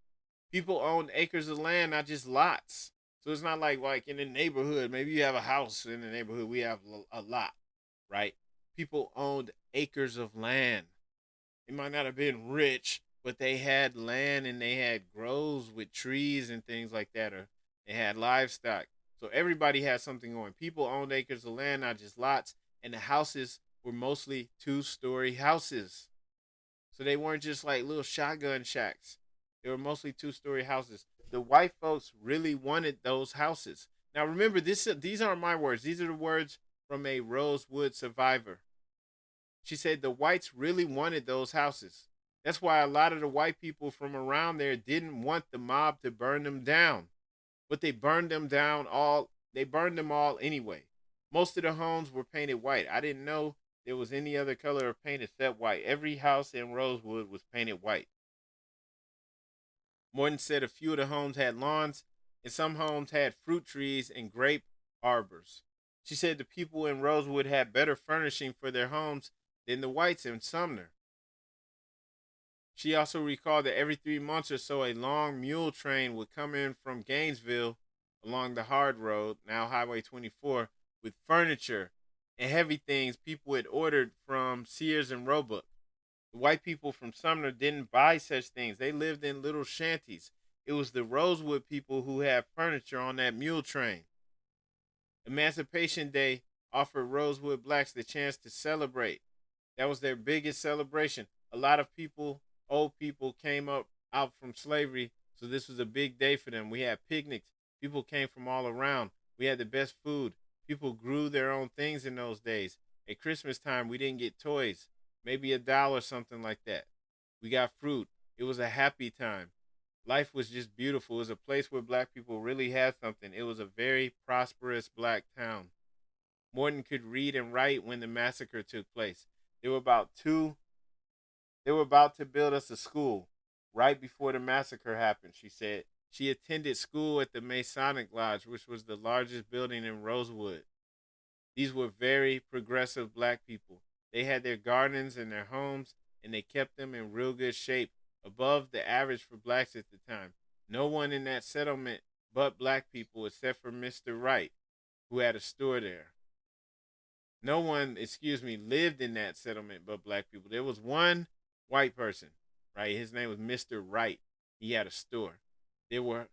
People owned acres of land, not just lots. So it's not like in the neighborhood, maybe you have a house in the neighborhood, we have a lot, right? People owned acres of land. They might not have been rich, but they had land and they had groves with trees and things like that, or they had livestock. So everybody had something going. People owned acres of land, not just lots, and the houses were mostly two-story houses. So they weren't just like little shotgun shacks. They were mostly two-story houses. The white folks really wanted those houses. Now remember, these aren't my words. These are the words from a Rosewood survivor. She said the whites really wanted those houses. That's why a lot of the white people from around there didn't want the mob to burn them down. But they burned them down all. They burned them all anyway. Most of the homes were painted white. I didn't know there was any other color of paint except white. Every house in Rosewood was painted white. Morton said a few of the homes had lawns, and some homes had fruit trees and grape arbors. She said the people in Rosewood had better furnishing for their homes than the whites in Sumner. She also recalled that every 3 months or so, a long mule train would come in from Gainesville along the hard road, now Highway 24, with furniture and heavy things people had ordered from Sears and Roebuck. The white people from Sumner didn't buy such things. They lived in little shanties. It was the Rosewood people who had furniture on that mule train. Emancipation Day offered Rosewood blacks the chance to celebrate. That was their biggest celebration. A lot of people, old people, came out from slavery, so this was a big day for them. We had picnics. People came from all around. We had the best food. People grew their own things in those days. At Christmas time, we didn't get toys, maybe $1 or something like that. We got fruit. It was a happy time. Life was just beautiful. It was a place where black people really had something. It was a very prosperous black town. Morton could read and write when the massacre took place. They were about to they were about to build us a school right before the massacre happened, she said. She attended school at the Masonic Lodge, which was the largest building in Rosewood. These were very progressive black people. They had their gardens and their homes, and they kept them in real good shape, above the average for blacks at the time. No one in that settlement but black people, except for Mr. Wright, who had a store there. No one, lived in that settlement but black people. There was one white person, right? His name was Mr. Wright. He had a store. They were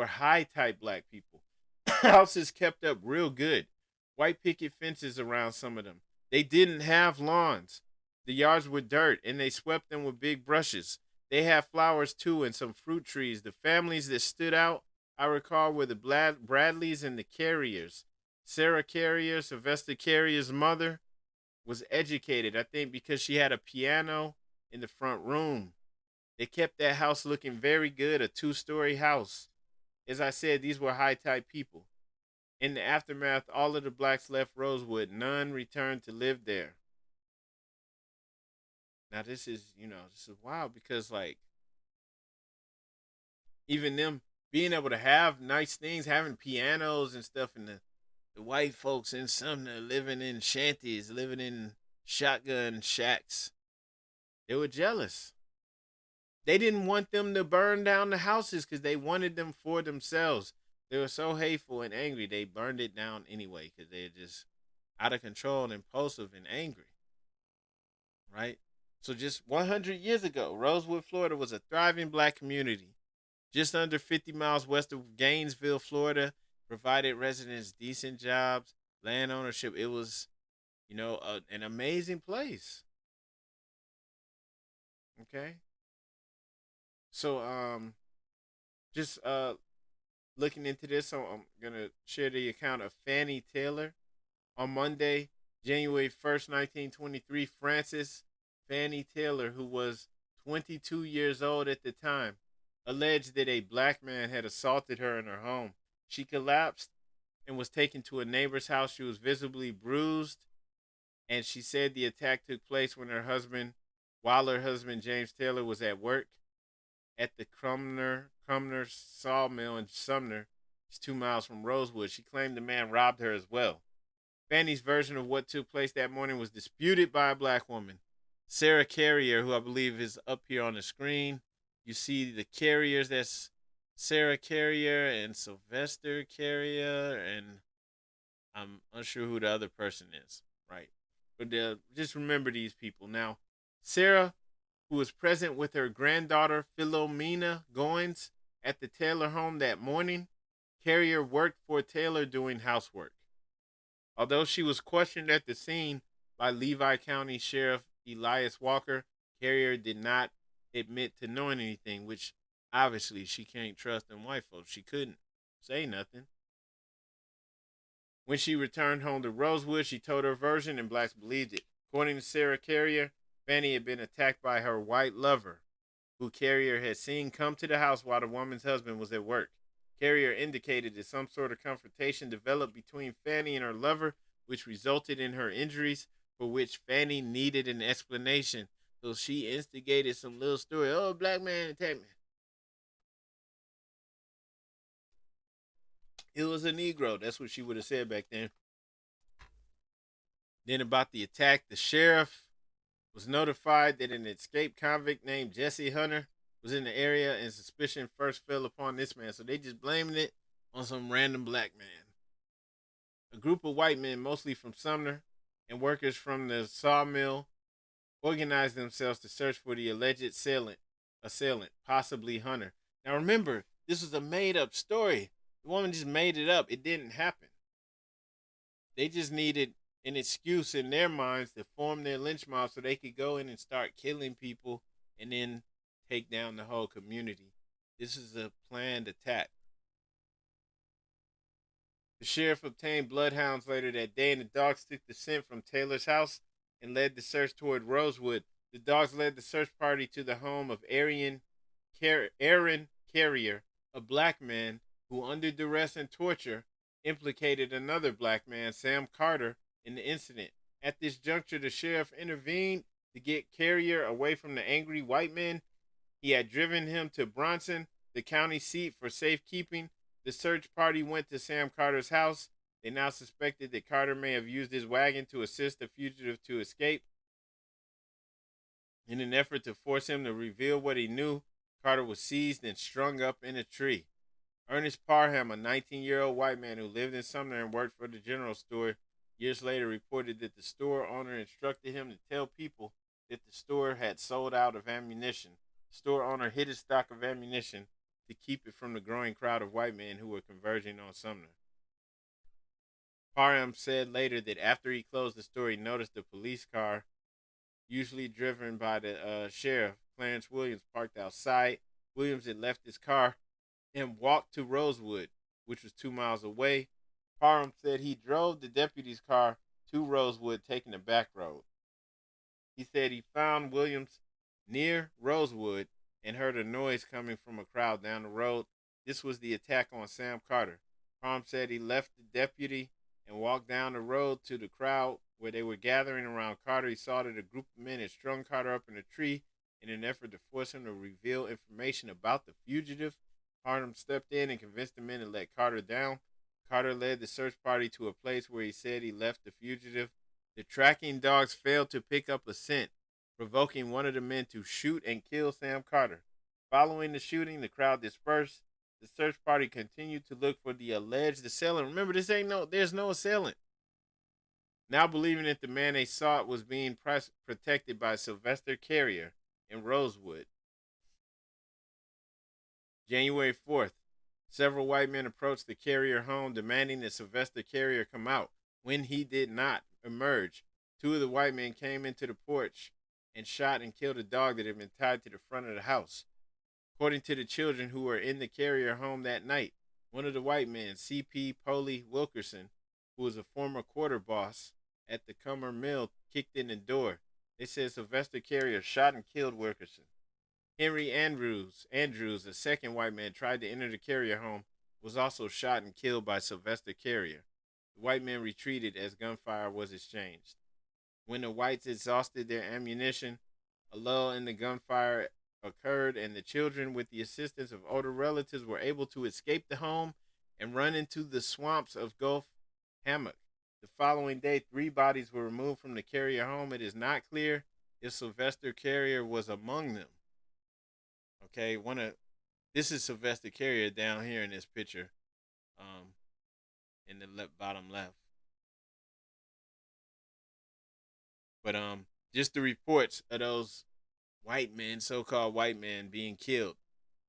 high type black people. Houses kept up real good. White picket fences around some of them. They didn't have lawns. The yards were dirt and they swept them with big brushes. They had flowers too and some fruit trees. The families that stood out, I recall, were the Bradleys and the Carriers. Sarah Carrier, Sylvester Carrier's mother, was educated, I think, because she had a piano in the front room. They kept that house looking very good, a two-story house. As I said, these were high-type people. In the aftermath, all of the blacks left Rosewood. None returned to live there. Now, this is wild because, like, even them being able to have nice things, having pianos and stuff, and the white folks in Sumner living in shanties, living in shotgun shacks, they were jealous. They didn't want them to burn down the houses because they wanted them for themselves. They were so hateful and angry, they burned it down anyway because they're just out of control and impulsive and angry, right? So just 100 years ago, Rosewood, Florida was a thriving black community. Just under 50 miles west of Gainesville, Florida, provided residents decent jobs, land ownership. It was, an amazing place. Okay. So, just looking into this, so I'm gonna share the account of Fannie Taylor. On Monday, January 1st, 1923, Frances Fannie Taylor, who was 22 years old at the time, alleged that a black man had assaulted her in her home. She collapsed and was taken to a neighbor's house. She was visibly bruised, and she said the attack took place while her husband James Taylor was at work at the Crumner Sawmill in Sumner. It's 2 miles from Rosewood. She claimed the man robbed her as well. Fannie's version of what took place that morning was disputed by a black woman, Sarah Carrier, who I believe is up here on the screen. You see the Carriers. That's Sarah Carrier and Sylvester Carrier, and I'm unsure who the other person is, right? But just remember these people. Now, Sarah, who was present with her granddaughter Philomena Goins at the Taylor home that morning, Carrier worked for Taylor doing housework. Although she was questioned at the scene by Levy County Sheriff Elias Walker, Carrier did not admit to knowing anything, which obviously she can't trust them white folks. She couldn't say nothing. When she returned home to Rosewood, she told her version, and blacks believed it. According to Sarah Carrier, Fannie had been attacked by her white lover, who Carrier had seen come to the house while the woman's husband was at work. Carrier indicated that some sort of confrontation developed between Fannie and her lover, which resulted in her injuries, for which Fannie needed an explanation. So she instigated some little story. Oh, a black man attacked me. It was a Negro. That's what she would have said back then. Then about the attack, the sheriff was notified that an escaped convict named Jesse Hunter was in the area, and suspicion first fell upon this man. So they just blaming it on some random black man. A group of white men, mostly from Sumner, and workers from the sawmill organized themselves to search for the alleged assailant, possibly Hunter. Now remember, this was a made-up story. The woman just made it up. It didn't happen. They just needed an excuse in their minds to form their lynch mob so they could go in and start killing people and then take down the whole community. This is a planned attack. The sheriff obtained bloodhounds later that day, and the dogs took the scent from Taylor's house and led the search toward Rosewood. The dogs led the search party to the home of Aaron Carrier, a black man who, under duress and torture, implicated another black man, Sam Carter, in the incident. At this juncture, the sheriff intervened to get Carrier away from the angry white men. He had driven him to Bronson, the county seat, for safekeeping. The search party went to Sam Carter's house. They now suspected that Carter may have used his wagon to assist the fugitive to escape. In an effort to force him to reveal what he knew, Carter was seized and strung up in a tree. Ernest Parham, a 19-year-old white man who lived in Sumner and worked for the general store, years later reported that the store owner instructed him to tell people that the store had sold out of ammunition. The store owner hid his stock of ammunition to keep it from the growing crowd of white men who were converging on Sumner. Parham said later that after he closed the store, he noticed a police car, usually driven by the sheriff, Clarence Williams, parked outside. Williams had left his car and walked to Rosewood, which was 2 miles away. Parham said he drove the deputy's car to Rosewood, taking the back road. He said he found Williams near Rosewood and heard a noise coming from a crowd down the road. This was the attack on Sam Carter. Parham said he left the deputy and walked down the road to the crowd where they were gathering around Carter. He saw that a group of men had strung Carter up in a tree in an effort to force him to reveal information about the fugitive. Parham stepped in and convinced the men to let Carter down. Carter led the search party to a place where he said he left the fugitive. The tracking dogs failed to pick up a scent, provoking one of the men to shoot and kill Sam Carter. Following the shooting, the crowd dispersed. The search party continued to look for the alleged assailant. Remember, there's no assailant. Now believing that the man they sought was being protected by Sylvester Carrier in Rosewood. January 4th, several white men approached the Carrier home demanding that Sylvester Carrier come out. When he did not emerge, two of the white men came into the porch and shot and killed a dog that had been tied to the front of the house. According to the children who were in the Carrier home that night, one of the white men, C.P. Poley Wilkerson, who was a former quarter boss at the Cummer Mill, kicked in the door. They said Sylvester Carrier shot and killed Wilkerson. Henry Andrews, a second white man, tried to enter the Carrier home, was also shot and killed by Sylvester Carrier. The white men retreated as gunfire was exchanged. When the whites exhausted their ammunition, a lull in the gunfire occurred, and the children, with the assistance of older relatives, were able to escape the home and run into the swamps of Gulf Hammock. The following day, 3 bodies were removed from the Carrier home. It is not clear if Sylvester Carrier was among them. Okay, this is Sylvester Carrier down here in this picture, in the bottom left. But just the reports of those white men, so-called white men, being killed,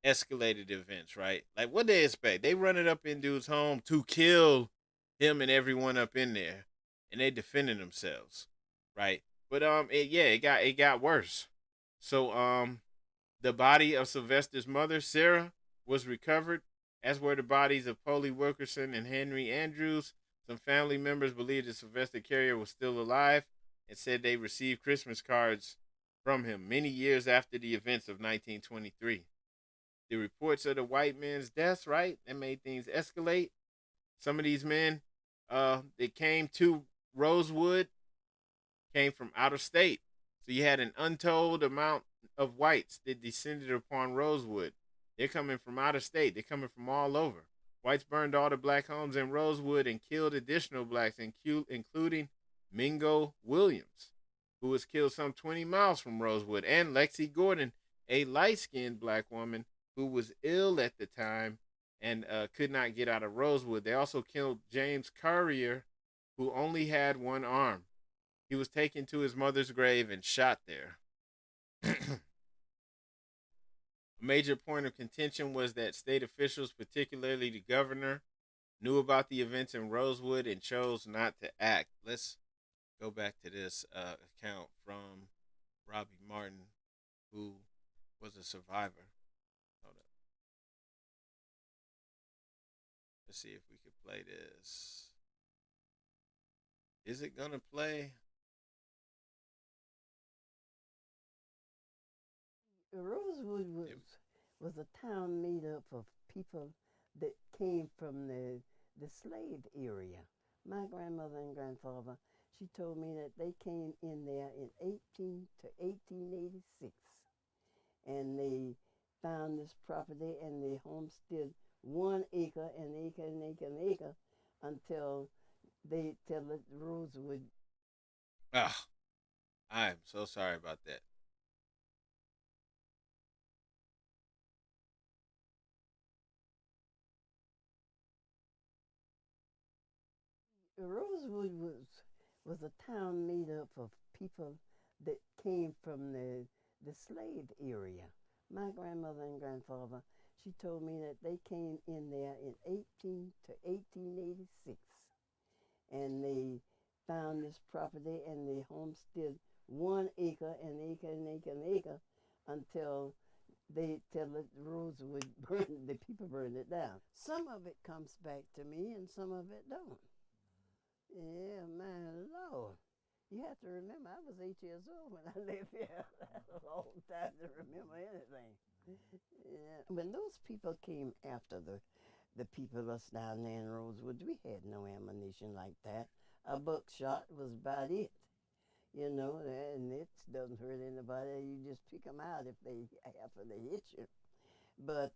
escalated events, right? Like, what they expect? They run it up in dude's home to kill him and everyone up in there, and they defending themselves, right? But it got worse. So the body of Sylvester's mother, Sarah, was recovered, as were the bodies of Polly Wilkerson and Henry Andrews. Some family members believed that Sylvester Carrier was still alive and said they received Christmas cards from him many years after the events of 1923. The reports of the white men's deaths, right, that made things escalate. Some of these men that came to Rosewood came from out of state. So you had an untold amount of whites that descended upon Rosewood. They're coming from out of state. They're coming from all over. Whites burned all the black homes in Rosewood and killed additional blacks, including Mingo Williams, who was killed some 20 miles from Rosewood, and Lexi Gordon, a light-skinned black woman who was ill at the time and could not get out of Rosewood. They also killed James Carrier, who only had one arm. He was taken to his mother's grave and shot there. A major point of contention was that state officials, particularly the governor, knew about the events in Rosewood and chose not to act. Let's go back to this account from Robbie Martin, who was a survivor. Hold up. Let's see if we could play this. Is it gonna play? Rosewood was a town made up of people that came from the the slave area. My grandmother and grandfather, she told me that they came in there in 1886, and they found this property and they homesteaded 1 acre, an acre, an acre, an acre, until till the Rosewood. Ah, I am so sorry about that. Rosewood was a town made up of people that came from the slave area. My grandmother and grandfather, she told me that they came in there in 1886, and they found this property and they homesteaded 1 acre, an acre, an acre, an acre, until till the Rosewood burned, the people burned it down. Some of it comes back to me and some of it don't. Yeah, my Lord. You have to remember, I was 8 years old when I lived here. That's a long time to remember anything. Yeah. When those people came after the people us down there in Rosewood, we had no ammunition like that. A buckshot was about it, and it doesn't hurt anybody. You just pick them out after they hit you. But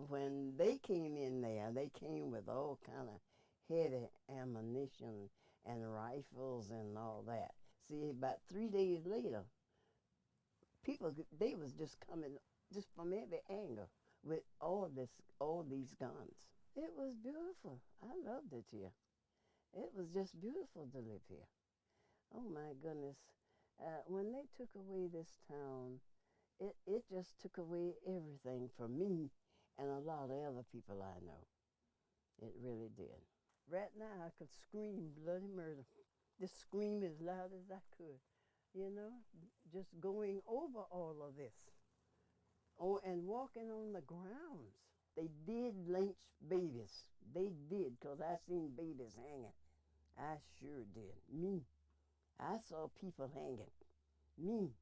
when they came in there, they came with all kind of heavy ammunition and rifles and all that. See, about 3 days later, people they was just coming just from every angle with all these guns. It was beautiful. I loved it here. It was just beautiful to live here. Oh my goodness. When they took away this town, it just took away everything from me and a lot of other people I know. It really did. Right now, I could scream bloody murder. Just scream as loud as I could, just going over all of this. Oh, and walking on the grounds. They did lynch babies. They did, because I seen babies hanging. I sure did. Me. I saw people hanging. Me.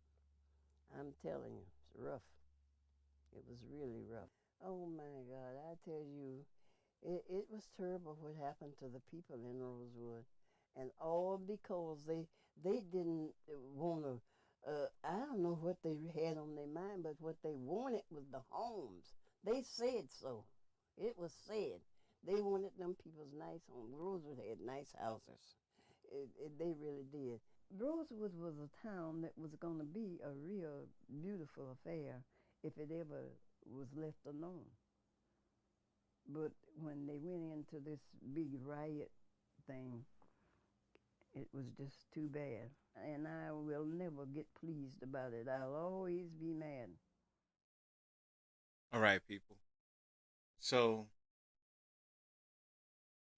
I'm telling you, it's rough. It was really rough. Oh my God, I tell you, it was terrible what happened to the people in Rosewood. And all because they didn't want to, I don't know what they had on their mind, but what they wanted was the homes. They said so. It was said. They wanted them people's nice homes. Rosewood had nice houses. They really did. Rosewood was a town that was going to be a real beautiful affair if it ever was left alone. But when they went into this big riot thing, it was just too bad. And I will never get pleased about it. I'll always be mad. All right, people. So,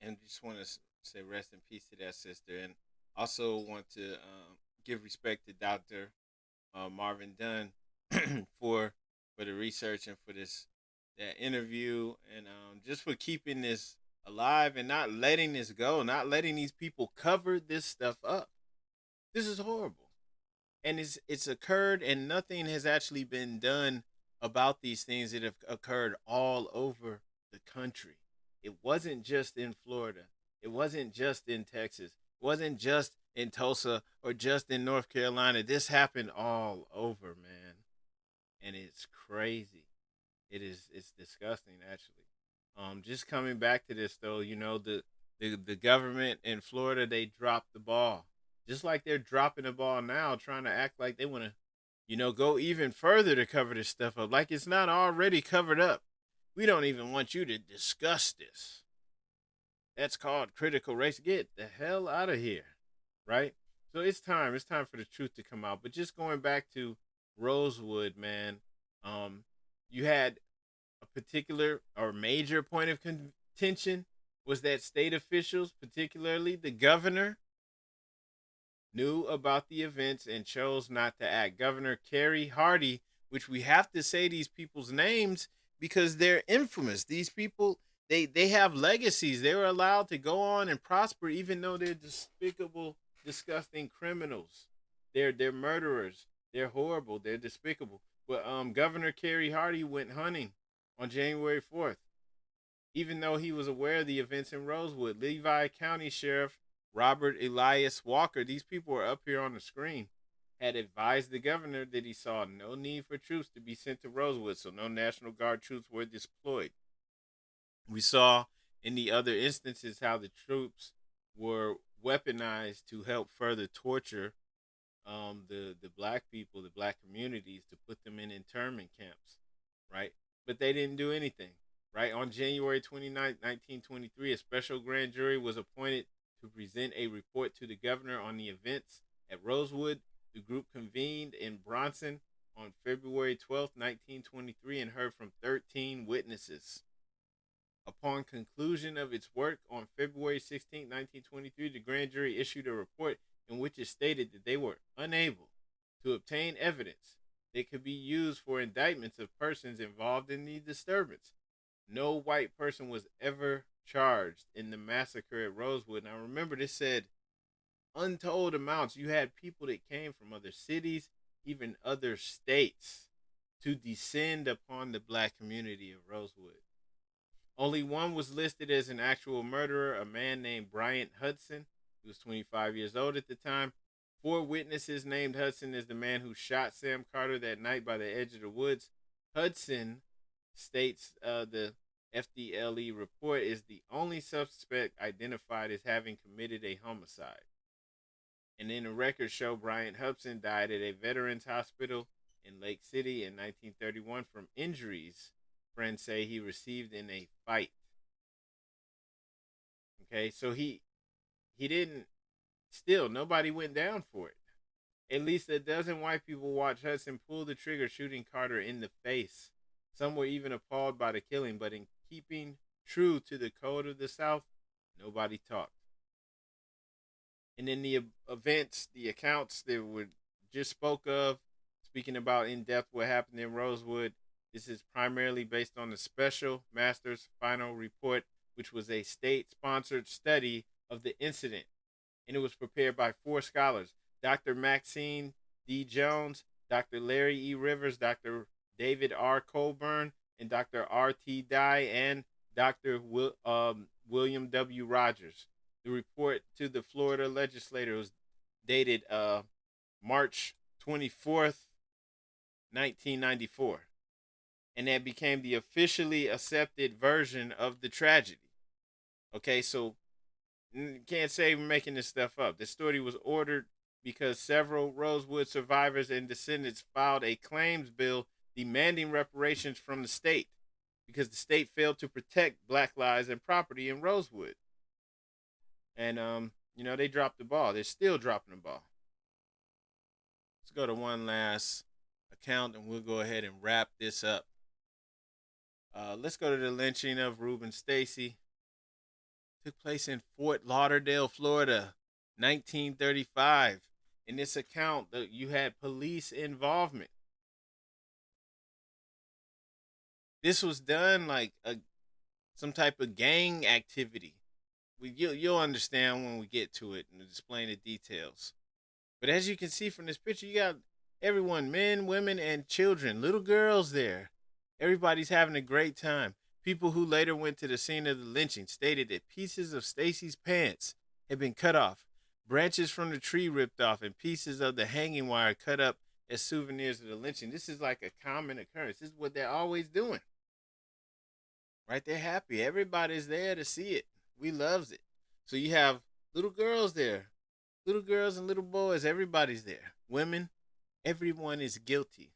and just want to say rest in peace to that sister, and also want to give respect to Dr. Marvin Dunn for the research and for that interview, and just for keeping this alive and not letting this go, not letting these people cover this stuff up. This is horrible, and it's occurred, and nothing has actually been done about these things that have occurred all over the country. It wasn't just in Florida. It wasn't just in Texas. It wasn't just in Tulsa or just in North Carolina. This happened all over, man. And it's crazy. It's disgusting actually. Just coming back to this though, the government in Florida, they dropped the ball. Just like they're dropping the ball now, trying to act like they want to, go even further to cover this stuff up. Like it's not already covered up. We don't even want you to discuss this. That's called critical race. Get the hell out of here. Right? So it's time. It's time for the truth to come out. But just going back to Rosewood, man, you had a particular or major point of contention was that state officials, particularly the governor, knew about the events and chose not to act. Governor Kerry Hardy, which we have to say these people's names because they're infamous. These people, they have legacies. They were allowed to go on and prosper even though they're despicable, disgusting criminals. They're murderers. They're horrible. They're despicable. But Governor Kerry Hardy went hunting on January 4th. Even though he was aware of the events in Rosewood, Levi County Sheriff Robert Elias Walker, these people are up here on the screen, had advised the governor that he saw no need for troops to be sent to Rosewood, so no National Guard troops were deployed. We saw in the other instances how the troops were weaponized to help further torture the black people, the black communities, to put them in internment camps, right? But they didn't do anything, right? On January 29th, 1923, a special grand jury was appointed to present a report to the governor on the events at Rosewood. The group convened in Bronson on February 12th, 1923, and heard from 13 witnesses. Upon conclusion of its work on February 16, 1923, the grand jury issued a report in which it stated that they were unable to obtain evidence that could be used for indictments of persons involved in the disturbance. No white person was ever charged in the massacre at Rosewood. Now remember, this said untold amounts. You had people that came from other cities, even other states, to descend upon the black community of Rosewood. Only one was listed as an actual murderer, a man named Bryant Hudson. He was 25 years old at the time. 4 witnesses named Hudson as the man who shot Sam Carter that night by the edge of the woods. Hudson, states the FDLE report, is the only suspect identified as having committed a homicide. And then the records show Bryant Hudson died at a veterans hospital in Lake City in 1931 from injuries friends say he received in a fight. Okay, so he didn't still nobody went down for it. At least a dozen white people watched Hudson pull the trigger, shooting Carter in the face. Some were even appalled by the killing, but in keeping true to the code of the South, nobody talked. And in the events, the accounts that were just spoke of, speaking about in depth what happened in Rosewood, this is primarily based on the Special Master's Final Report, which was a state-sponsored study of the incident, and it was prepared by 4 scholars: Dr. Maxine D. Jones, Dr. Larry E. Rivers, Dr. David R. Colburn, and Dr. R.T. Dye, and Dr. William W. Rogers. The report to the Florida legislature was dated March 24th, 1994. And that became the officially accepted version of the tragedy. Okay, so can't say we're making this stuff up. The story was ordered because several Rosewood survivors and descendants filed a claims bill demanding reparations from the state because the state failed to protect black lives and property in Rosewood. And they dropped the ball. They're still dropping the ball. Let's go to one last account and we'll go ahead and wrap this up. Let's go to the lynching of Reuben Stacy. Took place in Fort Lauderdale, Florida, 1935. In this account, you had police involvement. This was done like some type of gang activity. You'll understand when we get to it and explain the details. But as you can see from this picture, you got everyone, men, women, and children, little girls there. Everybody's having a great time. People who later went to the scene of the lynching stated that pieces of Stacy's pants had been cut off, branches from the tree ripped off, and pieces of the hanging wire cut up as souvenirs of the lynching. This is like a common occurrence. This is what they're always doing. Right? They're happy. Everybody's there to see it. We loves it. So you have little girls there. Little girls and little boys. Everybody's there. Women. Everyone is guilty.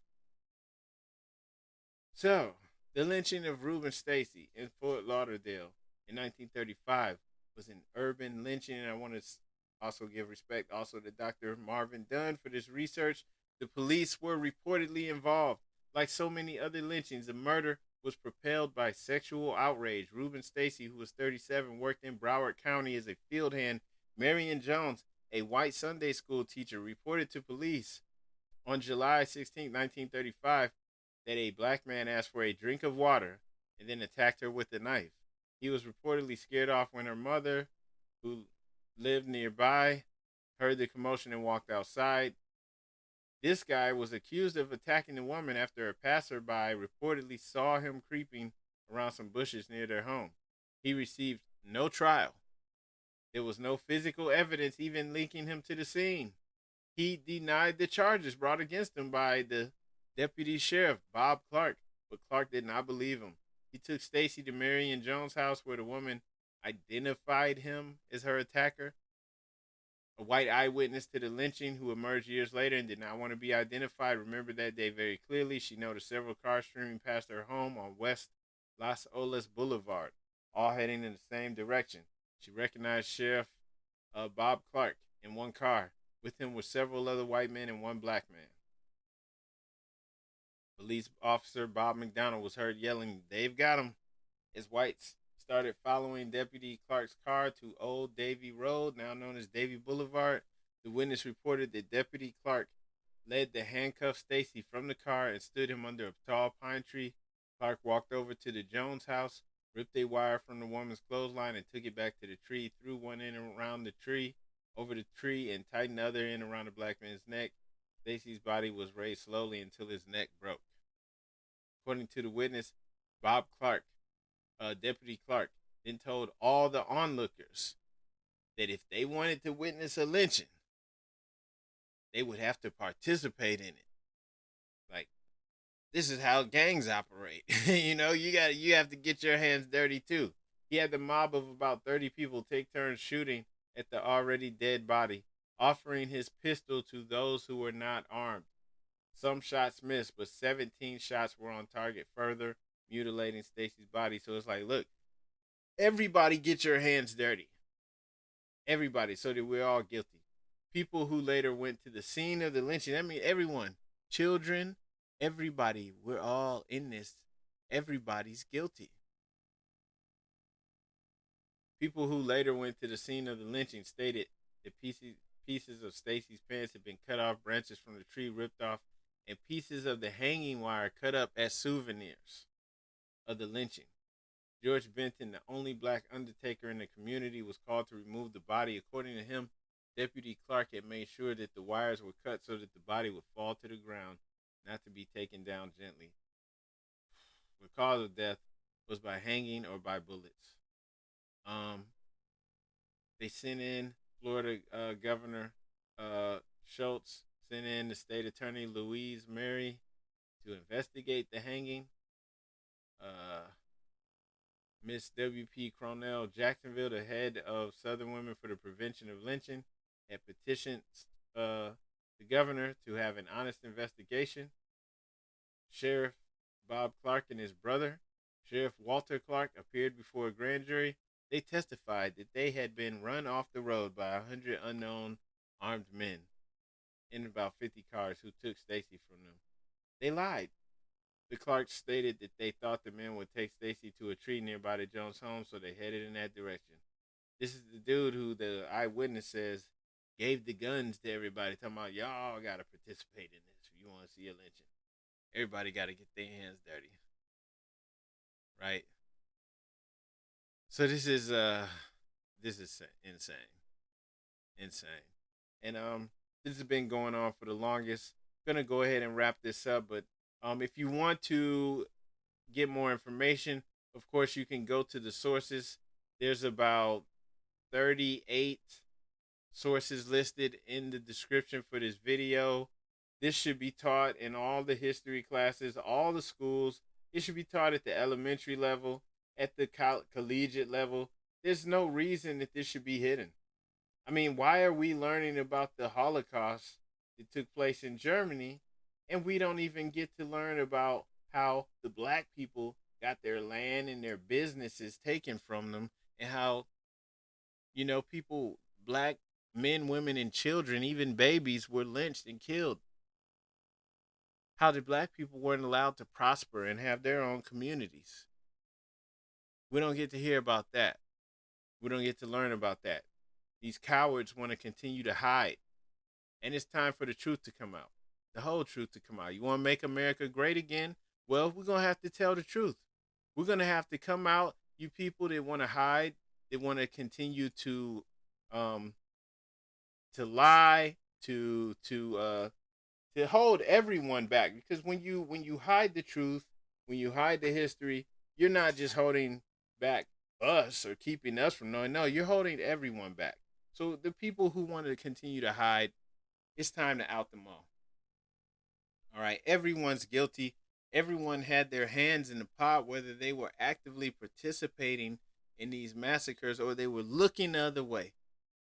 So, the lynching of Reuben Stacy in Fort Lauderdale in 1935 was an urban lynching, and I want to also give respect also to Dr. Marvin Dunn for this research. The police were reportedly involved. Like so many other lynchings, the murder was propelled by sexual outrage. Reuben Stacy, who was 37, worked in Broward County as a field hand. Marion Jones, a white Sunday school teacher, reported to police on July 16, 1935, that a black man asked for a drink of water and then attacked her with a knife. He was reportedly scared off when her mother, who lived nearby, heard the commotion and walked outside. This guy was accused of attacking the woman after a passerby reportedly saw him creeping around some bushes near their home. He received no trial. There was no physical evidence even linking him to the scene. He denied the charges brought against him by the deputy sheriff, Bob Clark, but Clark did not believe him. He took Stacy to Marion Jones' house where the woman identified him as her attacker. A white eyewitness to the lynching who emerged years later and did not want to be identified remembered that day very clearly. She noticed several cars streaming past her home on West Las Olas Boulevard, all heading in the same direction. She recognized Sheriff Bob Clark in one car. With him were several other white men and one black man. Police officer Bob McDonald was heard yelling, "They've got him," as whites started following Deputy Clark's car to Old Davie Road, now known as Davie Boulevard. The witness reported that Deputy Clark led the handcuffed Stacy from the car and stood him under a tall pine tree. Clark walked over to the Jones house, ripped a wire from the woman's clothesline and took it back to the tree, threw one end around the tree, over the tree, and tightened the other end around the black man's neck. Stacy's body was raised slowly until his neck broke. According to the witness, Bob Clark, Deputy Clark, then told all the onlookers that if they wanted to witness a lynching, they would have to participate in it. Like, this is how gangs operate. You have to get your hands dirty too. He had the mob of about 30 people take turns shooting at the already dead body, offering his pistol to those who were not armed. Some shots missed, but 17 shots were on target, further mutilating Stacy's body. So it's like, look, everybody get your hands dirty. Everybody, so that we're all guilty. People who later went to the scene of the lynching, I mean, everyone, children, everybody, we're all in this. Everybody's guilty. People who later went to the scene of the lynching stated that pieces of Stacy's pants had been cut off, branches from the tree ripped off, and pieces of the hanging wire cut up as souvenirs of the lynching. George Benton, the only black undertaker in the community, was called to remove the body. According to him, Deputy Clark had made sure that the wires were cut so that the body would fall to the ground, not to be taken down gently. The cause of death was by hanging or by bullets. They sent in Florida Governor Schultz, sent in the state attorney Louise Mary to investigate the hanging. Miss W.P. Cronell Jacksonville, the head of Southern Women for the Prevention of Lynching, had petitioned the governor to have an honest investigation. Sheriff Bob Clark and his brother, Sheriff Walter Clark, appeared before a grand jury. They testified that they had been run off the road by 100 unknown armed men in about 50 cars who took Stacy from them. They lied. The Clarks stated that they thought the men would take Stacy to a tree nearby the Jones home, so they headed in that direction. This is the dude who the eyewitness says gave the guns to everybody, talking about, y'all got to participate in this if you want to see a lynching. Everybody got to get their hands dirty. Right? So this is insane. And this has been going on for the longest. Gonna go ahead and wrap this up, but if you want to get more information, of course you can go to the sources. There's about 38 sources listed in the description for this video. This should be taught in all the history classes, all the schools. It should be taught at the elementary level, at the collegiate level. There's no reason that this should be hidden. I mean, why are we learning about the Holocaust that took place in Germany, and we don't even get to learn about how the black people got their land and their businesses taken from them, and how, people, black men, women, and children, even babies, were lynched and killed? How the black people weren't allowed to prosper and have their own communities. We don't get to hear about that. We don't get to learn about that. These cowards want to continue to hide. And it's time for the truth to come out. The whole truth to come out. You want to make America great again? Well, we're going to have to tell the truth. We're going to have to come out, you people that want to hide, that want to continue to lie, to hold everyone back. Because when you hide the truth, when you hide the history, you're not just holding back us or keeping us from knowing. No, you're holding everyone back. So the people who want to continue to hide, it's time to out them all. All right, everyone's guilty. Everyone had their hands in the pot, whether they were actively participating in these massacres or they were looking the other way.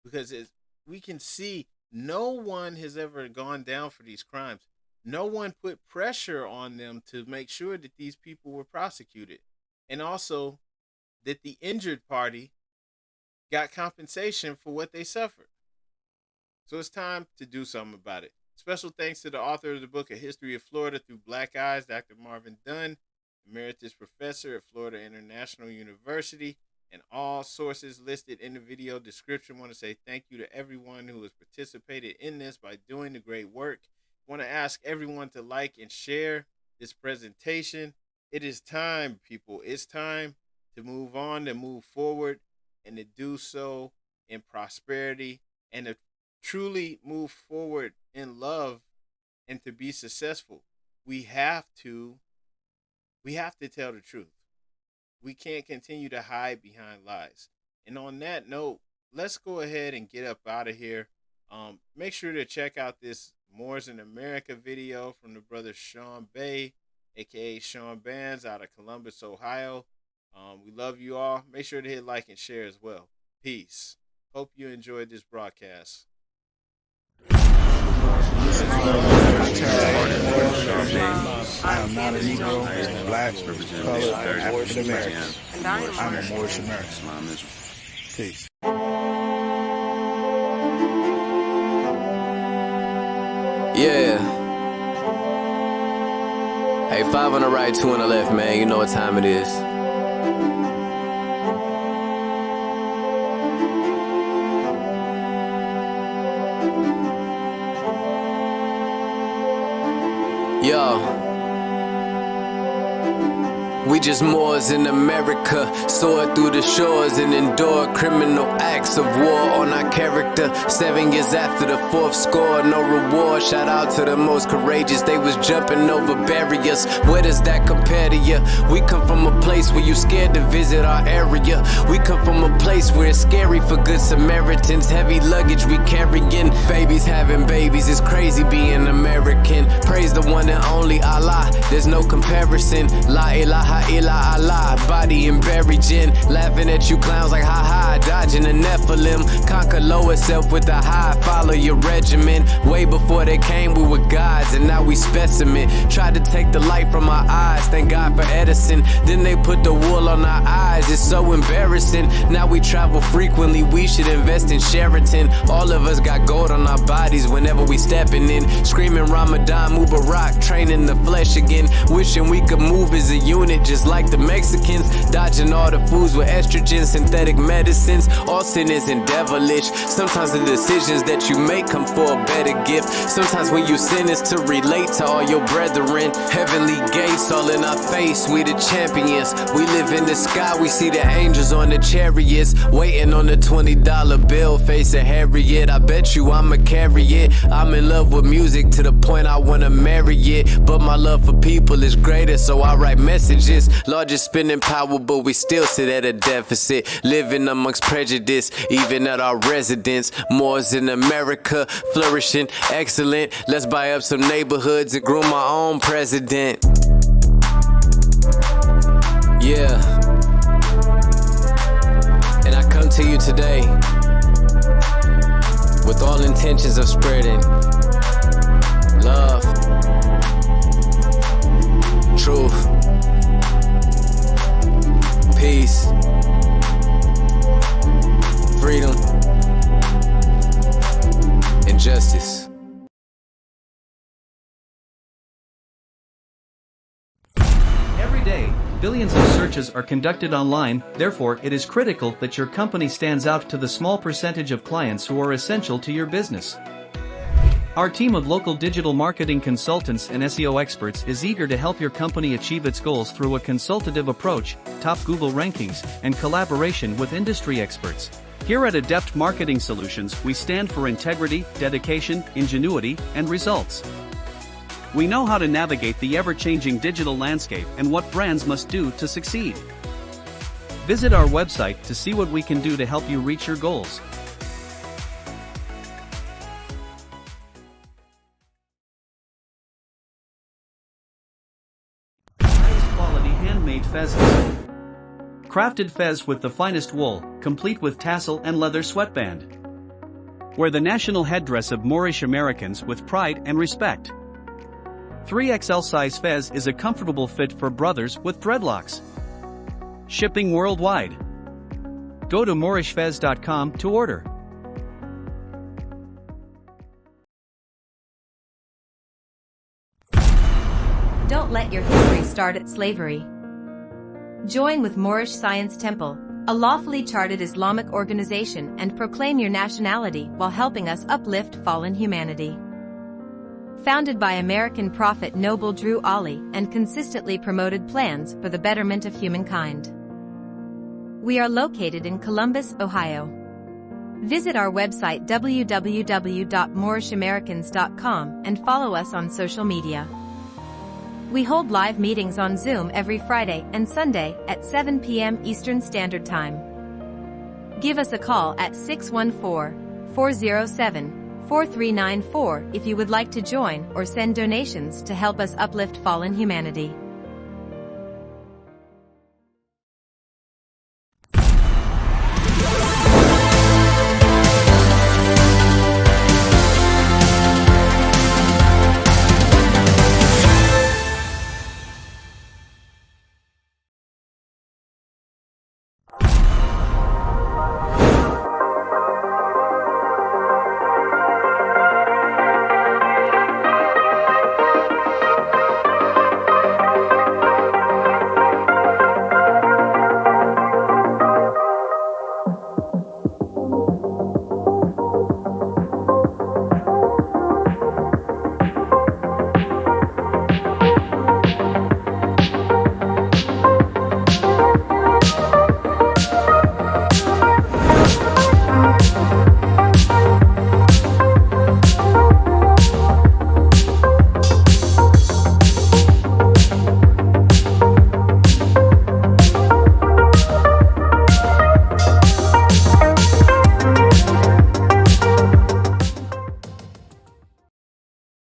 Because as we can see, no one has ever gone down for these crimes. No one put pressure on them to make sure that these people were prosecuted. And also that the injured party got compensation for what they suffered. So it's time to do something about it. Special thanks to the author of the book, A History of Florida Through Black Eyes, Dr. Marvin Dunn, Emeritus Professor at Florida International University, and all sources listed in the video description. I want to say thank you to everyone who has participated in this by doing the great work. I want to ask everyone to like and share this presentation. It is time, people. It's time to move on, to move forward, and to do so in prosperity, and to truly move forward in love, and to be successful. We have to tell the truth. We can't continue to hide behind lies. And on that note, let's go ahead and get up out of here. Make sure to check out this Moors in America video from the brother Sean Bay, aka Sean Bands, out of Columbus, Ohio. We love you all. Make sure to hit like and share as well. Peace. Hope you enjoyed this broadcast. I am not a Negro, black, colored, African American. I'm a Moorish American. Peace. Yeah. Hey, 5 on the right, 2 on the left, man. You know what time it is. Yo. We just Moors in America, soared through the shores and endured criminal acts of war on our character. 7 years after the 4th score, no reward. Shout out to the most courageous, they was jumping over barriers. Where does that compare to you? We come from a place where you scared to visit our area. We come from a place where it's scary for good Samaritans. Heavy luggage we carrying, babies having babies. It's crazy being American. Praise the one and only Allah, there's no comparison. La ilaha illa Allah, body and buried gin. Laughing at you clowns like ha-ha, dodging the Nephilim. Conquer lower self with the high, follow your regimen. Way before they came we were gods and now we specimen. Tried to take the light from our eyes, thank God for Edison. Then they put the wool on our eyes, it's so embarrassing. Now we travel frequently, we should invest in Sheraton. All of us got gold on our bodies whenever we stepping in. Screaming Ramadan, Mubarak, training the flesh again. Wishing we could move as a unit just like the Mexicans. Dodging all the foods with estrogen, synthetic medicines. All sin isn't devilish. Sometimes the decisions that you make come for a better gift. Sometimes when you sin is to relate to all your brethren. Heavenly gates all in our face, we the champions. We live in the sky, we see the angels on the chariots. Waiting on the $20 bill, face a Harriet. I bet you I'ma carry it. I'm in love with music to the point I wanna marry it. But my love for people is greater, so I write messages. Largest spending power, but we still sit at a deficit. Living amongst prejudice, even at our residence. Moors in America, flourishing, excellent. Let's buy up some neighborhoods and groom our own president. Yeah. And I come to you today with all intentions of spreading love, truth, peace, freedom, and justice. Every day, billions of searches are conducted online, therefore it is critical that your company stands out to the small percentage of clients who are essential to your business. Our team of local digital marketing consultants and SEO experts is eager to help your company achieve its goals through a consultative approach, top Google rankings, and collaboration with industry experts. Here at Adept Marketing Solutions, we stand for integrity, dedication, ingenuity, and results. We know how to navigate the ever-changing digital landscape and what brands must do to succeed. Visit our website to see what we can do to help you reach your goals. Highest quality handmade fezes. Crafted fez with the finest wool, complete with tassel and leather sweatband. Wear the national headdress of Moorish Americans with pride and respect. 3XL size fez is a comfortable fit for brothers with dreadlocks. Shipping worldwide. Go to moorishfez.com to order. Don't let your history start at slavery. Join with Moorish Science Temple, a lawfully chartered Islamic organization, and proclaim your nationality while helping us uplift fallen humanity. Founded by American prophet Noble Drew Ali and consistently promoted plans for the betterment of humankind. We are located in Columbus, Ohio. Visit our website www.moorishamericans.com and follow us on social media. We hold live meetings on Zoom every Friday and Sunday at 7 p.m. Eastern Standard Time. Give us a call at 614-407-4394 if you would like to join or send donations to help us uplift fallen humanity.